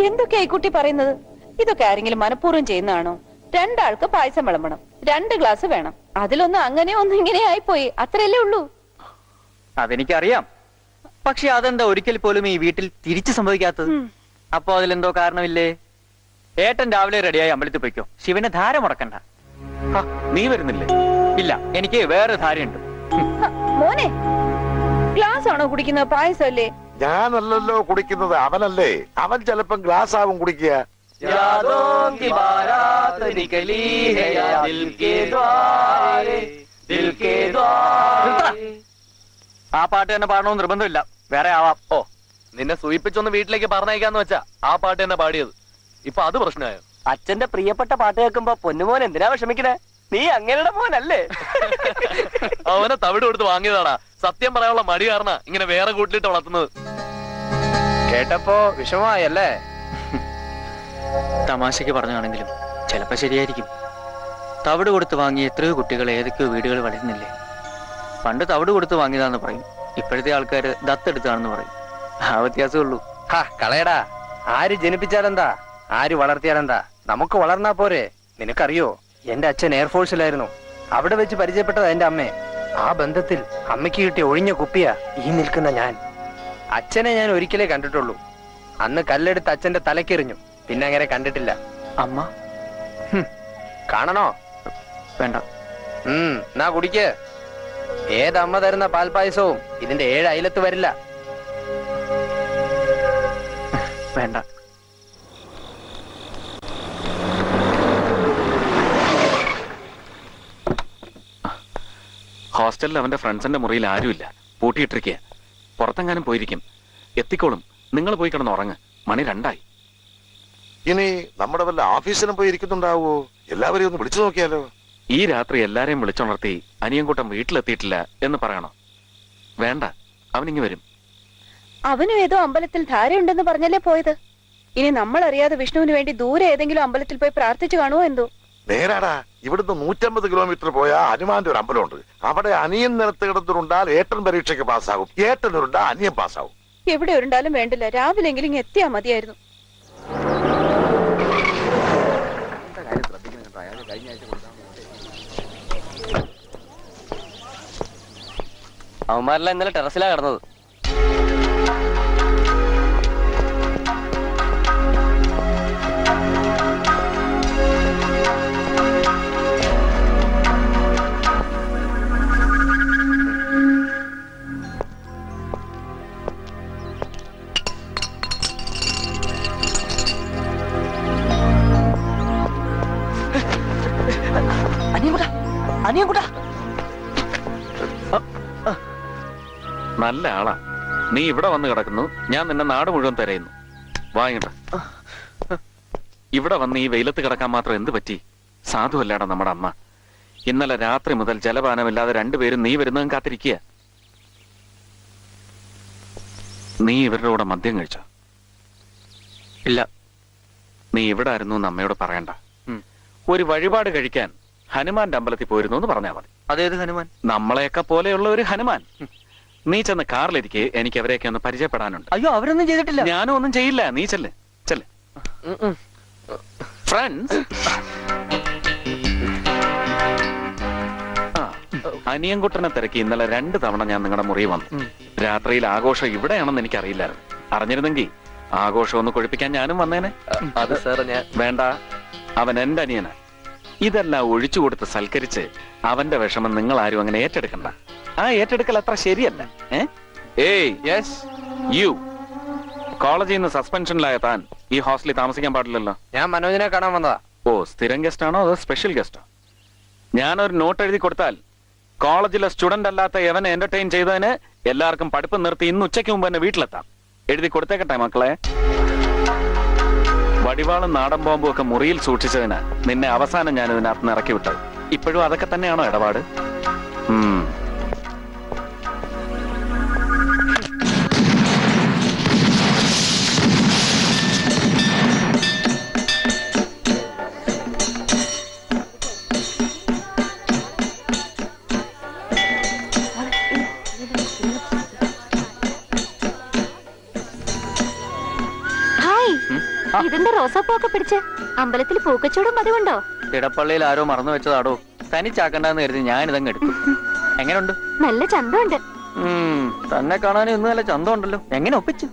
എന്തൊക്കെയാ ഈ കുട്ടി പറയുന്നത്? ഇതൊക്കെ ആരെങ്കിലും മനഃപൂർവ്വം ചെയ്യുന്നതാണോ? രണ്ടാൾക്ക് പായസം വിളമ്പണം, 2 ഗ്ലാസ് വേണം. അതിലൊന്ന് അങ്ങനെ ഒന്ന് ഇങ്ങനെ ആയിപ്പോയി, അത്രയല്ലേ ഉള്ളൂ. അതെനിക്കറിയാം. പക്ഷെ അതെന്താ ഒരിക്കൽ പോലും ഈ വീട്ടിൽ തിരിച്ചു സംഭവിക്കാത്തത്? അപ്പൊ അതിലെന്തോ കാരണമില്ലേ? ഏട്ടൻ രാവിലെ റെഡിയായി അമ്പലത്തിൽ പോയിക്കോ. ശിവന് ധാര മുടക്കണ്ട. നീ വരുന്നില്ലേ? ഇല്ല, എനിക്ക് വേറെ ധാരയുണ്ട്. മോനെ, ഗ്ലാസ് ആണോ കുടിക്കുന്നത്? പായസമല്ലേ? ഞാനല്ലല്ലോ കുടിക്കുന്നത്, അവനല്ലേ. അവൻ ചിലപ്പം ഗ്ലാസ് ആവും കുടിക്കുക. ആ പാട്ട് തന്നെ പാടണമെന്ന് നിർബന്ധമില്ല, വേറെ ആവാം. ഓ, നിന്നെ സൂയിപ്പിച്ചൊന്ന് വീട്ടിലേക്ക് പറഞ്ഞയക്കാന്ന് വെച്ചാ ആ പാട്ട് തന്നെ പാടിയത്. ഇപ്പൊ അത് പ്രശ്നമായോ? അച്ഛന്റെ പ്രിയപ്പെട്ട പാട്ട് കേൾക്കുമ്പോ പൊന്നുമോൻ എന്തിനാ വിഷമിക്കണേ? നീ അങ്ങനെയുടെ മോനല്ലേ? അവനെ തവിട് കൊടുത്ത് വാങ്ങിയതാടാ. സത്യം പറയാനുള്ള മടി കാരണ ഇങ്ങനെ വേറെ കൂട്ടിലിട്ട് വളർത്തുന്നത്. കേട്ടപ്പോ വിഷമമായല്ലേ? തമാശക്ക് പറഞ്ഞാണെങ്കിലും ചിലപ്പോ ശരിയായിരിക്കും. തവിട് കൊടുത്ത് വാങ്ങിയ എത്രയോ കുട്ടികൾ ഏതൊക്കെയോ വീടുകൾ വളരുന്നില്ലേ? പണ്ട് തവിട് കൊടുത്ത് വാങ്ങിയതാന്ന് പറയും, ഇപ്പോഴത്തെ ആൾക്കാര് ദത്തെടുത്താണെന്ന് പറയും. ആ വ്യത്യാസമേ ഉള്ളൂ. കളയടാ. ആര് ജനിപ്പിച്ചാലെന്താ, ആര് വളർത്തിയാലെന്താ, നമുക്ക് വളർന്നാ പോരെ. നിനക്കറിയോ, എന്റെ അച്ഛൻ എയർഫോഴ്സിലായിരുന്നു. അവിടെ വെച്ച് പരിചയപ്പെട്ടത് എന്റെ അമ്മയെ. ആ ബന്ധത്തിൽ അമ്മയ്ക്ക് കിട്ടിയ ഒഴിഞ്ഞ കുപ്പിയാ ഈ നിൽക്കുന്ന ഞാൻ. അച്ഛനെ ഞാൻ ഒരിക്കലേ കണ്ടിട്ടുള്ളൂ. അന്ന് കല്ലെടുത്ത് അച്ഛന്റെ തലക്കെറിഞ്ഞു, പിന്നെ അങ്ങനെ കണ്ടിട്ടില്ല. അമ്മ കാണണോ? വേണ്ട. എന്നാ കുടിക്ക്. ഏതമ്മ തരുന്ന പാൽപായസവും ഇതിന്റെ 7 അയലത്ത് വരില്ല. വേണ്ട. ഹോസ്റ്റലിൽ അവന്റെ ഫ്രണ്ട്സിന്റെ മുറിയിൽ ആരുമില്ല, പൂട്ടിയിട്ടിരിക്കുക. പുറത്തെങ്ങാനും പോയിരിക്കും. എത്തിക്കോളും. നിങ്ങൾ പോയി കിടന്ന് ഉറങ്ങ്. മണി 2 ഇനി നമ്മുടെ വല്ല ഓഫീസിലും പോയി ഇരിക്കുന്നുണ്ടാവോ? എല്ലാവരെയും ഒന്ന് വിളിച്ചു നോക്കിയാലോ? ഈ രാത്രി എല്ലാരെയും വിളിച്ചുണർത്തി അനിയൻകൂട്ടം വീട്ടിലെത്തിയിട്ടില്ല എന്ന് പറയണോ? വേണ്ട, അവനിങ്ങി വരും. അവനും ഏതോ അമ്പലത്തിൽ ധാരയുണ്ടെന്ന് പറഞ്ഞല്ലേ പോയത്. ഇനി നമ്മൾ അറിയാതെ വിഷ്ണുവിന് വേണ്ടി ദൂരെ ഏതെങ്കിലും അമ്പലത്തിൽ പോയി പ്രാർത്ഥിച്ചു കാണുമോ എന്തോ? നേരാടാ, ഇവിടുന്ന് 150 കിലോമീറ്റർ പോയാ ഹനുമാന്റെ ഒരു അമ്പലമുണ്ട്. അവിടെ അനിയൻ നിലത്ത് കിടന്നുരുണ്ടാൽ ഏട്ടൻ പരീക്ഷയ്ക്ക് പാസ്സാകും, ഏട്ടനുരുണ്ടാ അനിയൻ പാസ്സാകും. എവിടെ ഉരുണ്ടാലും വേണ്ടില്ല, രാവിലെങ്കിലും ഇങ്ങ് എത്തിയാ മതിയായിരുന്നു. അവന്മാരെല്ലാം ഇന്നലെ ടെറസിലാ കിടന്നത്. അനിയൻകുട്ടാ, നല്ല ആളാ. നീ ഇവിടെ വന്ന് കിടക്കുന്നു, ഞാൻ നിന്നെ നാട് മുഴുവൻ തിരയുന്നു. വാങ്ങണ്ട. ഇവിടെ വന്ന് ഈ വെയിലത്ത് കിടക്കാൻ മാത്രം എന്ത് പറ്റി? സാധുവല്ലേടാ നമ്മുടെ അമ്മ. ഇന്നലെ രാത്രി മുതൽ ജലപാനമില്ലാതെ 2 പേരും നീ വരുന്നതും കാത്തിരിക്കുക. നീ ഇവരുടെ കൂടെ മദ്യം കഴിച്ചോ? ഇല്ല. നീ ഇവിടെ ആയിരുന്നു എന്ന് അമ്മയോട് പറയണ്ട. ഒരു വഴിപാട് കഴിക്കാൻ ഹനുമാന്റെ അമ്പലത്തിൽ പോയിരുന്നു എന്ന് പറഞ്ഞാൽ മതി. അതേത് ഹനുമാൻ? നമ്മളെയൊക്കെ പോലെയുള്ള ഒരു ഹനുമാൻ. നീ ചെന്ന് കാറിലിരിക്കെ എനിക്ക് അവരെയൊക്കെ ഒന്ന് പരിചയപ്പെടാനുണ്ട്. അയ്യോ, അവരൊന്നും ചെയ്തിട്ടില്ല. ഞാനും ഒന്നും ചെയ്യില്ല. നീ ചെല്ല് ചെല്ല്. ഫ്രണ്ട്സ്, അനിയൻകുട്ടനെ തിരക്കി ഇന്നലെ 2 തവണ ഞാൻ നിങ്ങളുടെ മുറി വന്നു. രാത്രിയിൽ ആഘോഷം ഇവിടെയാണെന്ന് എനിക്ക് അറിയില്ലായിരുന്നു. അറിഞ്ഞിരുന്നെങ്കിൽ ആഘോഷം ഒന്ന് കൊഴിപ്പിക്കാൻ ഞാനും വന്നേനെ. അത് സാർ ഞാൻ വേണ്ട, അവൻ എന്റെ അനിയനാ. ഇതെല്ലാം ഒഴിച്ചു കൊടുത്ത് സൽക്കരിച്ച് അവന്റെ വിഷമം നിങ്ങൾ ആരും അങ്ങനെ ഏറ്റെടുക്കണ്ട. ആ ഏറ്റെടുക്കൽ അത്ര ശരിയല്ല. ഏയ്, യെസ് യു കോളേജിൽ നിന്ന് സസ്പെൻഷനിലായ താൻ ഈ ഹോസ്റ്റലിൽ താമസിക്കാൻ പാടില്ലല്ലോ. ഞാൻ മനോജിനെ കാണാൻ വന്നതാ. ഓ, സ്ഥിരം ഗസ്റ്റ് ആണോ അതോ സ്പെഷ്യൽ ഗസ്റ്റോ? ഞാനൊരു നോട്ട് എഴുതി കൊടുത്താൽ കോളേജിലെ സ്റ്റുഡന്റ് അല്ലാത്ത എവനെ എന്റർടൈൻ ചെയ്തതിന് എല്ലാവർക്കും പഠിപ്പ് നിർത്തി ഇന്ന് ഉച്ചയ്ക്ക് മുമ്പ് എന്നെ വീട്ടിലെത്താം. എഴുതി കൊടുത്തേക്കട്ടെ മക്കളെ. വടിവാളും നാടൻ ബോംബും ഒക്കെ മുറിയിൽ സൂക്ഷിച്ചതിന് നിന്നെ അവസാനം ഞാൻ ഇതിനകത്ത് നിന്ന് ഇറക്കി വിട്ടത്. ഇപ്പോഴും അതൊക്കെ തന്നെയാണോ ഇടപാട്? ഹായ്, ഇതെന്താ റോസാപ്പൂക്കെ പിടിച്ച് അമ്പലത്തിൽ പൂക്കച്ചവടം പതിവുണ്ടോ? ഇടപ്പള്ളിയിൽ ആരോ മറന്നു വെച്ചതാടോ. തനിച്ചാക്കണ്ടെന്ന് കരുതി ഞാൻ ഇതങ്ങ് എടുത്തു. എങ്ങനെയുണ്ട്? നല്ല ചന്തമുണ്ട്. തന്നെ കാണാനും ഇന്ന് നല്ല ചന്തം ഉണ്ടല്ലോ. എങ്ങനെ ഒപ്പിച്ചു?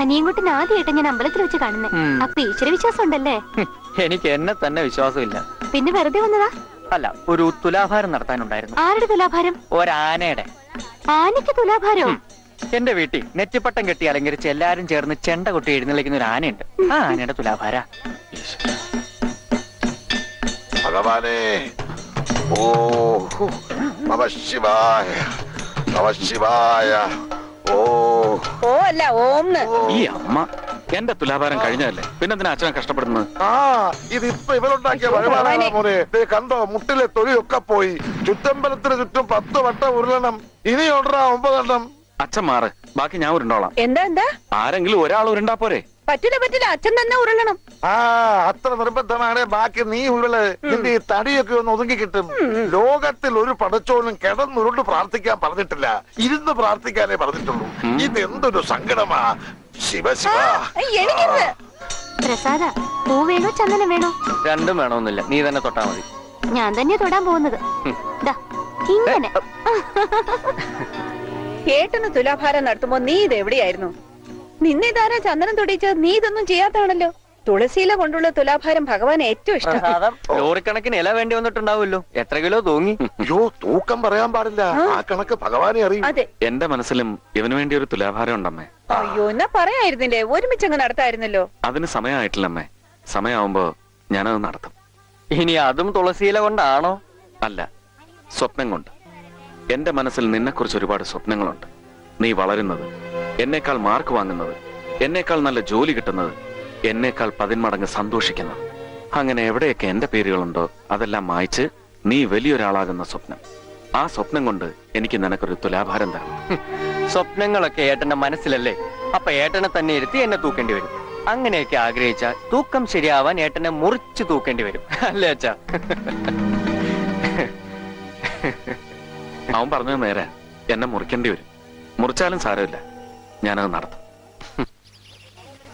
അനിയൻകുട്ടൻ ആദ്യമായിട്ട് ഞാൻ അമ്പലത്തിൽ വെച്ച് കാണുന്നേ. അപ്പൊ ഈശ്വര വിശ്വാസം ഉണ്ടല്ലേ? എനിക്ക് എന്നെ തന്നെ വിശ്വാസമില്ല. പിന്നെ വെറുതെ വന്നതാ? അല്ല, ഒരു തുലാഭാരം നടത്താനുണ്ടായിരുന്നു. ആരുടെ തുലാഭാരം? ഒരാനയുടെ. ആനയ്ക്ക് തുലാഭാരോ? എന്റെ വീട്ടിൽ നെറ്റിപ്പട്ടം കെട്ടി അലങ്കരിച്ച് എല്ലാരും ചേർന്ന് ചെണ്ട കൊട്ടി എഴുന്നള്ളിക്കുന്ന ഒരു ആനയുണ്ട്. ആ ആനയുടെ തുലാഭാര. ഭഗവാനേ, ഓ നമ ശിവായ, നമ ശിവായ. ഓ ഓ അല്ല ഓംന്ന്. ഈ അമ്മ എന്റെ തുലാഭാരം കഴിഞ്ഞതല്ലേ, പിന്നെന്തിനാ അച്ഛനെ കഷ്ടപ്പെടുന്നത്? ആ ഇതിപ്പോ ഇവരുണ്ടാക്കിയ ഭഗവാനാണ് മോനെ. ദേ കണ്ടോ, മുട്ടിലെ തൊലിയൊക്കെ പോയി. ചുറ്റമ്പലത്തിന് ചുറ്റും 10 വട്ടം ഉരുളണം. ഇനി ഉടറാ 9 എണ്ണം. അച്ഛൻ മാറ്, ബാക്കി ഞാൻ ഉരുണ്ടോളാം. എന്താ ആരെങ്കിലും ഒരാൾ ഉരുണ്ടാ പോരെ? പറ്റില്ല, അച്ഛൻ തന്നെ ഉരുളണം. ആ അത്ര നിർബന്ധമാണ്. ബാക്കി നീ ഉരുള്. നിന്റെ ഈ തടിയൊക്കെ ഒന്ന് ഒതുങ്ങി കിട്ടും. ലോകത്തിൽ ഒരു പടച്ചോനും കിടന്നുരുണ്ട് പ്രാർത്ഥിക്കാൻ പറഞ്ഞിട്ടില്ല, ഇരുന്ന് പ്രാർത്ഥിക്കാനേ പറഞ്ഞിട്ടുള്ളൂ. ഇതെന്തൊരു സങ്കടമാ. ശിവ ശിവ. എനിക്കത് പ്രസാദ, പൂ വേണോ ചന്ദനം വേണോ? രണ്ടും വേണമെന്നില്ല, നീ തന്നെ തൊട്ടാ മതി. ഞാൻ തന്നെ തൊടാൻ പോകുന്നത്. ദാ, ഇങ്ങനെ. ഏട്ടന് തുലാഭാരം നടത്തുമ്പോ നീ ഇത് എവിടെയായിരുന്നു? നിന്നെ ഇതാരാ ചന്ദനം തൊടിച്ച്? നീ ഇതൊന്നും ചെയ്യാത്തതാണല്ലോ. തുളസിയില കൊണ്ടുള്ള തുലാഭാരം ഭഗവാൻ ഏറ്റവും ഇഷ്ടം. ലോറിക്കണക്കിന് ഇല വേണ്ടി വന്നിട്ടുണ്ടാവുമല്ലോ. എത്ര കിലോ തൂങ്ങി? അയ്യോ, തൂക്കം പറയാൻ പാടില്ല. ആ കണക്ക് ഭഗവാനെ അറിയും. അതെ. എന്റെ മനസ്സിലും ഇവന് വേണ്ടി ഒരു തുലാഭാരം ഉണ്ടമ്മേ. അയ്യോ, എന്നാ പറയായിരുന്നില്ലേ? ഒരുമിച്ചങ്ങ് നടത്തായിരുന്നല്ലോ. അതിന് സമയമായിട്ടില്ലമ്മേ. സമയമാവുമ്പോ ഞാനത് നടത്തും. ഇനി അതും തുളസിയില കൊണ്ടാണോ? അല്ല, സ്വപ്നം കൊണ്ട്. എന്റെ മനസ്സിൽ നിന്നെക്കുറിച്ച് ഒരുപാട് സ്വപ്നങ്ങളുണ്ട്. നീ വളരുന്നത്, എന്നേക്കാൾ മാർക്ക് വാങ്ങുന്നത്, എന്നേക്കാൾ നല്ല ജോലി കിട്ടുന്നത്, എന്നേക്കാൾ 10 മടങ്ങ് സന്തോഷിക്കുന്നത്. അങ്ങനെ എവിടെയൊക്കെ എന്റെ പേരുകളുണ്ടോ അതെല്ലാം മായ്ച്ച് നീ വലിയൊരാളാകുന്ന സ്വപ്നം. ആ സ്വപ്നം കൊണ്ട് എനിക്ക് നിനക്കൊരു തുലാഭാരം തരണം. സ്വപ്നങ്ങളൊക്കെ ഏട്ടന്റെ മനസ്സിലല്ലേ? അപ്പൊ ഏട്ടനെ തന്നെ ഇരുത്തി എന്നെ തൂക്കേണ്ടി വരും. അങ്ങനെയൊക്കെ ആഗ്രഹിച്ചാൽ തൂക്കം ശരിയാവാൻ ഏട്ടനെ മുറിച്ചു തൂക്കേണ്ടി വരും, അല്ലേ അച്ഛാ? അവൻ പറഞ്ഞത് നേരെ. എന്നെ മുറിക്കേണ്ടി വരും. മുറിച്ചാലും സാരമില്ല, ഞാനത് നടത്തും.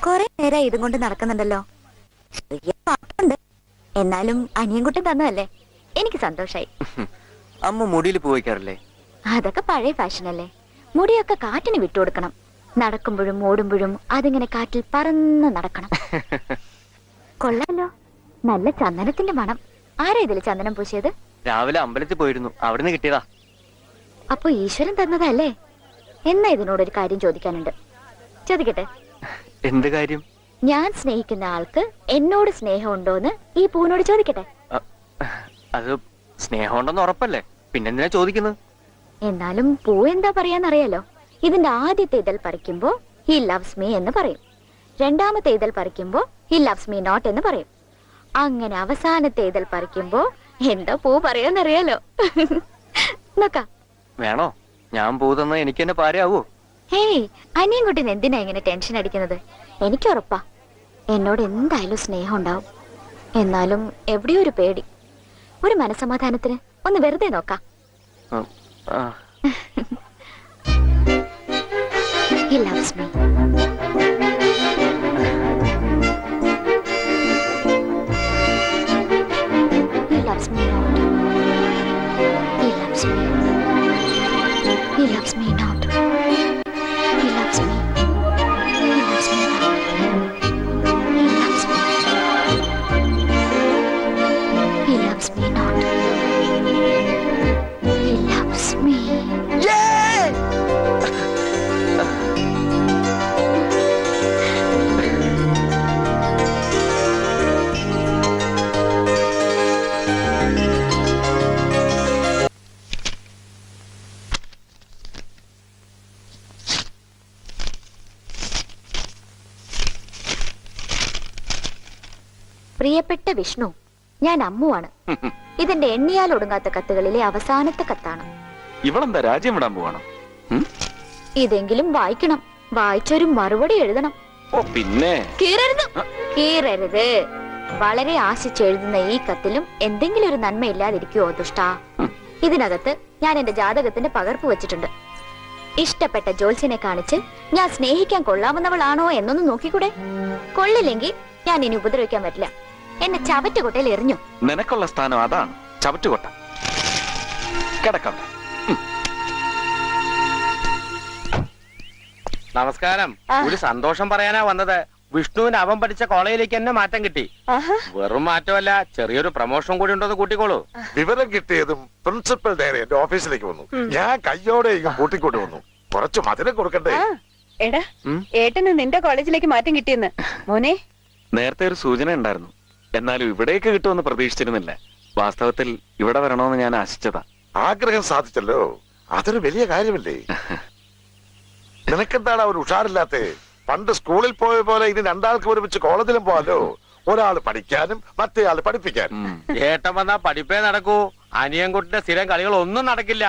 കൊറേ നേരം ഇതും കൊണ്ട് നടക്കുന്നുണ്ടല്ലോ. എന്നാലും അനിയൻകുട്ടൻ തന്നതല്ലേ, എനിക്ക് സന്തോഷായി. അമ്മ മുടിയിൽ പോയിക്കാറില്ലേ? അതൊക്കെ പഴയ ഫാഷനല്ലേ. മുടിയൊക്കെ കാറ്റിന് വിട്ടുകൊടുക്കണം. നടക്കുമ്പോഴും ഓടുമ്പോഴും അതിങ്ങനെ കാറ്റിൽ പറന്ന് നടക്കണം. കൊള്ളാലോ, നല്ല ചന്ദനത്തിന്റെ മണം. ആരാ ഇതില് ചന്ദനം പൂശിയത്? രാവിലെ അമ്പലത്തിൽ പോയിരുന്നു, അവിടുന്ന് കിട്ടിയതാ. അപ്പൊ ഈശ്വരൻ തന്നതല്ലേ? എന്നാ ഇതിനോടൊരു കാര്യം ചോദിക്കാനുണ്ട്. ചോദിക്കട്ടെ? എന്ത് കാര്യം? ഞാൻ സ്നേഹിക്കുന്ന ആൾക്ക് എന്നോട് സ്നേഹമുണ്ടോന്ന് ഈ പൂവിനോട് ചോദിക്കട്ടെ? അത് സ്നേഹമുണ്ടെന്ന് ഉറപ്പല്ലേ, പിന്നെന്തിനാ ചോദിക്കുന്നത്? എന്നാലും പൂ എന്താ പറയാന്നറിയാലോ. ഇതിന്റെ ആദ്യത്തെ ഇതൾ പറിക്കുമ്പോ ഹി ലവ്സ് മീ എന്ന് പറയും. രണ്ടാമത്തെ ഇതൾ പറിക്കുമ്പോ ഹി ലവ്സ് മീ നോട്ട് എന്ന് പറയും. അങ്ങനെ അവസാനത്തെ ഇതൾ പറിക്കുമ്പോ എന്താ പൂ പറയാന്നറിയാലോ. നോക്കാം. വേണോ? ഞാൻ പൂ തന്ന എനിക്ക് തന്നെ പാരയാവോ? ഹേയ്, അനിയൻകുട്ടൻ എന്തിനാ ഇങ്ങനെ ടെൻഷൻ അടിക്കുന്നത്? എനിക്ക് ഉറപ്പാ എന്നോട് എന്തായാലും സ്നേഹം ഉണ്ടാവും. എന്നാലും എവിടെയോ ഒരു പേടി. ഒരു മനസമാധാനത്തിന് ഒന്ന് വെറുതെ നോക്കാം. He loves me. He loves me not. He loves me. He loves me not. He loves me. He loves me not. He loves me. He loves me not. He loves me. പ്രിയപ്പെട്ട വിഷ്ണു, ഞാൻ അമ്മുവാണ്. ഇതെന്റെ എണ്ണിയാൽ ഒടുങ്ങാത്ത കത്തുകളിലെ അവസാനത്തെ കത്താണ്. ഇവളെന്താ രാജ്യം വിടാൻ പോവാണോ? ഇതെങ്കിലും വായിക്കണം. വായിച്ചൊരു മറുപടി എഴുതണം. ഓ പിന്നെ കീറരുത്. വളരെ ആശിച്ചെഴുതുന്ന ഈ കത്തിലും എന്തെങ്കിലും ഒരു നന്മ ഇല്ലാതിരിക്കുവോ ദുഷ്ടാ? ഇതിനകത്ത് ഞാൻ എന്റെ ജാതകത്തിന്റെ പകർപ്പ് വെച്ചിട്ടുണ്ട്. ഇഷ്ടപ്പെട്ട ജോത്സ്യനെ കാണിച്ച് ഞാൻ സ്നേഹിക്കാൻ കൊള്ളാവുന്നവളാണോ എന്നൊന്ന് നോക്കിക്കൂടെ? കൊള്ളില്ലെങ്കിൽ ഞാൻ ഇനി ഉപദ്രവിക്കാൻ പറ്റില്ല. എന്നെ ചവറ്റുകൊട്ടയിൽ എറിഞ്ഞു. നിനക്കുള്ള സ്ഥാനം അതാണ്, ചവറ്റുകൊട്ട. കിടക്കണ്ട. നമസ്കാരം. ഒരു സന്തോഷം പറയാനാ വന്നത്. വിഷ്ണുവിന് അവൻ പഠിച്ച കോളേജിലേക്ക് തന്നെ മാറ്റം കിട്ടി. വെറും മാറ്റമല്ല, ചെറിയൊരു പ്രമോഷൻ കൂടി ഉണ്ടോ കൂട്ടിക്കോളൂ. വിവരം കിട്ടിയതും പ്രിൻസിപ്പൽ നേരെ എന്റെ ഓഫീസിലേക്ക് വന്നു. ഞാൻ കയ്യോടെ ഇങ്ങ് കൂട്ടിക്കൊണ്ട് വന്നു. കുറച്ച് മധുരം കൊടുക്കണ്ടേ? എടാ, ഏട്ടന് നിന്റെ കോളേജിലേക്ക് മാറ്റം കിട്ടിയെന്ന്. മോനെ, നേരത്തെ ഒരു സൂചന ഉണ്ടായിരുന്നു, എന്നാലും ഇവിടേക്ക് കിട്ടുമെന്ന് പ്രതീക്ഷിച്ചിരുന്നില്ല. വാസ്തവത്തിൽ ഇവിടെ വരണമെന്ന് ഞാൻ ആശിച്ചതാ. ആഗ്രഹം സാധിച്ചല്ലോ, അതൊരു വലിയ കാര്യമല്ലേ? നിനക്കെന്താണ് ഒരു ഉഷാറില്ലാത്ത? പണ്ട് സ്കൂളിൽ പോയ പോലെ ഇനി രണ്ടാൾക്ക് ഒരുമിച്ച് കോളേജിലും പോവാലോ. ഒരാൾ പഠിക്കാനും മറ്റേയാൾ പഠിപ്പിക്കാനും. ഏട്ടൻ വന്നാ പഠിപ്പേ നടക്കൂ. അനിയൻകുട്ടിന്റെ സ്ഥിരം കളികൾ ഒന്നും നടക്കില്ല.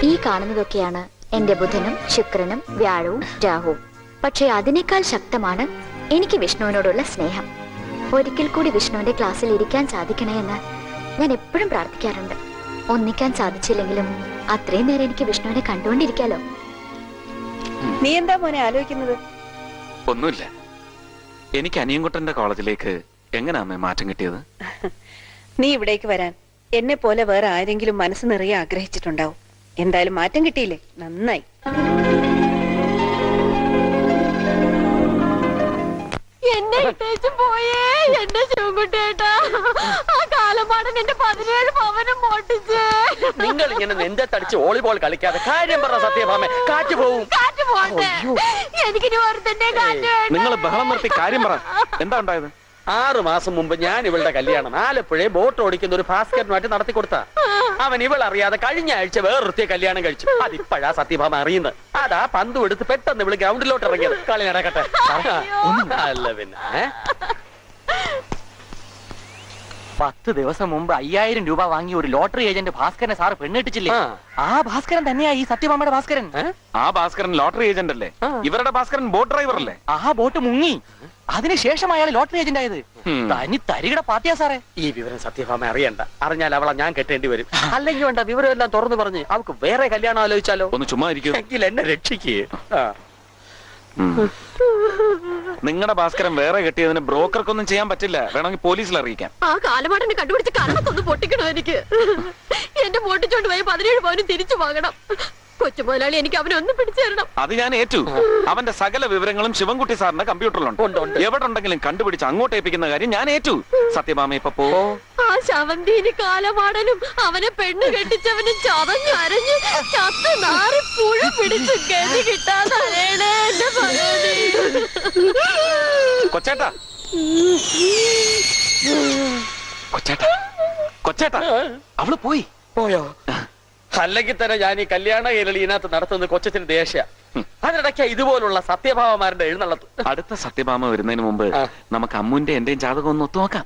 ഈ കാണുന്നതൊക്കെയാണ് എന്റെ ബുധനും ശുക്രനും വ്യാഴവും രാഹുവും. പക്ഷെ അതിനേക്കാൾ ശക്തമാണ് എനിക്ക് വിഷ്ണുവിനോടുള്ള സ്നേഹം. ഒരിക്കൽ കൂടി വിഷ്ണുവിന്റെ ക്ലാസ്സിൽ ഇരിക്കാൻ സാധിക്കണേ എന്ന് ഞാൻ എപ്പോഴും പ്രാർത്ഥിക്കാറുണ്ട്. ഒന്നിക്കാൻ സാധിച്ചില്ലെങ്കിലും അത്രയും നേരം എനിക്ക് വിഷ്ണുവിനെ കണ്ടുകൊണ്ടിരിക്കാലോ. നീ എന്താ മോനെ ആലോചിക്കുന്നത്? ഒന്നുമില്ല. എനിക്ക് അനിയൻകുട്ടന്റെ കോളേജിലേക്ക് എങ്ങനെയാ അമ്മേ മാറ്റം കിട്ടിയത്? നീ ഇവിടേക്ക് വരാൻ എന്നെ പോലെ വേറെ ആരെങ്കിലും മനസ്സ് നിറയെ ആഗ്രഹിച്ചിട്ടുണ്ടാവും. എന്തായാലും മാറ്റം കിട്ടിയില്ലേ, നന്നായി. എന്നെ ഇട്ടേച്ച് പോയേ എന്റെ ശിവൻകുട്ടിയേട്ടാ. ആ കാലമാടൻ എന്റെ 17 പവനും മോട്ടിച്ച്. നിങ്ങൾ ഇങ്ങനെ നെഞ്ചെ തടിച്ച് വോളിബോൾ കളിക്കാതെ കാര്യം പറഞ്ഞ സത്യഭാമ. കാറ്റ് പോവും. കാറ്റ് പോട്ടെ, എനിക്കിനി ഒരുത്തന്റെ കാറ്റ് വേണ്ട. നിങ്ങൾ ബഹളം നിർത്തി കാര്യം പറ. എന്താ ഉണ്ടായത്? 6 മാസം മുമ്പ് ഞാൻ ഇവളുടെ കല്യാണം ആലപ്പുഴ ബോട്ട് ഓടിക്കുന്ന ഒരു ഭാസ്കരനുമായിട്ട് നടത്തി കൊടുത്ത. അവൻ ഇവൾ അറിയാതെ കഴിഞ്ഞ ആഴ്ച വേറൊരുത്തിയെ കല്യാണം കഴിച്ചു. അതിപ്പോഴാ സത്യഭാമ അറിയുന്നത്. അതാ പന്തും എടുത്ത് പെട്ടെന്ന് ഇവള് ഗ്രൗണ്ടിലോട്ട് ഇറങ്ങിയത്. കളി നടക്കട്ടെ. അല്ല പിന്നെ 10 ദിവസം മുമ്പ് 5000 രൂപ വാങ്ങി ഒരു ലോട്ടറി ഏജന്റ് ഭാസ്കരനെ സാറ് പെണ്ണിട്ടിച്ചില്ലേ? ആ ഭാസ്കരൻ തന്നെയാ ഈ സത്യഭാമയുടെ ഭാസ്കരൻ. ആ ഭാസ്കരൻ ലോട്ടറി ഏജന്റ് അല്ലേ? ഇവരുടെ ഭാസ്കരൻ ബോട്ട് ഡ്രൈവർ അല്ലേ? ആ ബോട്ട് മുങ്ങി. അതിനുശേഷം അയാൾ ലോട്ടറി ഏജന്റ് ആയത്. തനി തരികിട പാർട്ടിയാ സാറേ. ഈ വിവരം സത്യഭാമ അറിയണ്ട. അറിഞ്ഞാൽ അവളെ ഞാൻ കെട്ടേണ്ടി വരും. അല്ലെങ്കിൽ വേണ്ട, വിവരം എല്ലാം തുറന്നു പറഞ്ഞ് അവൾക്ക് വേറെ കല്യാണം ആലോചിച്ചാലോ? ഒന്ന് ചുമ്മാ ഇരിക്കൂ. എങ്കിൽ എന്നെ രക്ഷിക്കേ. നിങ്ങളുടെ ഭാസ്കരൻ വേറെ കെട്ടിയതിന് ബ്രോക്കർക്കൊന്നും ചെയ്യാൻ പറ്റില്ല. വേണമെങ്കിൽ പോലീസിൽ അറിയിക്കാം. ആ കാലമാടനെ കണ്ടുപിടിച്ച് കരണത്തൊന്ന് പൊട്ടിക്കണോ എനിക്ക്? എന്റെ പൊട്ടിച്ചോണ്ട് പോയി 17 പവനും തിരിച്ചു വാങ്ങണം. കൊച്ചു മുതലാളി, എനിക്ക് അവനെ ഒന്ന് പിടിച്ചു തരണം. അത് ഞാൻ ഏറ്റു. അവന്റെ സകല വിവരങ്ങളും ശിവൻകുട്ടി സാറിന്റെ കമ്പ്യൂട്ടറിലുണ്ട്. എവിടെ ഉണ്ടെങ്കിലും കണ്ടുപിടിച്ച് അങ്ങോട്ട് ഏൽപ്പിക്കുന്ന കാര്യം ഞാൻ ഏറ്റു. സത്യഭാമ ഇപ്പൊ പോ. ആ ശവന്തീനി കാലമാടനും അവനെ പെണ്ണ് കെട്ടിച്ചവനും ചതഞ്ഞരഞ്ഞ് ചത്ത് നാറി പുഴ പിടിച്ച് ഗതി കിട്ടാതെ എന്റെ ഭഗവതി. കൊച്ചേട്ടാ, കൊച്ചേട്ടാ, കൊച്ചേട്ടാ, അവള് പോയി. പോയോ? അല്ലെങ്കിൽ തന്നെ ഞാൻ ഈ കല്യാണ കേരളി ഇതിനകത്ത് നടത്തുന്ന കൊച്ചത്തിന് ദേഷ്യ. അതിനിടയ്ക്ക് ഇതുപോലുള്ള സത്യഭാമമാരുടെ എഴുന്നള്ളത്ത്. അടുത്ത സത്യഭാമ വരുന്നതിന് മുമ്പ് നമുക്ക് അമ്മുന്റെ എന്റെയും ജാതകം ഒന്ന് ഒത്തുനോക്കാം.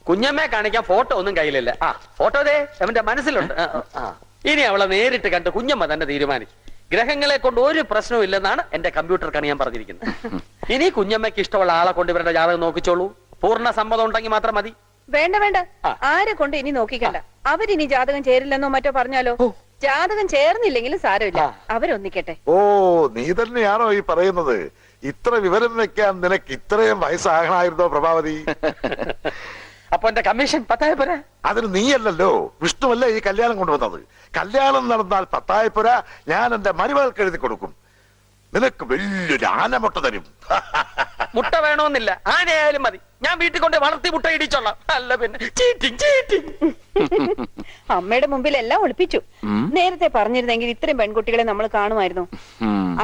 കുഞ്ഞമ്മയെ കാണിക്കാൻ ഫോട്ടോ ഒന്നും കയ്യിലില്ല. ഫോട്ടോ ദേ അവന്റെ മനസ്സിലുണ്ട്. ഇനി അവളെ നേരിട്ട് കണ്ട് കുഞ്ഞമ്മ തന്നെ തീരുമാനിക്കും. ഗ്രഹങ്ങളെ കൊണ്ട് ഒരു പ്രശ്നവും ഇല്ലെന്നാണ് എന്റെ കമ്പ്യൂട്ടർ കണിയാൻ പറഞ്ഞിരിക്കുന്നത്. ഇനി കുഞ്ഞമ്മയ്ക്ക് ഇഷ്ടമുള്ള ആളെ കൊണ്ട് ഇവരുടെ ജാതകം നോക്കിച്ചോളൂ. പൂർണ്ണ സമ്മതം ഉണ്ടെങ്കിൽ മാത്രം മതി. വേണ്ട വേണ്ട, ആരെ കൊണ്ട് ഇനി നോക്കിക്കണ്ട. അവരിനി ജാതകം ചേരില്ലെന്നോ മറ്റോ പറഞ്ഞാലോ? ജാതകം ചേർന്നില്ലെങ്കിലും സാരമില്ല, അവരൊന്നിക്കട്ടെ. ഓ, നീ തന്നെയാണോ ഈ പറയുന്നത്? ഇത്ര വിവരം വെക്കാൻ നിനക്ക് ഇത്രയും വയസ്സാകണമായിരുന്നോ പ്രഭാവതി? അപ്പൊ എന്റെ കമ്മീഷൻ 10,000 അതിന് നീയല്ലല്ലോ, വിഷ്ണുവല്ലേ ഈ കല്യാണം കൊണ്ടുവന്നത്. കല്യാണം നടന്നാൽ 10,000 ഞാൻ എന്റെ മരുമകൾക്ക് എഴുതി കൊടുക്കും. നിനക്ക് വലിയൊരു ആനമുട്ട തരും. മുട്ട വേണമെന്നില്ല, ആനയായാലും മതി. ഞാൻ വീട്ടിൽ കൊണ്ട് വളർത്തി മുട്ട ഇടിച്ചോളാം. അല്ല പിന്നെ ചീറ്റിങ് ചീറ്റിങ്. അമ്മയുടെ മുമ്പിൽ എല്ലാം ഒളിപ്പിച്ചു. നേരത്തെ പറഞ്ഞിരുന്നെങ്കിൽ ഇത്രയും പെൺകുട്ടികളെ നമ്മൾ കാണുമായിരുന്നു.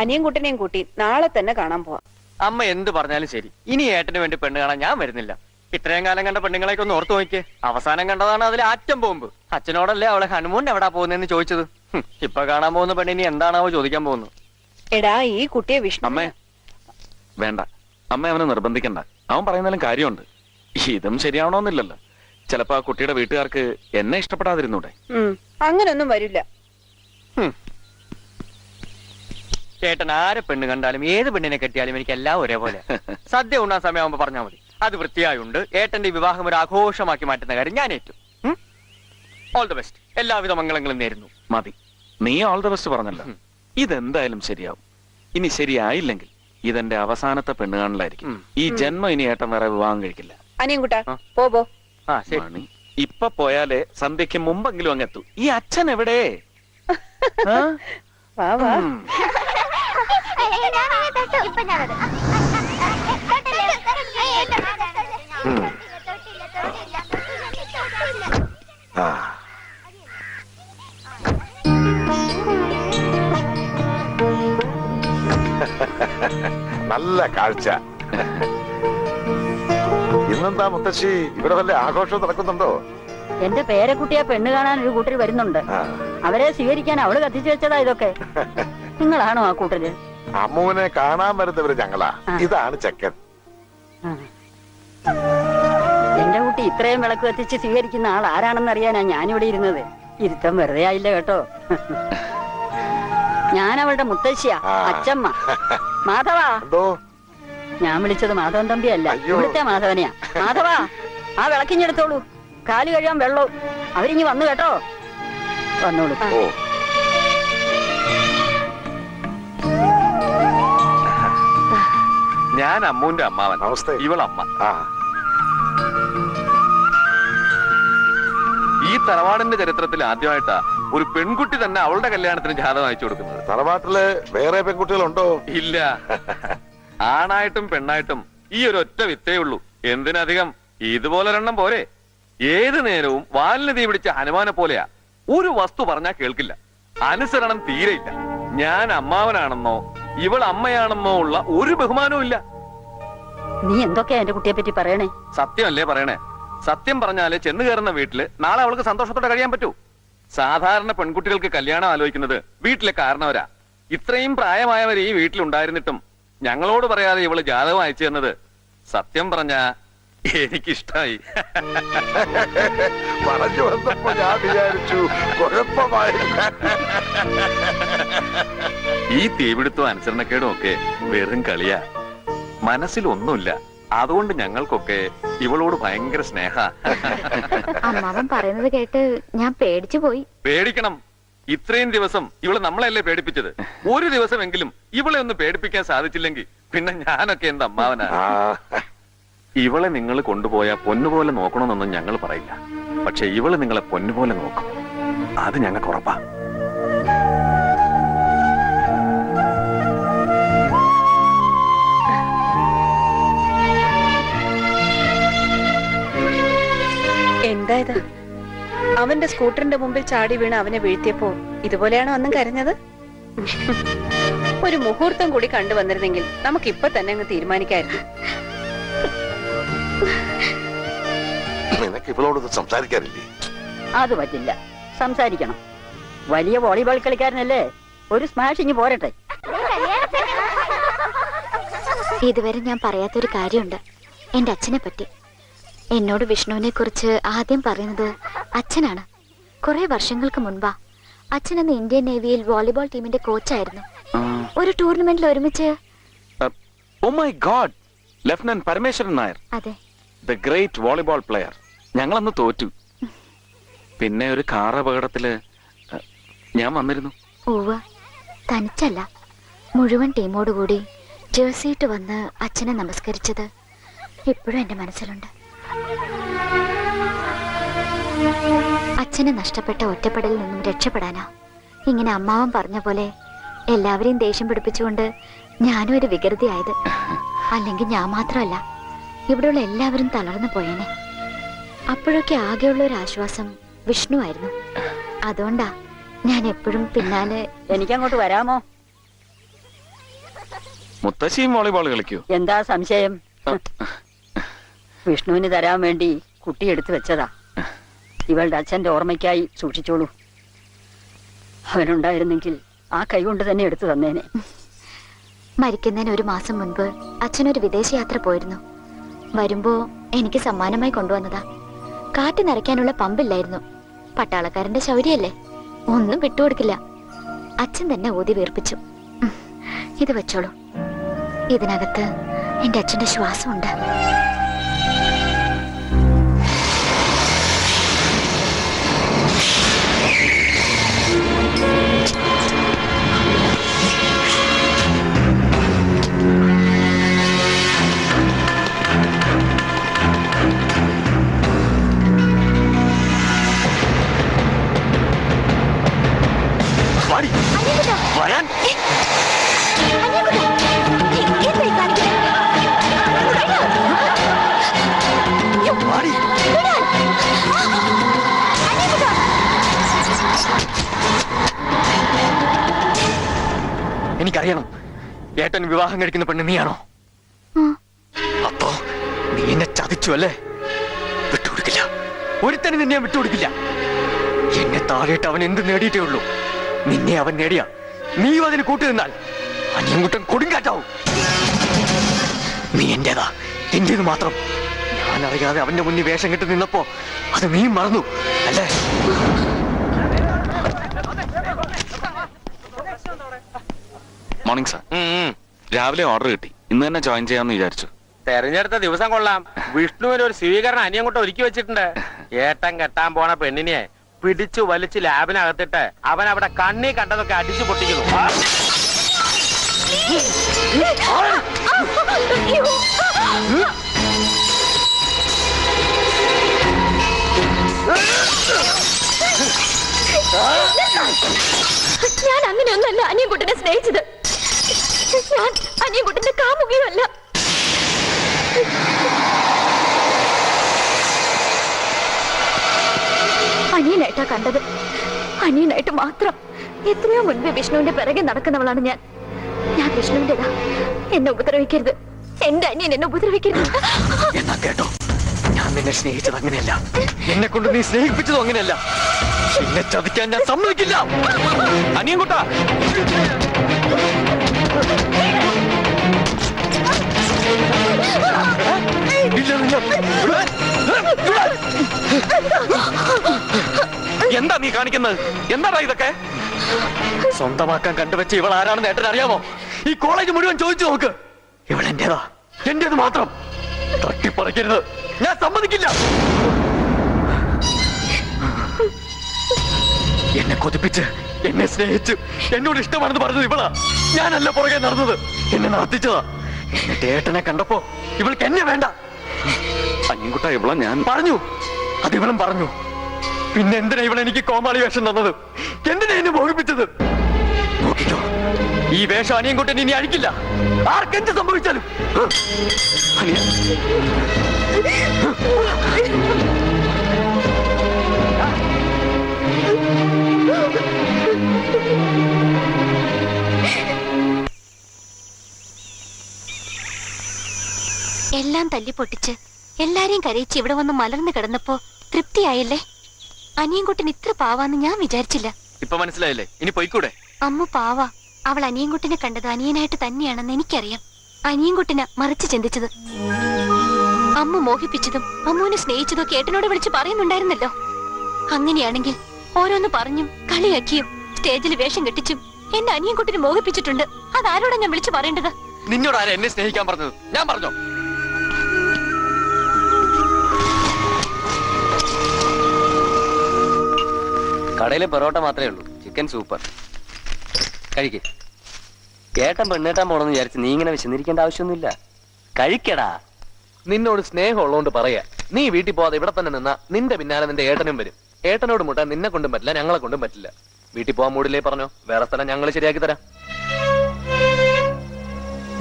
അനിയും കുട്ടനെയും കൂട്ടി നാളെ തന്നെ കാണാൻ പോവാം. അമ്മ എന്ത് പറഞ്ഞാലും ശരി, ഇനി ഏട്ടന് വേണ്ടി പെണ്ണ് കാണാൻ ഞാൻ വരുന്നില്ല. ഇത്രയും കാലം കണ്ട പെണ്ണുങ്ങളെയൊക്കെ ഒന്ന് ഓർത്തു നോക്കിയേ. അവസാനം കണ്ടതാണ് അതിൽ ആറ്റം ബോംബ്. അച്ഛനോടല്ലേ അവളെ ഹനുമൂൻ എവിടാ പോകുന്നതെന്ന് ചോദിച്ചത്. ഇപ്പൊ കാണാൻ പോകുന്ന പെണ്ണിനി എന്താണാവോ ചോദിക്കാൻ പോകുന്നത്. എടാ, ഈ കുട്ടിയെ വിഷ്ണു. അമ്മേ വേണ്ട, അമ്മ അവനെ നിർബന്ധിക്കണ്ട. അവൻ പറയുന്നതിലും കാര്യമുണ്ട്. ഇതും ശരിയാവണമെന്നില്ലല്ലോ. ചിലപ്പോ ആ കുട്ടിയുടെ വീട്ടുകാർക്ക് എന്നെ ഇഷ്ടപ്പെടാതിരുന്നൂടെ? അങ്ങനൊന്നും വരില്ല. ചേട്ടൻ ആരെ പെണ്ണ് കണ്ടാലും ഏത് പെണ്ണിനെ കെട്ടിയാലും എനിക്ക് എല്ലാം ഒരേപോലെ. സദ്യ ഉണ്ണാൻ സമയമാകുമ്പോ പറഞ്ഞാൽ മതി. അത് വൃത്തിയായുണ്ട്. ഏട്ടന്റെ വിവാഹം ഒരു ആഘോഷമാക്കി മാറ്റുന്ന കാര്യം ഞാൻ ഏറ്റു. All the best. എല്ലാവിധ മംഗളങ്ങളും നേരുന്നു. മതി, നീ ഓൾ ദ ബെസ്റ്റ് പറഞ്ഞല്ലോ. ഇതെന്തായാലും ശരിയാവും. ഇനി ശരിയായില്ലെങ്കിൽ ഇതെന്റെ അവസാനത്തെ പെണ്ണ് കാണലായിരിക്കും. ഈ ജന്മം ഇനി ഏട്ടൻ വേറെ വിവാഹം കഴിക്കില്ല. അനിയും കുട്ടാ പോ. ആ ശരി. മണി, ഇപ്പൊ പോയാലേ സന്ധ്യക്ക് മുമ്പെങ്കിലും അങ്ങെത്തൂ. ഈ അച്ഛൻ എവിടെ? വാ വാ. നല്ല കാഴ്ച. ഇന്നെന്താ മുത്തശ്ശി, ഇവിടെ വല്ല ആഘോഷം നടക്കുന്നുണ്ടോ? എന്റെ പേരക്കുട്ടിയെ പെണ്ണ് കാണാൻ ഒരു കൂട്ടർ വരുന്നുണ്ട്. അവരെ സ്വീകരിക്കാൻ അവള് കത്തിച്ചു വെച്ചതാ ഇതൊക്കെ. നിങ്ങളാണോ ആ കൂട്ടര്? അമ്മൂനെ കാണാൻ വരുന്നവര് ഞങ്ങളാ. ഇതാണ് ചെക്കൻ. എന്റെ കുട്ടി ഇത്രയും വിളക്ക് കത്തിച്ച് സ്വീകരിക്കുന്ന ആൾ ആരാണെന്ന് അറിയാനാ ഞാനിവിടെ ഇരുന്നത്. ഇരുത്തം വെറുതെ ആയില്ല കേട്ടോ. ഞാൻ അവളുടെ മുത്തശ്ശിയാ, അച്ചമ്മ. മാധവാ. ഞാൻ വിളിച്ചത് മാധവൻ തമ്പിയല്ല, ഇവിടുത്തെ മാധവനെയാ. മാധവാ, ആ വിളക്കിഞ്ഞെടുത്തോളൂ. കാല് കഴിയാൻ വെള്ളവും. അവരിഞ്ഞി വന്നു കേട്ടോ. വന്നോളൂ. ഞാൻ അമ്മൂന്റെ അമ്മാവൻ. നമസ്തേ. ഇവളമ്മ. ഈ തറവാടിന്റെ ചരിത്രത്തിൽ ആദ്യമായിട്ടാ ഒരു പെൺകുട്ടി തന്നെ അവളുടെ കല്യാണത്തിന് ജാതകം അയച്ചു കൊടുക്കുന്നത്. തറവാട്ടില് വേറെ പെൺകുട്ടികളുണ്ടോ? ഇല്ല. ആണായിട്ടും പെണ്ണായിട്ടും ഈ ഒരു ഒറ്റ വിത്തേ ഉള്ളൂ. എന്തിനധികം ഇതുപോലൊരെണ്ണം പോരെ. ഏത് നേരവും വാലിന് തീ പിടിച്ച ഹനുമാനെ പോലെയാ. ഒരു വസ്തു പറഞ്ഞാൽ കേൾക്കില്ല. അനുസരണം തീരെയില്ല. ഞാൻ അമ്മാവനാണെന്നോ ഇവൾ അമ്മയാണെന്നോ ഉള്ള ഒരു ബഹുമാനവും ഇല്ല. നീ എന്തൊക്കെയാ എന്റെ കുട്ടിയെ പറ്റി പറയണേ? സത്യമല്ലേ പറയണേ? സത്യം പറഞ്ഞാല് ചെന്ന് കയറുന്ന വീട്ടില് നാളെ അവൾക്ക് സന്തോഷത്തോടെ കഴിയാൻ പറ്റൂ. സാധാരണ പെൺകുട്ടികൾക്ക് കല്യാണം ആലോചിക്കുന്നത് വീട്ടിലെ കാരണവരാ. ഇത്രയും പ്രായമായവർ ഈ വീട്ടിലുണ്ടായിരുന്നിട്ടും ഞങ്ങളോട് പറയാതെ ഇവള് ജാതകം അയച്ചു തന്നത് സത്യം പറഞ്ഞ എനിക്കിഷ്ടായി. പറഞ്ഞു വന്നപ്പോ ഞാൻ വിചാരിച്ചു കുഴപ്പമായില്ല. ഈ തീപിടുത്തവും അനുസരണക്കേടും ഒക്കെ വെറും കളിയാ. മനസ്സിലൊന്നുമില്ല. അതുകൊണ്ട് ഞങ്ങൾക്കൊക്കെ ഇവളോട് ഭയങ്കര സ്നേഹ. അമ്മാവൻ പറയുന്നത് കേട്ട് ഞാൻ പേടിച്ചു പോയി. പേടിക്കണം. ഇത്രയും ദിവസം ഇവള് നമ്മളെയല്ലേ പേടിപ്പിച്ചത്. ഒരു ദിവസമെങ്കിലും ഇവളെ ഒന്ന് പേടിപ്പിക്കാൻ സാധിച്ചില്ലെങ്കിൽ പിന്നെ ഞാനൊക്കെ എന്താ അമ്മാവനാ. ഇവളെ നിങ്ങൾ കൊണ്ടുപോയാ പൊന്നുപോലെ നോക്കണമെന്നൊന്നും ഞങ്ങൾ പറയില്ല. പക്ഷെ ഇവള് നിങ്ങളെ പൊന്നുപോലെ നോക്കും. അത് ഞങ്ങൾക്ക് ഉറപ്പാ. എന്താ ഇത്? അവന്റെ സ്കൂട്ടറിന്റെ മുമ്പിൽ ചാടി വീണ് അവനെ വീഴ്ത്തിയപ്പോ ഇതുപോലെയാണോ അന്നും കരഞ്ഞത്? ഒരു മുഹൂർത്തം കൂടി കണ്ടുവന്നിരുന്നെങ്കിൽ നമുക്ക് ഇപ്പൊ തന്നെ അങ്ങ് തീരുമാനിക്കായിരുന്നു. നിനക്ക് ഇവളോടൊന്നും സംസാരിക്കാറില്ലേ? അത് പറ്റില്ല, സംസാരിക്കണം. വലിയ വോളിബോൾ കളിക്കാരനല്ലേ, ഒരു സ്മാഷിങ് പോരട്ടെ. ഇതുവരെ ഞാൻ പറയാത്തൊരു കാര്യമുണ്ട് എന്റെ അച്ഛനെ പറ്റി. എന്നോട് വിഷ്ണുവിനെ കുറിച്ച് ആദ്യം പറയുന്നത് അച്ഛനാണ്. കുറെ വർഷങ്ങൾക്ക് മുൻപാ. അച്ഛൻ അന്ന് ഇന്ത്യൻ നേവിയിൽ വോളിബോൾ ടീമിന്റെ കോച്ചായിരുന്നു. ഒരു ടൂർണമെന്റിൽ ഒരുമിച്ച്. Oh my god, lieutenant Parameswaran Nair. അതെ, ദ ഗ്രേറ്റ് വോളിബോൾ പ്ലെയർ. ഞങ്ങളന്ന് തോറ്റു. പിന്നെ ഒരു കാർ അപകടത്തില് ഞാൻ വന്നിരുന്നു. ഉവ്വ്, തനിച്ചല്ല, മുഴുവൻ ടീമോടുകൂടി ജേഴ്സിയിട്ട് വന്ന് അച്ഛനെ നമസ്കരിച്ചത് ഇപ്പോഴും എന്റെ മനസ്സിലുണ്ട്. അച്ഛനെ നഷ്ടപ്പെട്ട ഒറ്റപ്പെടലിൽ നിന്നും രക്ഷപ്പെടാനാ ഇങ്ങനെ അമ്മാവൻ പറഞ്ഞ പോലെ എല്ലാവരെയും ദേഷ്യം പിടിപ്പിച്ചുകൊണ്ട് ഞാനും ഒരു വികൃതിയായത്. അല്ലെങ്കിൽ ഞാൻ മാത്രമല്ല, ഇവിടെയുള്ള എല്ലാവരും തളർന്നു പോയേനെ. അപ്പോഴൊക്കെ ആകെയുള്ള ഒരു ആശ്വാസം വിഷ്ണു ആയിരുന്നു. അതുകൊണ്ടാ ഞാൻ എപ്പോഴും പിന്നാലെ. എനിക്കങ്ങോട്ട് വരാമോ? മുത്തശ്ശിയും വോളിബോൾ കളിക്കൂ. എന്താ സംശയം? വിഷ്ണുവിന് തരാൻ വേണ്ടി കുട്ടി എടുത്തു വെച്ചതാ. ഇവളുടെ അച്ഛന്റെ ഓർമ്മയ്ക്കായി സൂക്ഷിച്ചോളൂ. അവനുണ്ടായിരുന്നെങ്കിൽ ആ കൈ കൊണ്ട് തന്നെ എടുത്തു തന്നേനെ. മരിക്കുന്നതിന് ഒരു മാസം മുൻപ് അച്ഛനൊരു വിദേശയാത്ര പോയിരുന്നു. വരുമ്പോ എനിക്ക് സമ്മാനമായി കൊണ്ടുവന്നതാ. കാറ്റ് നിറയ്ക്കാനുള്ള പമ്പില്ലായിരുന്നു. പട്ടാളക്കാരന്റെ ശൗര്യല്ലേ, ഒന്നും വിട്ടുകൊടുക്കില്ല. അച്ഛൻ തന്നെ ഊതി വീർപ്പിച്ചു. ഇത് വെച്ചോളൂ. ഇതിനകത്ത് എന്റെ അച്ഛന്റെ ശ്വാസമുണ്ട്. വരാൻ എനിക്കറിയണം, ഏട്ടൻ വിവാഹം കഴിക്കുന്ന പെണ്ണ് നീയാണോ? അപ്പോ നീ എന്നെ ചതിച്ചു അല്ലേ? വിട്ടുകൊടുക്കില്ല, ഒരുത്തനെ നിന്നെ ഞാൻ വിട്ടുകൊടുക്കില്ല. എന്നെ താഴെയിട്ട് അവൻ എന്ത് നേടിയിട്ടേ ഉള്ളൂ. നിന്നെ അവൻ നേടിയ നീയും അതിന് കൂട്ടുനിന്നാൽ അനിയൻകുട്ടൻ കൊടുങ്കാറ്റാവും. നീ എന്റേതാ, എന്റേത് മാത്രം. ഞാൻ അറിയാതെ അവന്റെ മുന്നിൽ വേഷം കെട്ടി നിന്നപ്പോ അത് നീ മറന്നു അല്ലേ? Morning sir. രാവിലെ ഓർഡർ കിട്ടി. ഇന്ന് തന്നെ ജോയിൻ ചെയ്യാമെന്ന് വിചാരിച്ചു. തെരഞ്ഞെടുത്ത ദിവസം കൊള്ളാം. വിഷ്ണുവിന് ഒരു സ്വീകരണം അനിയൻകുട്ടൻ ഒരുക്കി വെച്ചിട്ടുണ്ട്. ഏട്ടൻ കെട്ടാൻ പോണ പെണ്ണിനെ പിടിച്ചു വലിച്ച് ലാബിനകത്തിട്ട് അവൻ അവിടെ കണ്ണി കണ്ടതൊക്കെ അടിച്ചു പൊട്ടിക്കുന്നു. ഞാൻ അങ്ങനെയൊന്നല്ല അനിയൻകുട്ടനെ സ്നേഹിച്ചത്. ഞാൻ അനിയൻകുട്ടന്റെ കാമുകയല്ല. അനിയനായിട്ടാ കണ്ടത്, അനിയനായിട്ട് മാത്രം. എത്രയോ മുൻപേ വിഷ്ണുവിന്റെ പിറകെ നടക്കുന്നവളാണ് ഞാൻ. ഞാൻ വിഷ്ണുവിന്റെതാ. എന്നെ ഉപദ്രവിക്കരുത്, എന്റെ അനിയൻ എന്നെ ഉപദ്രവിക്കരുത്. എന്നാ കേട്ടോ, ഞാൻ നിന്നെ സ്നേഹിച്ചത് അങ്ങനെയല്ല, എന്നെ കൊണ്ട് നീ സ്നേഹിപ്പിച്ചതും അങ്ങനെയല്ല. എന്നെ ചതിക്കാൻ ഞാൻ സമ്മതിക്കില്ല. അനിയൻകുട്ട, എന്താ നീ കാണിക്കുന്നത്? എന്താടാ ഇതൊക്കെ? സ്വന്തമാക്കാൻ കണ്ടുവച്ച ഇവൾ ആരാണെന്ന് ഏട്ടൻ അറിയാമോ? ഈ കോളേജ് മുഴുവൻ ചോദിച്ചു നോക്ക്. ഇവൾ എന്റേതാ, എന്റേത് മാത്രം. തട്ടിപ്പറിക്കരുത്, ഞാൻ സമ്മതിക്കില്ല. എന്നെ കൊതിപ്പിച്ച്, എന്നെ സ്നേഹിച്ച്, എന്നോട് ഇഷ്ടമാണെന്ന് പറഞ്ഞത് ഇവളാ. ഞാനല്ല പുറകെ നടന്നത്, എന്നെ നടത്തിച്ചതാ. എന്നിട്ട് ഏട്ടനെ കണ്ടപ്പോ ഇവൾക്ക് എന്നെ വേണ്ട. അനിയൻകുട്ട, ഇവളെ ഞാൻ പറഞ്ഞു, അത് ഇവളും പറഞ്ഞു. പിന്നെ എന്തിനാ ഇവളെനിക്ക് കോമാളി വേഷം തന്നത്? എന്തിനാ എന്നെ മോഹിപ്പിച്ചത്? നോക്കിക്കോ, ഈ വേഷം അനിയൻകുട്ടൻ ഇനി അഴിക്കില്ല, ആർക്കെന്ത് സംഭവിച്ചാലും. അനിയ, എല്ലാം തല്ലിപ്പൊട്ടിച്ച് എല്ലാരെയും കരയിച്ച് ഇവിടെ വന്ന് മലർന്നു കിടന്നപ്പോ തൃപ്തിയായല്ലേ? അനിയൻകുട്ടൻ ഇത്ര പാവാന്ന് ഞാൻ വിചാരിച്ചില്ല. ഇപ്പൊ മനസ്സിലായില്ലേ? ഇനി പോയിക്കൂടെ? അമ്മ പാവ. അവൾ അനിയൻകുട്ടനെ കണ്ടത് അനിയനായിട്ട് തന്നെയാണെന്ന് എനിക്കറിയാം. അനിയൻകുട്ടനെ മറിച്ച് ചിന്തിച്ചത്. അമ്മ മോഹിപ്പിച്ചതും അമ്മുവിനെ സ്നേഹിച്ചതും ഏട്ടനോട് വിളിച്ച് പറയുന്നുണ്ടായിരുന്നല്ലോ. അങ്ങനെയാണെങ്കിൽ ഓരോന്ന് പറഞ്ഞും കളിയാക്കിയും സ്റ്റേജിൽ വേഷം കെട്ടിച്ചും എന്റെ അനിയൻകുട്ടനെ മോഹിപ്പിച്ചിട്ടുണ്ട്. അതാരോടാ ഞാൻ വിളിച്ചു പറയേണ്ടത്? നിന്നോട് ആരാ എന്നെ സ്നേഹിക്കാൻ പറഞ്ഞത്? ഞാൻ പറഞ്ഞോ? കടയിലെ പൊറോട്ട മാത്രമേ ഉള്ളൂ, ചിക്കൻ സൂപ്പർ. കഴിക്ക്. ഏട്ടൻ പെണ്ണേട്ടാൻ പോണെന്ന് വിചാരിച്ച് നീ ഇങ്ങനെ വിശന്നിരിക്കേണ്ട ആവശ്യമൊന്നുമില്ല. കഴിക്കടാ. നിന്നോട് സ്നേഹം ഉള്ളതുകൊണ്ട് പറയാ, നീ വീട്ടിൽ പോവാതെ ഇവിടെ തന്നെ നിന്നാ നിന്റെ പിന്നാലെ നിന്റെ ഏട്ടനും വരും. ഏട്ടനോട് മുട്ടാൻ നിന്നെ കൊണ്ടും പറ്റില്ല, ഞങ്ങളെ കൊണ്ടും പറ്റില്ല. വീട്ടിൽ പോവാൻ മൂടില്ലേ പറഞ്ഞോ, വേറെ സ്ഥലം ഞങ്ങൾ ശരിയാക്കി തരാം.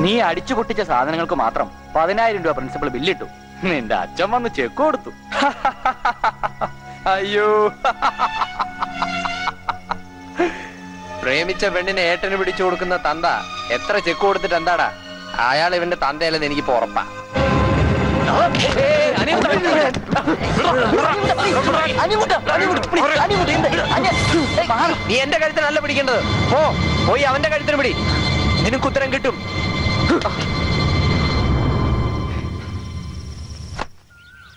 നീ അടിച്ചു പൊട്ടിച്ച സാധനങ്ങൾക്ക് മാത്രം 10,000 രൂപ പ്രിൻസിപ്പൾ ബില്ലിട്ടു. നിന്റെ അച്ഛൻ വന്ന് ചെക്ക് കൊടുത്തു. അയ്യോ, പ്രേമിച്ച പെണ്ണിനെ ഏട്ടന് പിടിച്ചു കൊടുക്കുന്ന തന്ത എത്ര ചെക്ക് കൊടുത്തിട്ട് എന്താടാ? അയാൾ ഇവന്റെ തന്തയല്ലെന്ന് എനിക്കിപ്പോ ഉറപ്പാ. നീ എന്റെ കഴുത്തിനല്ല പിടിക്കേണ്ടത്. പോയി അവന്റെ കഴുത്തിന് പിടി, നിനക്ക് ഉത്തരം കിട്ടും.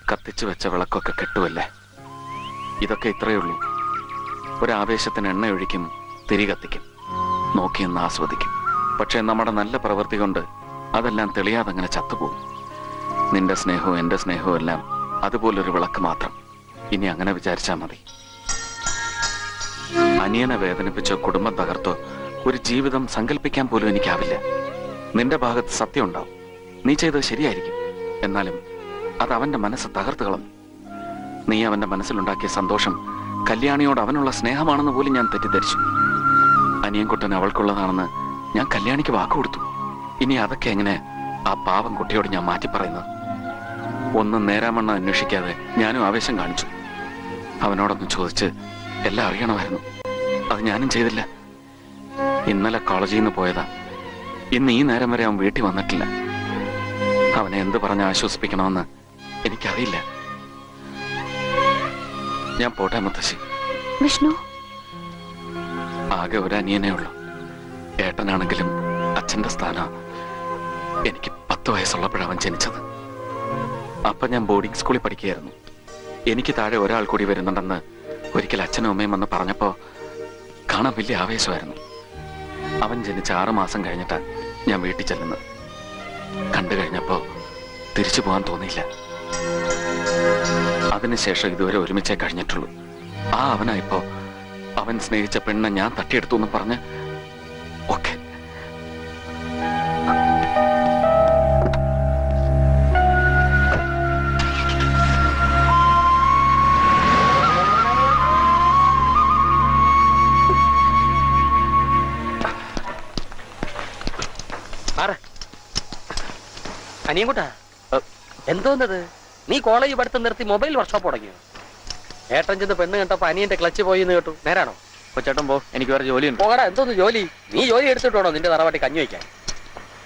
കത്തിച്ചു വെച്ച വിളക്കൊക്കെ കെട്ടുമല്ലേ. ഇതൊക്കെ ഇത്രയേ ഉള്ളൂ. ഒരാവേശത്തിന് എണ്ണ ഒഴിക്കും, തിരി കത്തിക്കും, നോക്കിയെന്ന് ആസ്വദിക്കും. പക്ഷെ നമ്മുടെ നല്ല പ്രവൃത്തി കൊണ്ട് അതെല്ലാം തെളിയാതെ അങ്ങനെ ചത്തുപോകും. നിന്റെ സ്നേഹവും എന്റെ സ്നേഹവും എല്ലാം അതുപോലൊരു വിളക്ക് മാത്രം. ഇനി അങ്ങനെ വിചാരിച്ചാ മതി. അനിയനെ വേദനിപ്പിച്ചോ കുടുംബം തകർത്തോ ഒരു ജീവിതം സങ്കല്പിക്കാൻ പോലും എനിക്കാവില്ല. നിന്റെ ഭാഗത്ത് സത്യം ഉണ്ടാവും, നീ ചെയ്തത് ശരിയായിരിക്കും. എന്നാലും അത് അവന്റെ മനസ്സ് തകർത്ത് കളഞ്ഞു. നീ അവന്റെ മനസ്സിലുണ്ടാക്കിയ സന്തോഷം കല്യാണിയോട് അവനുള്ള സ്നേഹമാണെന്ന് പോലും ഞാൻ തെറ്റിദ്ധരിച്ചു. അനിയൻകുട്ടൻ അവൾക്കുള്ളതാണെന്ന് ഞാൻ കല്യാണിക്ക് വാക്കുകൊടുത്തു. ഇനി അതൊക്കെ എങ്ങനെ ആ പാവം കുട്ടിയോട് ഞാൻ മാറ്റി പറയുന്നത്? ഒന്നും നേരാമണ്ണം അന്വേഷിക്കാതെ ഞാനും ആവേശം കാണിച്ചു. അവനോടൊന്ന് ചോദിച്ച് എല്ലാം അറിയണമായിരുന്നു. അത് ഞാനും ചെയ്തില്ല. ഇന്നലെ കോളേജിൽ നിന്ന് പോയതാ. ഇന്ന് ഈ നേരം വരെ അവൻ വീട്ടിൽ വന്നിട്ടില്ല. അവനെ എന്ത് പറഞ്ഞ് ആശ്വസിപ്പിക്കണമെന്ന് എനിക്കറിയില്ല. ഞാൻ പോട്ടെ മുത്തശ്ശി. വിഷ്ണു, ആകെ ഒരു അനിയനേ ഉള്ളൂ. ഏട്ടനാണെങ്കിലും അച്ഛന്റെ സ്ഥാനം. എനിക്ക് 10 വയസ്സുള്ളപ്പോഴവൻ ജനിച്ചത്. അപ്പൊ ഞാൻ ബോർഡിംഗ് സ്കൂളിൽ പഠിക്കുകയായിരുന്നു. എനിക്ക് താഴെ ഒരാൾ കൂടി വരുന്നുണ്ടെന്ന് ഒരിക്കൽ അച്ഛനും അമ്മയും വന്ന് പറഞ്ഞപ്പോ കാണാൻ വലിയ ആവേശമായിരുന്നു. അവൻ ജനിച്ച 6 മാസം കഴിഞ്ഞിട്ടാ ഞാൻ വീട്ടിൽ ചെല്ലുന്നത്. കണ്ടു കഴിഞ്ഞപ്പോ തിരിച്ചു പോകാൻ തോന്നിയില്ല. അതിനുശേഷം ഇതുവരെ ഒരുമിച്ചേ കഴിഞ്ഞിട്ടുള്ളൂ. ആ അവനായിപ്പോ അവൻ സ്നേഹിച്ച പെണ്ണെ ഞാൻ തട്ടിയെടുത്തു എന്ന് പറഞ്ഞ് ഓക്കെ. അനിയൻകുട്ടാ, എന്തോന്നത്? നീ കോളേജ് പഠിത്തം നിർത്തി മൊബൈൽ വർക്ക്ഷോപ്പ് തുടങ്ങിയോ? ഏട്ടൻ ചെന്ന് പെണ്ണ് കണ്ടപ്പോ അനിയന്റെ ക്ലച്ച് പോയി എന്ന് കേട്ടു. നേരാണോ? കൊച്ചേട്ടൻ പോ, എനിക്ക് വേറെ ജോലിയുണ്ട്. പോകടാ. എന്തോന്ന് ജോലി? നീ ജോലി എടുത്തിട്ടാണോ നിന്റെ തറവാട്ടി കഞ്ഞി വയ്ക്കാൻ?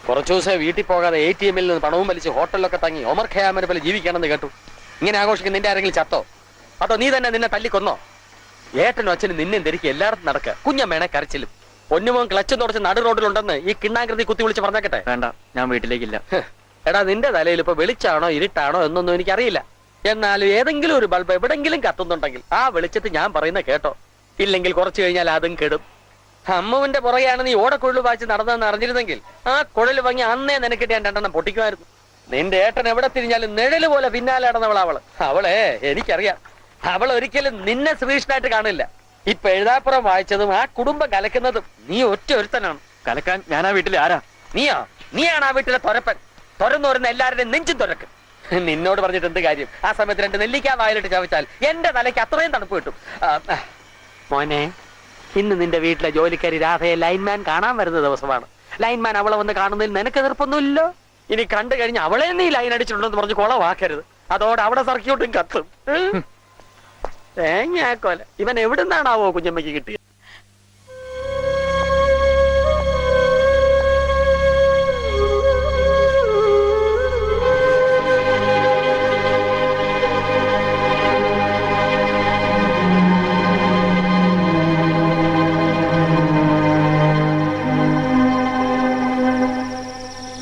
കുറച്ചു ദിവസം വീട്ടിൽ പോകാതെ ATM-ൽ നിന്ന് പണവും വലിച്ച് ഹോട്ടലിലൊക്കെ തങ്ങി ഒമർ ഖയാമിനെ പോലെ ജീവിക്കണമെന്ന് കേട്ടു. ഇങ്ങനെ ആഘോഷിക്കുന്ന നിന്റെ ആരെങ്കിലും ചത്തോ? അതോ നീ തന്നെ നിന്നെ തല്ലിക്കൊന്നോ? ഏട്ടനും അച്ഛനും നിന്നെ ധരിക്കും എല്ലായിടത്തും നടക്കുക. കുഞ്ഞമ്മേണെ കരച്ചിലും. പൊന്നുമോൻ ക്ലച്ച് തുടച്ച് നടു റോഡിലുണ്ടെന്ന് ഈ കിണ്ണാകൃതി കുത്തി വിളിച്ച് പറഞ്ഞേക്കട്ടെ. വേണ്ട, ഞാൻ വീട്ടിലേക്കില്ല. എടാ, നിന്റെ തലയിൽ ഇപ്പൊ വെളിച്ചാണോ ഇരുട്ടാണോ എന്നൊന്നും എനിക്കറിയില്ല. എന്നാലും ഏതെങ്കിലും ഒരു ബൾബ് എവിടെങ്കിലും കത്തുന്നുണ്ടെങ്കിൽ ആ വെളിച്ചത്ത് ഞാൻ പറയുന്ന കേട്ടോ. ഇല്ലെങ്കിൽ കുറച്ചു കഴിഞ്ഞാൽ അതും കെടും. അമ്മുവിന്റെ പുറകെയാണ് നീ ഓടക്കുഴൽ വായിച്ച് നടന്നതെന്ന് അറിഞ്ഞിരുന്നെങ്കിൽ ആ കുഴൽ വാങ്ങി അന്നേ നിനക്കിട്ട് ഞാൻ 2 പൊട്ടിക്കുമായിരുന്നു. നിന്റെ ഏട്ടൻ എവിടെ തിരിഞ്ഞാലും നിഴല് പോലെ പിന്നാലെ നടന്നവളാ അവള്. അവളെ എനിക്കറിയാം. അവൾ ഒരിക്കലും നിന്നെ ശ്രീകൃഷ്ണനായിട്ട് കാണില്ല. ഇപ്പൊ എഴുതാപ്പുറം വായിച്ചതും ആ കുടുംബം കലക്കുന്നതും നീ ഒറ്റ ഒരുത്തനാണ്. കലക്കാൻ ഞാൻ ആ വീട്ടിൽ ആരാ? നീയാണ് ആ വീട്ടിലെ തൊരപ്പൻ. തുറന്നു വരുന്ന എല്ലാവരുടെയും നെഞ്ചും തുറക്കും. നിന്നോട് പറഞ്ഞിട്ട് എന്ത് കാര്യം? ആ സമയത്ത് 2 നെല്ലിക്കാ വായിലിട്ട് ചവച്ചാൽ എന്റെ തലയ്ക്ക് അത്രയും തണുപ്പ് കിട്ടും. മോനെ, ഇന്ന് നിന്റെ വീട്ടിലെ ജോലിക്കാരി രാധയെ ലൈൻമാൻ കാണാൻ വരുന്ന ദിവസമാണ്. ലൈൻമാൻ അവളെ വന്ന് കാണുന്നതിൽ നിനക്ക് എതിർപ്പൊന്നുമില്ലോ. ഇനി കണ്ടു കഴിഞ്ഞ് അവളെ നീ ലൈൻ അടിച്ചിട്ടുണ്ടെന്ന് പറഞ്ഞ് കുളവാക്കരുത്. അതോടെ അവിടെ സർക്യൂട്ടും കത്തും. തേങ്ങാക്കോല. ഇവൻ എവിടുന്നാണാവോ കുഞ്ഞമ്മയ്ക്ക് കിട്ടിയത്?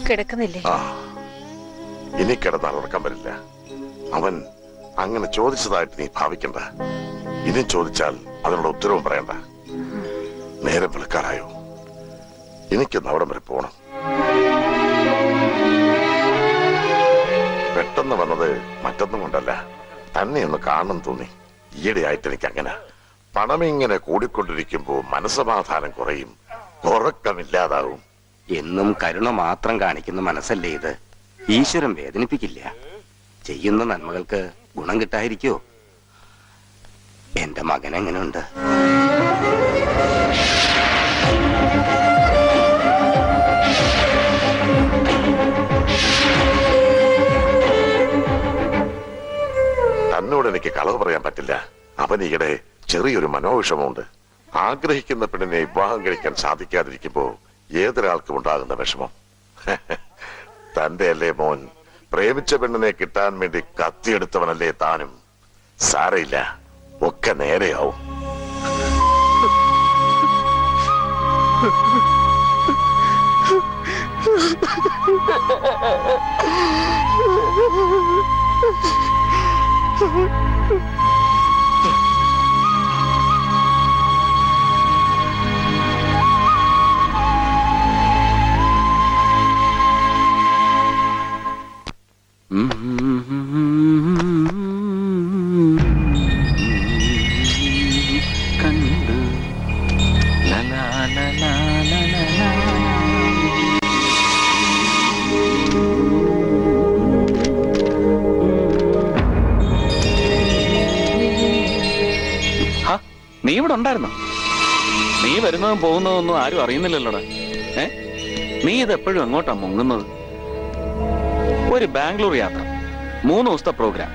കിടക്കുന്നില്ലേ? ഇനി കിടന്നാൽ ഉറക്കം വരില്ല. അവൻ അങ്ങനെ ചോദിച്ചതായിട്ട് നീ ഭാവിക്കണ്ട. ഇനി ചോദിച്ചാൽ അതിനുള്ള ഉത്തരവും പറയണ്ട. നേരം വിളിക്കാറായോ? എനിക്കൊന്ന് അവിടം വരെ പോണം. പെട്ടെന്ന് വന്നത് മറ്റൊന്നും കൊണ്ടല്ല, തന്നെ ഒന്ന് കാണണം തോന്നി. ഈയിടെയായിട്ട് എനിക്ക് അങ്ങനെ. പണം ഇങ്ങനെ കൂടിക്കൊണ്ടിരിക്കുമ്പോ മനസ്സമാധാനം കുറയും, ഉറക്കമില്ലാതാവും. എന്നും കരുണ മാത്രം കാണിക്കുന്ന മനസ്സല്ലേ ഇത്? ഈശ്വരൻ വേദനിപ്പിക്കില്ല. ചെയ്യുന്ന നന്മകൾക്ക് ഗുണം കിട്ടാതിരിക്കോ? എന്റെ മകൻ എങ്ങനെയുണ്ട്? കളവ് പറയാൻ പറ്റില്ല. അവൻ ഈയിടെ ചെറിയൊരു മനോവിഷമമുണ്ട്. ആഗ്രഹിക്കുന്ന പെണ്ണിനെ വിവാഹം കഴിക്കാൻ സാധിക്കാതിരിക്കുമ്പോ ഏതൊരാൾക്കും ഉണ്ടാകുന്ന വിഷമം. തന്റെ അല്ലേ മോൻ, പ്രേമിച്ച പെണ്ണിനെ കിട്ടാൻ വേണ്ടി കത്തിയെടുത്തവനല്ലേ താനും. സാരയില്ല, ഒക്കെ നേരെയാവും. കണ്ടു ലലാ ലലാ ലലാ. ഹ, നീ ഇവിടെ ഉണ്ടായിരുന്നോ? നീ വരുന്നതും പോകുന്നതും ഒന്നും ആരും അറിയുന്നില്ലല്ലോടാ. നീ ഇതെപ്പോഴും എങ്ങോട്ടാ മുങ്ങുന്നത്? ഒരു ബാംഗ്ലൂർ യാത്ര, 3 ദിവസത്തെ പ്രോഗ്രാം,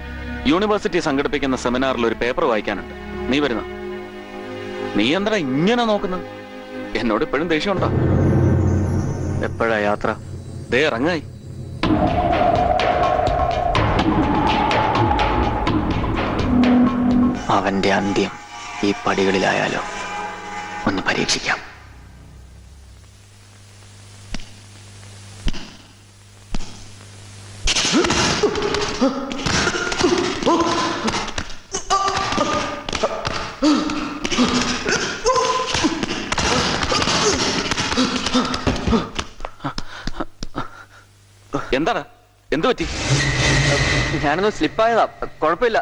യൂണിവേഴ്സിറ്റി സംഘടിപ്പിക്കുന്ന സെമിനാറിൽ ഒരു പേപ്പർ വായിക്കാനുണ്ട്. നീ വരുന്ന? നീ എന്താ ഇങ്ങനെ നോക്കുന്നത്? എന്നോട് ഇപ്പോഴും ദേഷ്യമുണ്ടോ? എപ്പോഴാ യാത്ര? ദേ ഇറങ്ങായി. അവന്റെ അന്ത്യം ഈ പടികളിലായാലോ? ഒന്ന് പരീക്ഷിക്കാം. എന്താടാ, എന്തു പറ്റി? ഞാനൊന്ന് സ്ലിപ്പായതാ, കുഴപ്പമില്ല.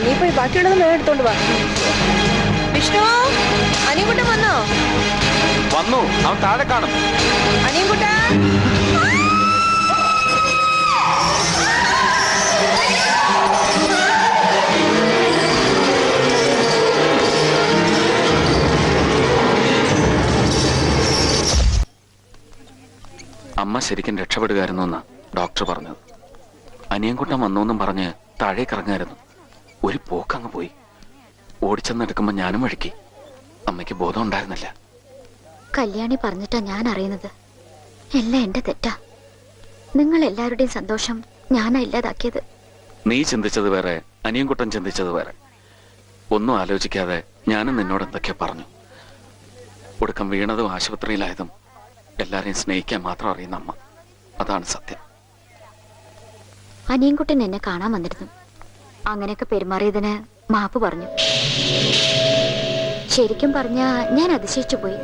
നീ പോയി ബാക്കിയുള്ളത് വേറെ എടുത്തോണ്ട് വാ. വിഷ്ണു, അനിയൻകുട്ടൻ വന്നോ? വന്നു, അവൻ താഴെ കാണും. അനിയൻകുട്ട, അമ്മ ശരിക്കും രക്ഷപ്പെടുകയായിരുന്നു എന്നാ ഡോക്ടർ പറഞ്ഞത്. അനിയൻകുട്ടൻ വന്നോന്നും പറഞ്ഞ് താഴേക്ക് ഇറങ്ങായിരുന്നു. ഒരു പോക്കങ്ങ് പോയി. ഓടിച്ചെന്നെടുക്കുമ്പോ ഞാനും വഴുക്കി. അമ്മയ്ക്ക് ബോധം ഉണ്ടായിരുന്നില്ല. കല്യാണി പറഞ്ഞിട്ടാ ഞാൻ അറിയുന്നത്. എല്ലാം എന്റെ തെറ്റാ. നിങ്ങൾ എല്ലാവരുടെയും സന്തോഷം ഞാനാ ഇല്ലാതാക്കിയത്. നീ ചിന്തിച്ചത് വേറെ, അനിയൻകുട്ടൻ ചിന്തിച്ചത് വേറെ. ഒന്നും ആലോചിക്കാതെ ഞാനും നിന്നോട് എന്തൊക്കെയോ പറഞ്ഞു. ഒടുക്കം വീണതും ആശുപത്രിയിലായതും എല്ലാരെയും സ്നേഹിക്കാൻ മാത്രം അറിയുന്ന അമ്മ. അതാണ് സത്യം. അനിയൻകുട്ടൻ എന്നെ കാണാൻ വന്നിരുന്നു. അങ്ങനെയൊക്കെ പെരുമാറിയതിന് മാപ്പ് പറഞ്ഞു. ശരിക്കും പറഞ്ഞ ഞാൻ അതിശയിച്ചു പോയി.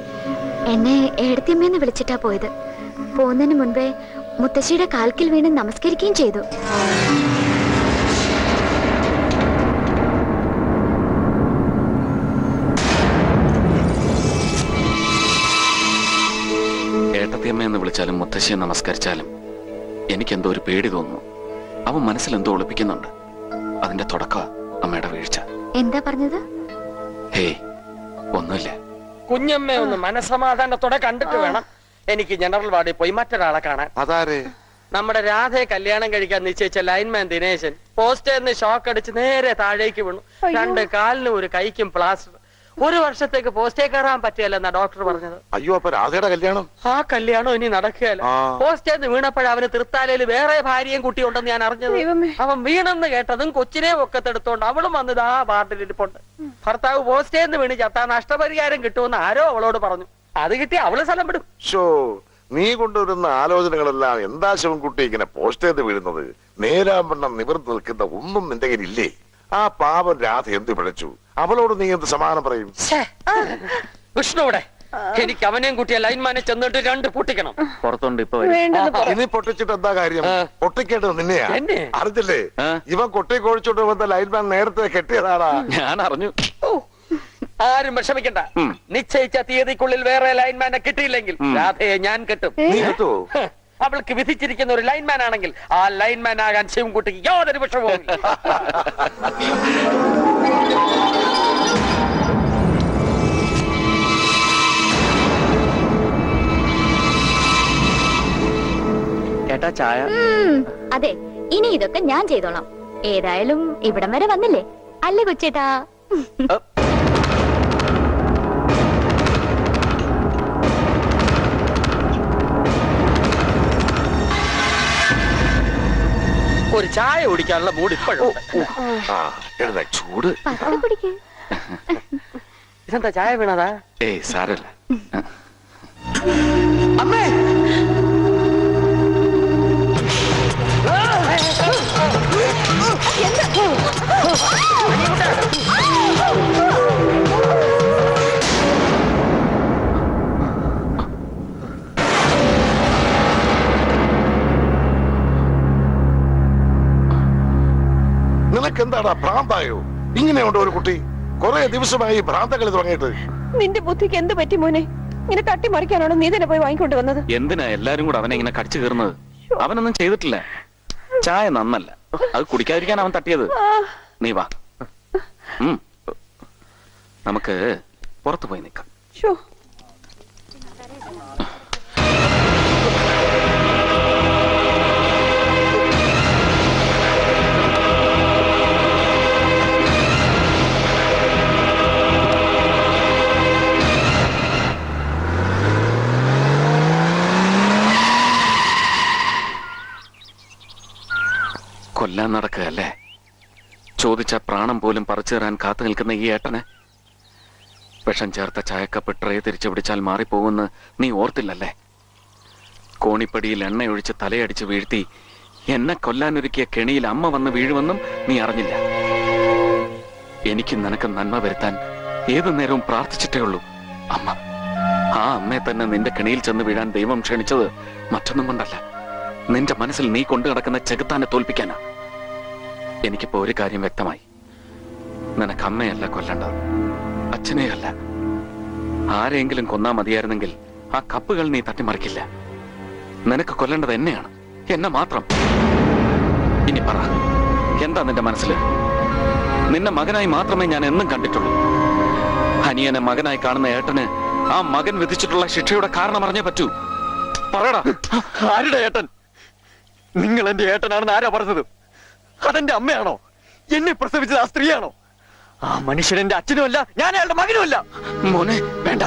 എന്നെ ഏടത്തിയമ്മയെന്ന് വിളിച്ചിട്ടാ പോയത്. പോകുന്നതിന് മുൻപേ മുത്തശ്ശിയുടെ കാൽക്കിൽ വീണ് നമസ്കരിക്കുകയും ചെയ്തു. ഏട്ടത്തിയമ്മയെന്ന് വിളിച്ചാലും മുത്തശ്ശിയെ നമസ്കരിച്ചാലും എനിക്കെന്തോ ഒരു പേടി തോന്നുന്നു. അവൻ മനസ്സിലെന്തോ ഒളിപ്പിക്കുന്നുണ്ട്. അതിന്റെ തുടക്ക അമ്മയുടെ വീഴ്ച. എന്താ പറഞ്ഞത്? ഹേയ്, ഒന്നുമില്ല. കുഞ്ഞമ്മ ഒന്ന് മനസമാധാനത്തോടെ കണ്ടിട്ട് വേണം എനിക്ക് ജനറൽ വാർഡിൽ പോയി മറ്റൊരാളെ കാണാൻ. അതാരെ? നമ്മുടെ രാധയെ കല്യാണം കഴിക്കാൻ നിശ്ചയിച്ച ലൈൻമാൻ ദിനേശൻ പോസ്റ്ററിന് ഷോക്ക് അടിച്ച് നേരെ താഴേക്ക് വീണു. 2 കാലിനും 1 കൈക്കും പ്ലാസ്റ്റർ. 1 വർഷത്തേക്ക് പോസ്റ്റേ കയറാൻ പറ്റിയല്ലെന്നാ ഡോക്ടർ പറഞ്ഞത്. അയ്യോ, അപ്പൊ രാധയുടെ കല്യാണം? ആ കല്യാണം ഇനി നടക്കുകയല്ല. പോസ്റ്റേന്ന് വീണപ്പോഴ അവന് തൃത്താലയിൽ വേറെ ഭാര്യയും കുട്ടിയുണ്ടെന്ന് ഞാൻ അറിഞ്ഞത്. അവൻ വീണെന്ന് കേട്ടതും കൊച്ചിനെ ഒക്കത്തെടുത്തോണ്ട് അവളും വന്നത് ആ വാർഡിൽ ഇരിപ്പുണ്ട്. ഭർത്താവ് പോസ്റ്റേന്ന് വീണ് ചത്താ നഷ്ടപരിഹാരം കിട്ടുമെന്ന് ആരോ അവളോട് പറഞ്ഞു. അത് കിട്ടി അവള് സ്ഥലം വിടും. നീ കൊണ്ടുവരുന്ന ആലോചനകളെല്ലാം എന്താ ശിവൻകുട്ടി ഇങ്ങനെ പോസ്റ്റ് ചെയ്ത് വീഴുന്നത്? നേരാവണ്ണം നിവർന്നു നിൽക്കുന്ന ഒന്നും നിന്റെ കയ്യിലില്ലേ? ആ പാവം രാധ എന്ത് പിഴച്ചു? അവളോട് നീ എന്ത് സമാനം പറയും? വിഷ്ണുവിടെ എനിക്ക് അവനെയും കുട്ടിയെ ലൈൻമാനെ ചെന്നിട്ട് 2 പൊട്ടിക്കണം. പുറത്തോണ്ട് ഇപ്പൊ ഇനി പൊട്ടിച്ചിട്ട് എന്താ കാര്യം? പൊട്ടിക്കേണ്ടത് നിന്നെയാ. അറിഞ്ഞില്ലേ? ഇവൻ കൊട്ടി കോഴിച്ചോണ്ട് വന്ന ലൈൻമാൻ നേരത്തെ കെട്ടിയതാടാ. ഞാൻ അറിഞ്ഞു. ആരും വിഷമിക്കണ്ട. നിശ്ചയിച്ച തീയതിക്കുള്ളിൽ വേറെ ലൈൻമാനെ കിട്ടിയില്ലെങ്കിൽ രാധയെ ഞാൻ കെട്ടും. നീ കിട്ടുവോ? അവൾക്ക് വിധിച്ചിരിക്കുന്ന ഒരു ലൈൻമാൻ ആണെങ്കിൽ ആ ലൈൻമാൻ ആകാൻ ശിവൻകുട്ടിക്ക് യാതൊരു വിഷമവും. ഏട്ടാ ചായ. അതെ, ഇനി ഇതൊക്കെ ഞാൻ ചെയ്തോളാം. ഏതായാലും ഇവിടം വരെ വന്നില്ലേ അല്ലേ കൊച്ചേട്ടാ? ഒരു ചായ കുടിക്കാനുള്ള മൂഡ് ഇപ്പോഴും. ചൂട്. ഇതെന്താ ചായ വീണതാ? ഏയ് സാരല്ല. അമ്മേ, നിനക്കെന്താടാ ഭ്രാന്തായോ? ഇങ്ങനെയുണ്ട് ഒരു കുട്ടി? കുറെ ദിവസമായി ഭ്രാന്തകളി തുടങ്ങിയിട്ട്. നിന്റെ ബുദ്ധിക്ക് എന്ത് പറ്റി മോനെ? ഇങ്ങനെ തട്ടിമറിക്കാനാണോ നീ തന്നെ പോയി വാങ്ങിക്കൊണ്ട് വന്നത്? എന്തിനാ എല്ലാരും കൂടെ അവനെ ഇങ്ങനെ കടിച്ചു കയറുന്നത്? അവനൊന്നും ചെയ്തിട്ടില്ല. ചായ നന്നല്ല, അത് കുടിക്കാതിരിക്കാൻ അവൻ തട്ടിയത്. നീ വാ, നമുക്ക് പുറത്തു പോയി നിൽക്കാം. കൊല്ലാൻ നടക്കുകയല്ലേ? ചോദിച്ച പ്രാണം പോലും പറിച്ചു തരാൻ കാത്തു നിൽക്കുന്ന ഈ ഏട്ടനെ വിഷം ചേർത്ത ചായക്കപ്പ് ട്രേ തിരിച്ചു പിടിച്ചാൽ മാറിപ്പോകുമെന്ന് നീ ഓർത്തില്ലല്ലേ? കോണിപ്പടിയിൽ എണ്ണയൊഴിച്ച് തലയടിച്ച് വീഴ്ത്തി എന്നെ കൊല്ലാനൊരുക്കിയ കെണിയിൽ അമ്മ വന്ന് വീഴുമെന്നും നീ അറിഞ്ഞില്ല. എനിക്ക് നിനക്ക് നന്മ വരുത്താൻ ഏതു നേരവും പ്രാർത്ഥിച്ചിട്ടേ ഉള്ളൂ അമ്മ. ആ അമ്മയെ തന്നെ നിന്റെ കെണിയിൽ ചെന്ന് വീഴാൻ ദൈവം ക്ഷണിച്ചത് മറ്റൊന്നും കൊണ്ടല്ല, നിന്റെ മനസ്സിൽ നീ കൊണ്ടു നടക്കുന്ന ചെകുത്താനെ തോൽപ്പിക്കാനാ. എനിക്കിപ്പോ ഒരു കാര്യം വ്യക്തമായി. നിനക്ക് അമ്മയല്ല കൊല്ലേണ്ടത്, അച്ഛനെയല്ല. ആരെങ്കിലും കൊന്നാ മതിയായിരുന്നെങ്കിൽ ആ കപ്പുകൾ നീ തട്ടിമറിക്കില്ല. നിനക്ക് കൊല്ലേണ്ടത് എന്നെയാണ്, എന്നെ മാത്രം. ഇനി പറ, എന്താ നിന്റെ മനസ്സിൽ? നിന്നെ മകനായി മാത്രമേ ഞാൻ എന്നും കണ്ടിട്ടുള്ളൂ. അനിയനെ മകനായി കാണുന്ന ഏട്ടന് ആ മകൻ വിധിച്ചിട്ടുള്ള ശിക്ഷയുടെ കാരണം അറിഞ്ഞേ പറ്റൂ. പറയടാ. ആരുടെ ഏട്ടൻ? നിങ്ങൾ എന്റെ ഏട്ടനാണെന്ന് ആരാ പറഞ്ഞത്? അതെന്റെ അമ്മയാണോ? എന്നെ പ്രസവിച്ചത് ആ സ്ത്രീയാണോ? ആ മനുഷ്യൻ എന്റെ അച്ഛനുമല്ല, ഞാൻ അയാളുടെ മകനുമല്ല. മോനെ വേണ്ട,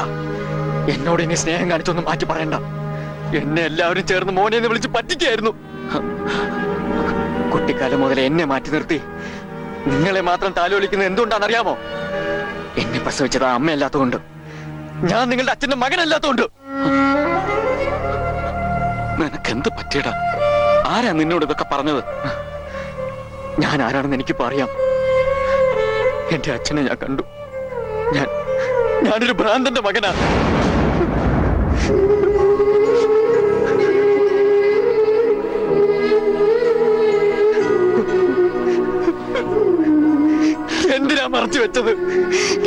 എന്നോട് ഇനി സ്നേഹം കാണിച്ചൊന്നും മാറ്റി പറയണ്ട. എന്നെ എല്ലാവരും ചേർന്ന് മോനെ എന്ന് വിളിച്ച് പറ്റിക്കായിരുന്നു. കുട്ടിക്കാലം മുതൽ എന്നെ മാറ്റി നിർത്തി നിങ്ങളെ മാത്രം താലോലിക്കുന്നത് എന്തുകൊണ്ടാണെന്നറിയാമോ? എന്നെ പ്രസവിച്ചത് ആ അമ്മയല്ലാത്തതുകൊണ്ട്, ഞാൻ നിങ്ങളുടെ അച്ഛന്റെ മകനല്ലാത്തതുകൊണ്ട്. നിനക്കെന്ത് പറ്റിയടാ? ആരാ നിന്നോട് ഇതൊക്കെ പറഞ്ഞത്? ഞാൻ ആരാണെന്ന് എനിക്കിപ്പോ അറിയാം. എന്റെ അച്ഛനെ ഞാൻ കണ്ടു. ഞാനൊരു ഭ്രാന്തന്റെ മകനാ. എന്തിനാ മറച്ചു വെച്ചത്?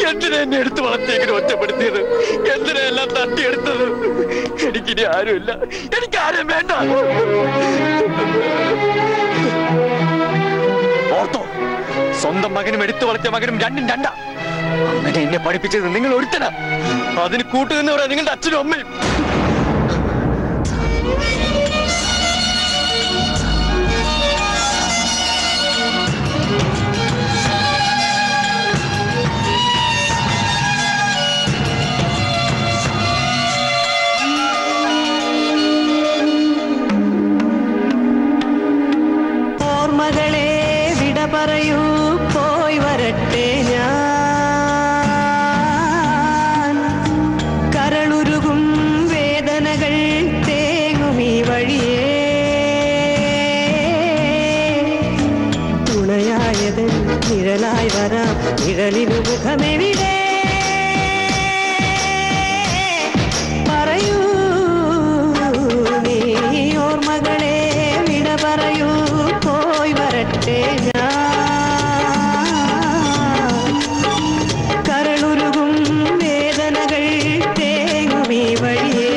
എന്തിനാ എന്നെ എടുത്തു വളർത്തിയെങ്കിലും ഒറ്റപ്പെടുത്തിയത്? എന്തിനാ എല്ലാം തട്ടിയെടുത്തത്? എനിക്കിനി ആരുമില്ല, എനിക്ക് ആരും വേണ്ട. ഓർത്തോ, സ്വന്തം മകനും എടുത്തു വളർത്തിയ മകനും രണ്ടും രണ്ടാ. അങ്ങനെ എന്നെ പഠിപ്പിച്ചത് നിങ്ങൾ ഒരുത്തനാ. അതിന് കൂട്ടുനിന്നവരാ നിങ്ങളുടെ അച്ഛനും അമ്മയും. പറയൂ പോയി വരട്ടെ ഞാൻ കരളുരുകും വേദനകൾ തേങ്ങും ഈ വഴിയേ തുണയായത് നിഴലായി വരാം നിഴലിനു മുഖമെവിടെ പറയൂ നീ ഓർമ്മകളെ വിട പറയൂ പോയി വരട്ടെ ഞാൻ കരളുരുകും വേദനകൾ തേങ്ങും ഈ വഴിയേ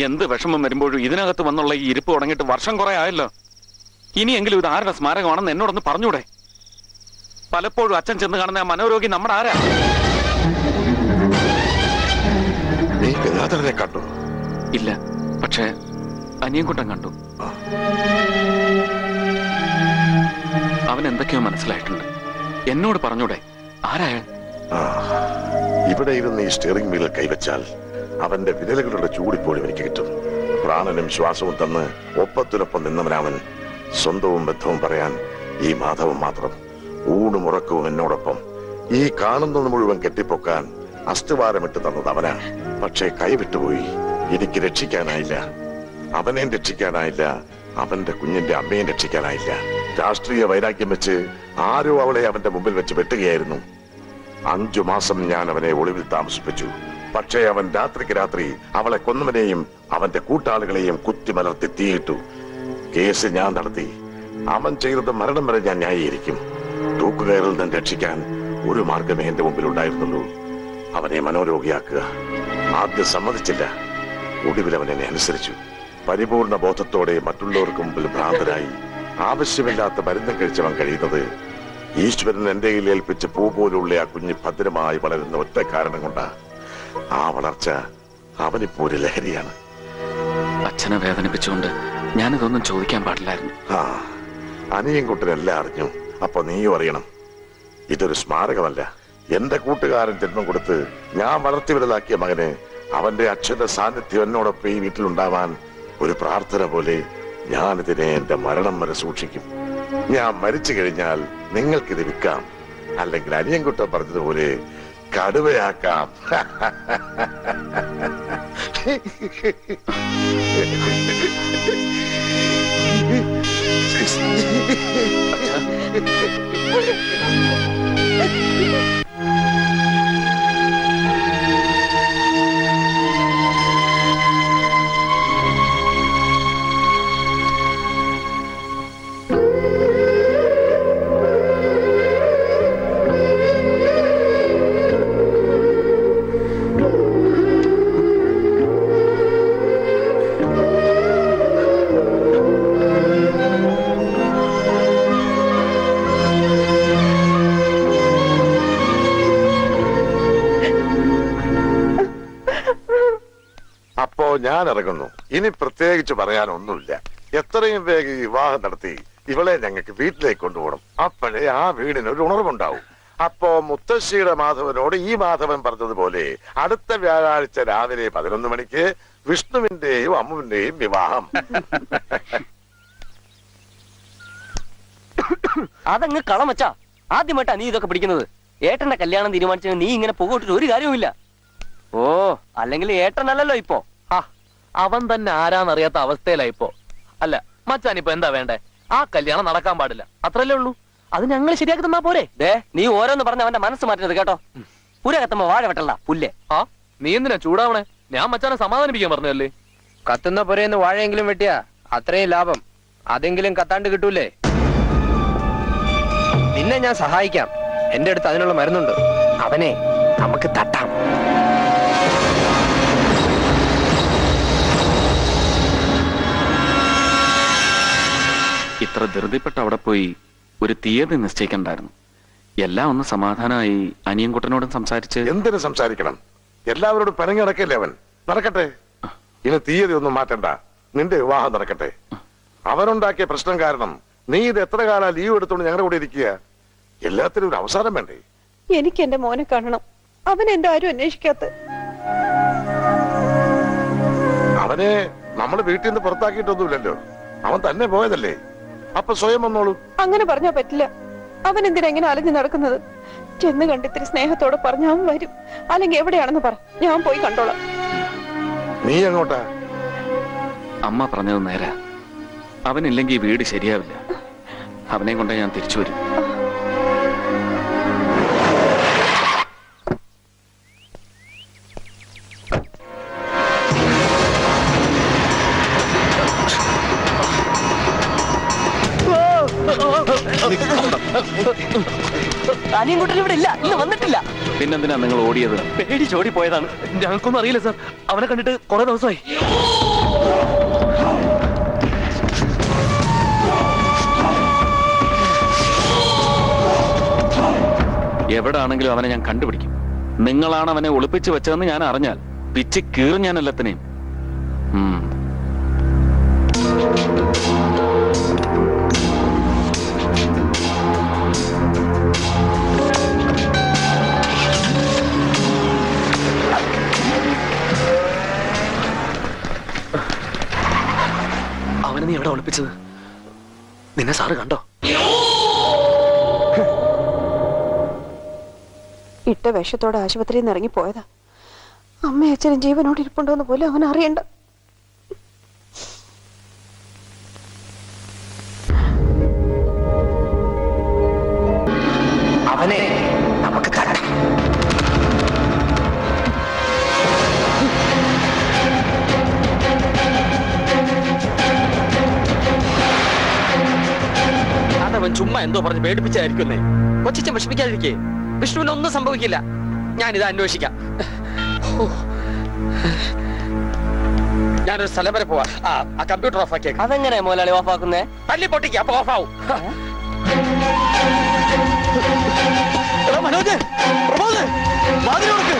എന്ത് വിഷമം വരുമ്പോഴും ഇതിനകത്ത് വന്നുള്ള ഈ ഇരിപ്പ് തുടങ്ങിയിട്ട് വർഷം കുറെ ആയല്ലോ. ഇനിയെങ്കിലും ഇത് ആരുടെ സ്മാരകമാണെന്ന് എന്നോടൊന്ന് പറഞ്ഞൂടെ? പലപ്പോഴും അച്ഛൻ ചെന്ന് കാണുന്ന ആ മനോരോഗി നമ്മുടെ ആരാ? നീ ഗംഗാധരനെ കണ്ടു? ഇല്ല, പക്ഷേ അനിയൻകുട്ടൻ കണ്ടു. അവൻ എന്തൊക്കെയോ മനസ്സിലായിട്ടുണ്ട്. എന്നോട് പറഞ്ഞൂടെ ആരായാൽ? ഇവിടെ ഇരുന്ന് ഈ സ്റ്റിയറിംഗ് വീലിൽ കൈവച്ചാൽ അവന്റെ വിരലുകളുടെ ചൂടിപ്പോഴും എനിക്ക് കിട്ടും. പ്രാണനും ശ്വാസവും തന്ന് ഒപ്പത്തിനൊപ്പം നിന്നവനവൻ. സ്വന്തവും ബന്ധവും പറയാൻ ഈ മാധവൻ മാത്രം. ഊണും ഉറക്കവും എന്നോടൊപ്പം. ഈ കാണുന്നത് മുഴുവൻ കെട്ടിപ്പൊക്കാൻ അസ്ഥിവാരമിട്ട് തന്നത് അവനാ. പക്ഷേ കൈവിട്ടുപോയി. എനിക്ക് രക്ഷിക്കാനായില്ല, അവനെയും രക്ഷിക്കാനായില്ല, അവന്റെ കുഞ്ഞിന്റെ അമ്മയും രക്ഷിക്കാനായില്ല. രാഷ്ട്രീയ വൈരാഗ്യം വെച്ച് ആരോ അവളെ അവന്റെ മുമ്പിൽ വെച്ച് വെട്ടുകയായിരുന്നു. 5 മാസം ഞാൻ അവനെ ഒളിവിൽ താമസിപ്പിച്ചു. പക്ഷേ അവൻ രാത്രിക്ക് രാത്രി അവളെ കൊന്നവനെയും അവന്റെ കൂട്ടാളികളെയും കുത്തിമലർത്തി തീയിട്ടു. കേസ് ഞാൻ നടത്തി. അവൻ ചെയ്തത് മരണം വരെ ഞാൻ ന്യായീകരിക്കും. തൂക്കുകയറിൽ നിന്ന് രക്ഷിക്കാൻ ഒരു മാർഗമേ എന്റെ മുമ്പിൽ ഉണ്ടായിരുന്നുള്ളൂ, അവനെ മനോരോഗിയാക്കുക. ആദ്യം സമ്മതിച്ചില്ല, ഒടുവിൽ അവൻ എന്നെ അനുസരിച്ചു. പരിപൂർണ ബോധത്തോടെ മറ്റുള്ളവർക്ക് മുമ്പിൽ ഭ്രാന്തരായി ആവശ്യമില്ലാത്ത മരുന്ന് കഴിച്ചവൻ കഴിയുന്നത് ഈശ്വരൻ എന്റെ കയ്യിൽ ഏൽപ്പിച്ച് പൂ പോലുള്ള ആ കുഞ്ഞ് ഭദ്രമായി വളരുന്ന ഒറ്റ കാരണം കൊണ്ടാ. ആ വളർച്ച അവനിപ്പോ ഒരു ലഹരിയാണ്. അച്ഛനെ വേദനിപ്പിച്ചുകൊണ്ട് ഞാനിതൊന്നും ചോദിക്കാൻ പാടില്ലായിരുന്നു. അനിയൻകുട്ടനെല്ലാം അറിഞ്ഞു. അപ്പൊ നീയും അറിയണം, ഇതൊരു സ്മാരകമല്ല. എന്റെ കൂട്ടുകാരൻ ജന്മം കൊടുത്ത് ഞാൻ വളർത്തി വലുതാക്കിയ മകന് അവന്റെ അച്ഛന്റെ സാന്നിധ്യം എന്നോടൊപ്പം ഈ വീട്ടിലുണ്ടാവാൻ ഒരു പ്രാർത്ഥന പോലെ ഞാനിതിനെ എന്റെ മരണം വരെ സൂക്ഷിക്കും. ഞാൻ മരിച്ചു കഴിഞ്ഞാൽ നിങ്ങൾക്കിത് വിൽക്കാം, അല്ലെങ്കിൽ അനിയൻകുട്ടൻ പറഞ്ഞതുപോലെ കടുവയാക്കാം. അപ്പോ ഞാൻ ഇറങ്ങുന്നു. ഇനി പ്രത്യേകിച്ച് പറയാനൊന്നുമില്ല. എത്രയും വേഗം വിവാഹം നടത്തി ഇവളെ ഞങ്ങൾക്ക് വീട്ടിലേക്ക് കൊണ്ടുപോകണം. അപ്പോഴേ ആ വീടിനൊരു ഉണർവുണ്ടാവും. അപ്പോ മുത്തശ്ശിയുടെ മാധവനോട് ഈ മാധവൻ പറഞ്ഞതുപോലെ അടുത്ത വ്യാഴാഴ്ച രാവിലെ 11 മണിക്ക് വിഷ്ണുവിന്റെയും അമ്മുവിന്റെയും വിവാഹം. അതങ്ങ് കളം വെച്ചാ. ആദ്യമായിട്ടാ നീ ഇതൊക്കെ പിടിക്കുന്നത്. ഏട്ടന്റെ കല്യാണം തീരുമാനിച്ചത് നീ ഇങ്ങനെ പുകോട്ടിട്ട് ഒരു കാര്യവുമില്ല. ഓ, അല്ലെങ്കിൽ ഏട്ടനല്ലല്ലോ ഇപ്പോ. അവൻ തന്നെ ആരാന്നറിയാത്ത അവസ്ഥയിലാ ഇപ്പോ. അല്ല മച്ചാൻ ഇപ്പൊ എന്താ വേണ്ടേ? ആ കല്യാണം നടക്കാൻ പാടില്ല, അത്രല്ലേ ഉള്ളൂ. അത് ഞങ്ങൾ ശരിയാക്കി തന്നാ പോരെ? നീ ഓരോന്ന് പറഞ്ഞ അവന്റെ മനസ്സ് മാറ്റരുത് കേട്ടോ. പുര കത്തുമ്പോ വാഴ വെട്ടല്ല പുല്ലേ. നീ എന്തിനാ ചൂടാവണേ? ഞാൻ മച്ചാനെ സമാധാനിപ്പിക്കാൻ പറഞ്ഞല്ലേ. കത്തുന്ന പുരയെന്ന് വാഴയെങ്കിലും വെട്ടിയാ അത്രയും ലാഭം. അതെങ്കിലും കത്താണ്ട് കിട്ടൂലേ? നിന്നെ ഞാൻ സഹായിക്കാം. എന്റെ അടുത്ത് അതിനുള്ള മരുന്നുണ്ട്. അവനെ നമുക്ക് തട്ടാം. ഇത്ര ധൃതിപ്പെട്ട് അവിടെ പോയി ഒരു തീയതി നിശ്ചയിക്കണ്ടായിരുന്നു. എല്ലാം ഒന്ന് സമാധാനമായി അനിയൻകുട്ടനോടും സംസാരിച്ച്. എന്തിനു സംസാരിക്കണം? എല്ലാവരോടും പിണങ്ങി നടക്കല്ലേ അവൻ. നടക്കട്ടെ. ഇനി തീയതി ഒന്നും മാറ്റണ്ട. നിന്റെ വിവാഹം നടക്കട്ടെ. അവനുണ്ടാക്കിയ പ്രശ്നം കാരണം നീ ഇത് എത്ര കാലം ലീവ് എടുത്തോണ്ട് ഞങ്ങളുടെ കൂടെ ഇരിക്കുക? എല്ലാത്തിനും ഒരു അവസാനം വേണ്ടേ? എനിക്ക് എന്റെ മോനെ കാണണം. അവൻ എന്റെ ആരും അന്വേഷിക്കാത്ത. അവനെ നമ്മള് വീട്ടിൽ നിന്ന് പുറത്താക്കിയിട്ടൊന്നുമില്ലല്ലോ. അവൻ തന്നെ പോയതല്ലേ. അപ്പൊ സ്വയം വന്നോളൂ. അങ്ങനെ പറഞ്ഞാ പറ്റില്ല. അവൻ എന്തിനാ എങ്ങനെ അലഞ്ഞു നടക്കുന്നത്? ചെന്ന് കണ്ടിത്തിരി സ്നേഹത്തോടെ പറഞ്ഞ അവൻ വരും. അല്ലെങ്കിൽ എവിടെയാണെന്ന് പറ, ഞാൻ പോയി കണ്ടോളാം. നീ എങ്ങോട്ടാ? അമ്മ പറഞ്ഞത് നേരാ. അവനില്ലെങ്കിൽ വീട് ശരിയാവില്ല. അവനെ കൊണ്ട് ഞാൻ തിരിച്ചു വരും. അനിയൻകുട്ടൻ ഇവിടെ ഇല്ല, ഇന്ന് വന്നിട്ടില്ല. പിന്നെന്തിനാ നിങ്ങൾ ഓടിയത്? പേടിച്ചോടി പോയതാണ്. ഞങ്ങൾക്കൊന്നും അറിയില്ല സാർ. അവനെ കണ്ടിട്ട് കുറെ ദിവസമായി. എവിടാണെങ്കിലും അവനെ ഞാൻ കണ്ടുപിടിക്കും. നിങ്ങളാണ് അവനെ ഒളിപ്പിച്ചു വെച്ചതെന്ന് ഞാൻ അറിഞ്ഞാൽ പിച്ച് കീറും ഞാൻ എല്ലാത്തിനെയും. അവനെ നീ എവിടെ ഒളിപ്പിച്ചത്? നിന്നെ സാറ് കണ്ടോ? ഇട്ട വിഷത്തോടെ ആശുപത്രിയിൽ നിന്ന് ഇറങ്ങിപ്പോയതാ. അമ്മയും അച്ഛനും ജീവനോട് ഇരിപ്പുണ്ടോന്ന് പോലും അവൻ അറിയണ്ട. അവനെ നമുക്ക് തട്ടാം. അതവൻ ചുമ്മാ എന്തോ പറഞ്ഞ് പേടിപ്പിച്ചായിരിക്കുന്നേ. കൊച്ചിച്ചൻ വിഷമിക്കാതിരിക്കേ. വിഷ്ണുവിന് ഒന്നും സംഭവിക്കില്ല. ഞാനിത് അന്വേഷിക്കാം. ഞാനൊരു സ്ഥലം വരെ പോവാ. ആ കമ്പ്യൂട്ടർ ഓഫ് ആക്കിയേക്ക്. അതെങ്ങനെ മോലാളി ഓഫാക്കുന്നേ? തല്ലി പൊട്ടിക്ക, അപ്പൊ ഓഫ് ആവും. മനോജ്, പ്രമോദ്, വാതിൽ തുറക്ക്.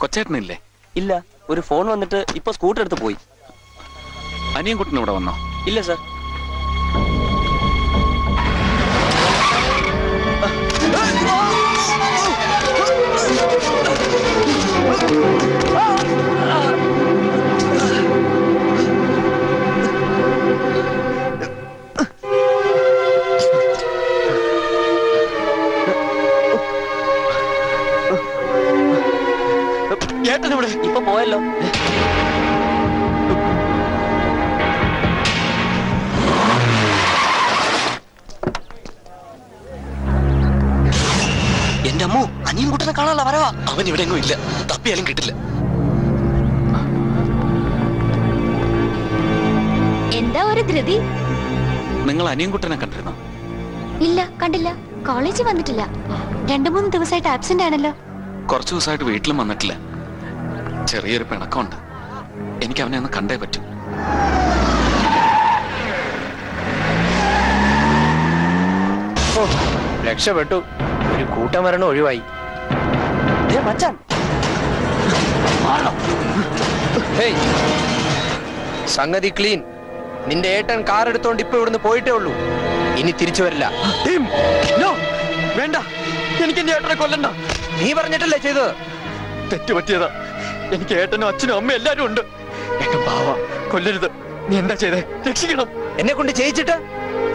കൊച്ചേട്ടനില്ലേ? ഇല്ല, ഒരു ഫോൺ വന്നിട്ട് ഇപ്പൊ സ്കൂട്ടർ എടുത്ത് പോയി. അനിയൻകുട്ടൻ ഇവിടെ വന്നോ? ഇല്ല സാർ. ഏട്ടനിവിടെ? ഇപ്പൊ പോയല്ലോ. എന്റെ അമ്മു, അനിയൻകുട്ടനെ കാണാനുള്ള വരവാ. അവൻ ഇവിടെ എങ്ങും ഇല്ല. തപ്പിയാലും കിട്ടില്ല. എന്താ ഒരു ധൃതി? നിങ്ങൾ അനിയൻകുട്ടനെ കണ്ടിരുന്നോ? ഇല്ല, കണ്ടില്ല. കോളേജിൽ വന്നിട്ടില്ല. 2-3 ദിവസമായിട്ട് ആബ്സെന്റ് ആണല്ലോ. കുറച്ചു ദിവസമായിട്ട് വീട്ടിലും വന്നിട്ടില്ല. ചെറിയൊരു പിണക്കമുണ്ട്. എനിക്ക് അവനെ ഒന്ന് കണ്ടേ പറ്റൂ. രക്ഷപ്പെട്ടു. ഒരു കൂട്ടമരണം ഒഴിവായി. മച്ചാൻ, സംഗതി ക്ലീൻ. നിന്റെ ഏട്ടൻ കാർ എടുത്തോണ്ട് ഇപ്പൊ ഇവിടുന്ന് പോയിട്ടേ ഉള്ളൂ. ഇനി തിരിച്ചു വരില്ല. വേണ്ട, എനിക്ക് എന്റെ ഏട്ടനെ കൊല്ലണ്ട. നീ പറഞ്ഞിട്ടല്ലേ ചെയ്തത്? തെറ്റുപറ്റിയതാ. എനിക്ക് ഏട്ടനും അച്ഛനും അമ്മയും എല്ലാരും ഉണ്ട്. ഏട്ടൻ പാവ, കൊല്ലരുത്. നീ എന്താ ചെയ്തേ? രക്ഷിക്കണം. എന്നെ കൊണ്ട് ചെയ്യിച്ചിട്ട്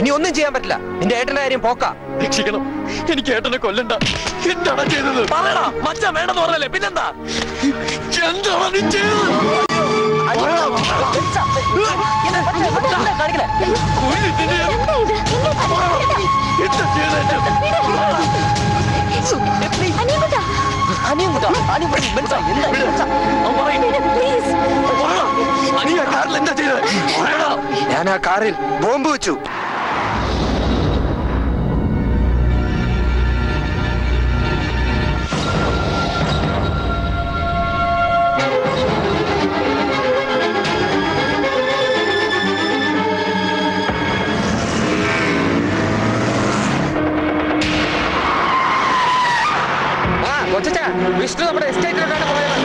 ഇനി ഒന്നും ചെയ്യാൻ പറ്റില്ല. നിന്റെ ഏട്ടന്റെ കാര്യം പോക്കാ. രക്ഷിക്കണം. എനിക്ക് ഏട്ടനെ കൊല്ലണ്ട. എന്താണ് ചെയ്തത്? പറയടാ. മച്ചാൻ വേണ്ടെന്ന് പറഞ്ഞല്ലേ, പിന്നെന്താ? എന്താണ് നീ ചെയ്തത്? ഞാൻ ആ കാറിൽ ബോംബ് വെച്ചു. വിഷ്ണു നമ്മുടെ എസ്റ്റേറ്റിലോട്ടാണ് പോയത്.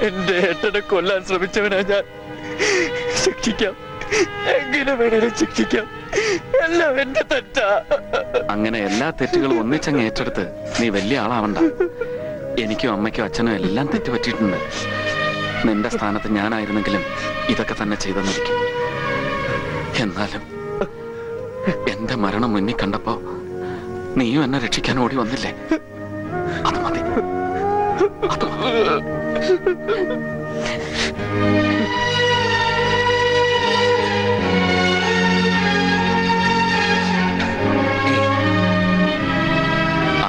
എന്റെ ഏട്ടനെ കൊല്ലാൻ ശ്രമിച്ചവനാ ഞാൻ. ശിക്ഷിക്കാം, എങ്ങനെ വേണേലും ശിക്ഷിക്കാം. എല്ലാം എന്റെ തെറ്റാ. അങ്ങനെ എല്ലാ തെറ്റുകളും ഒന്നിച്ചങ്ങ് ഏറ്റെടുത്ത് നീ വലിയ ആളാവണ്ട. എനിക്കും അമ്മയ്ക്കും അച്ഛനും എല്ലാം തെറ്റ് പറ്റിയിട്ടുണ്ട്. നിന്റെ സ്ഥാനത്ത് ഞാനായിരുന്നെങ്കിലും ഇതൊക്കെ തന്നെ ചെയ്തെന്നിരിക്കും. എന്നാലും എന്റെ മരണം മുന്നിൽ കണ്ടപ്പോ നീയും എന്നെ രക്ഷിക്കാൻ ഓടി വന്നില്ലേ? അത് മതി, അത് മതി.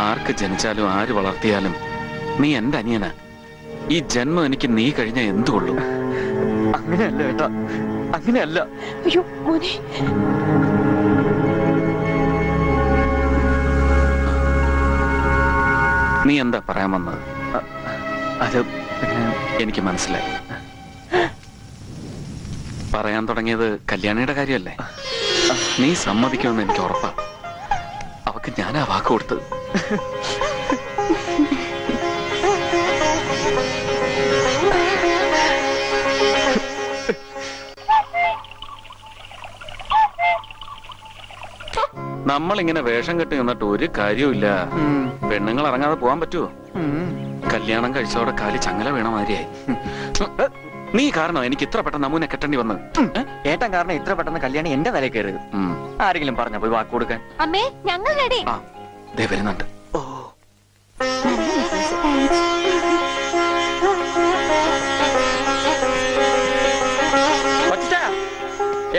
ആർക്ക് ജനിച്ചാലും ആര് വളർത്തിയാലും നീ എന്റെ അനിയനാ. ഈ ജന്മം എനിക്ക് നീ കഴിഞ്ഞ എന്തുകൊള്ളു. അങ്ങനെയല്ല ഏട്ടാ, അങ്ങനെയല്ല. അയ്യോ മോനെ, നീ എന്താ പറയാൻ വന്നത്? അത് എനിക്ക് മനസ്സിലായി. പറയാൻ തുടങ്ങിയത് കല്യാണിയുടെ കാര്യമല്ലേ? നീ സമ്മതിക്കുമെന്ന് എനിക്ക് ഉറപ്പാ. അവക്ക് ഞാനാ വാക്ക് കൊടുത്തത്. നമ്മളിങ്ങനെ വേഷം കെട്ടി നിന്നിട്ട് ഒരു കാര്യമില്ല. പെണ്ണുങ്ങൾ ഇറങ്ങാതെ പോകാൻ പറ്റുമോ? കല്യാണം കഴിച്ചോടെ കാലി ചങ്ങല വീണ മാതിരിയായി. നീ കാരണം എനിക്ക് ഇത്ര പെട്ടെന്ന് അമ്മൂനെ കെട്ടേണ്ടി വന്നത്. ഏട്ടൻ കാരണം ഇത്ര പെട്ടെന്ന് കല്യാണം എന്റെ തലയിൽ കയറിയത്. ആരെങ്കിലും പറഞ്ഞ പോയി വാക്ക് കൊടുക്കാൻ? അമ്മേ, ഞങ്ങൾ റെഡി. ആ ദേ വരുന്നുണ്ട്.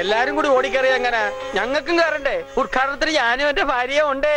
എല്ലാരും കൂടി ഓടിക്കറിയ എങ്ങനെ? ഞങ്ങൾക്കും കയറണ്ടേ? ഉദ്ഘാടനത്തിന് ഞാനും എന്റെ ഭാര്യയും ഉണ്ട്.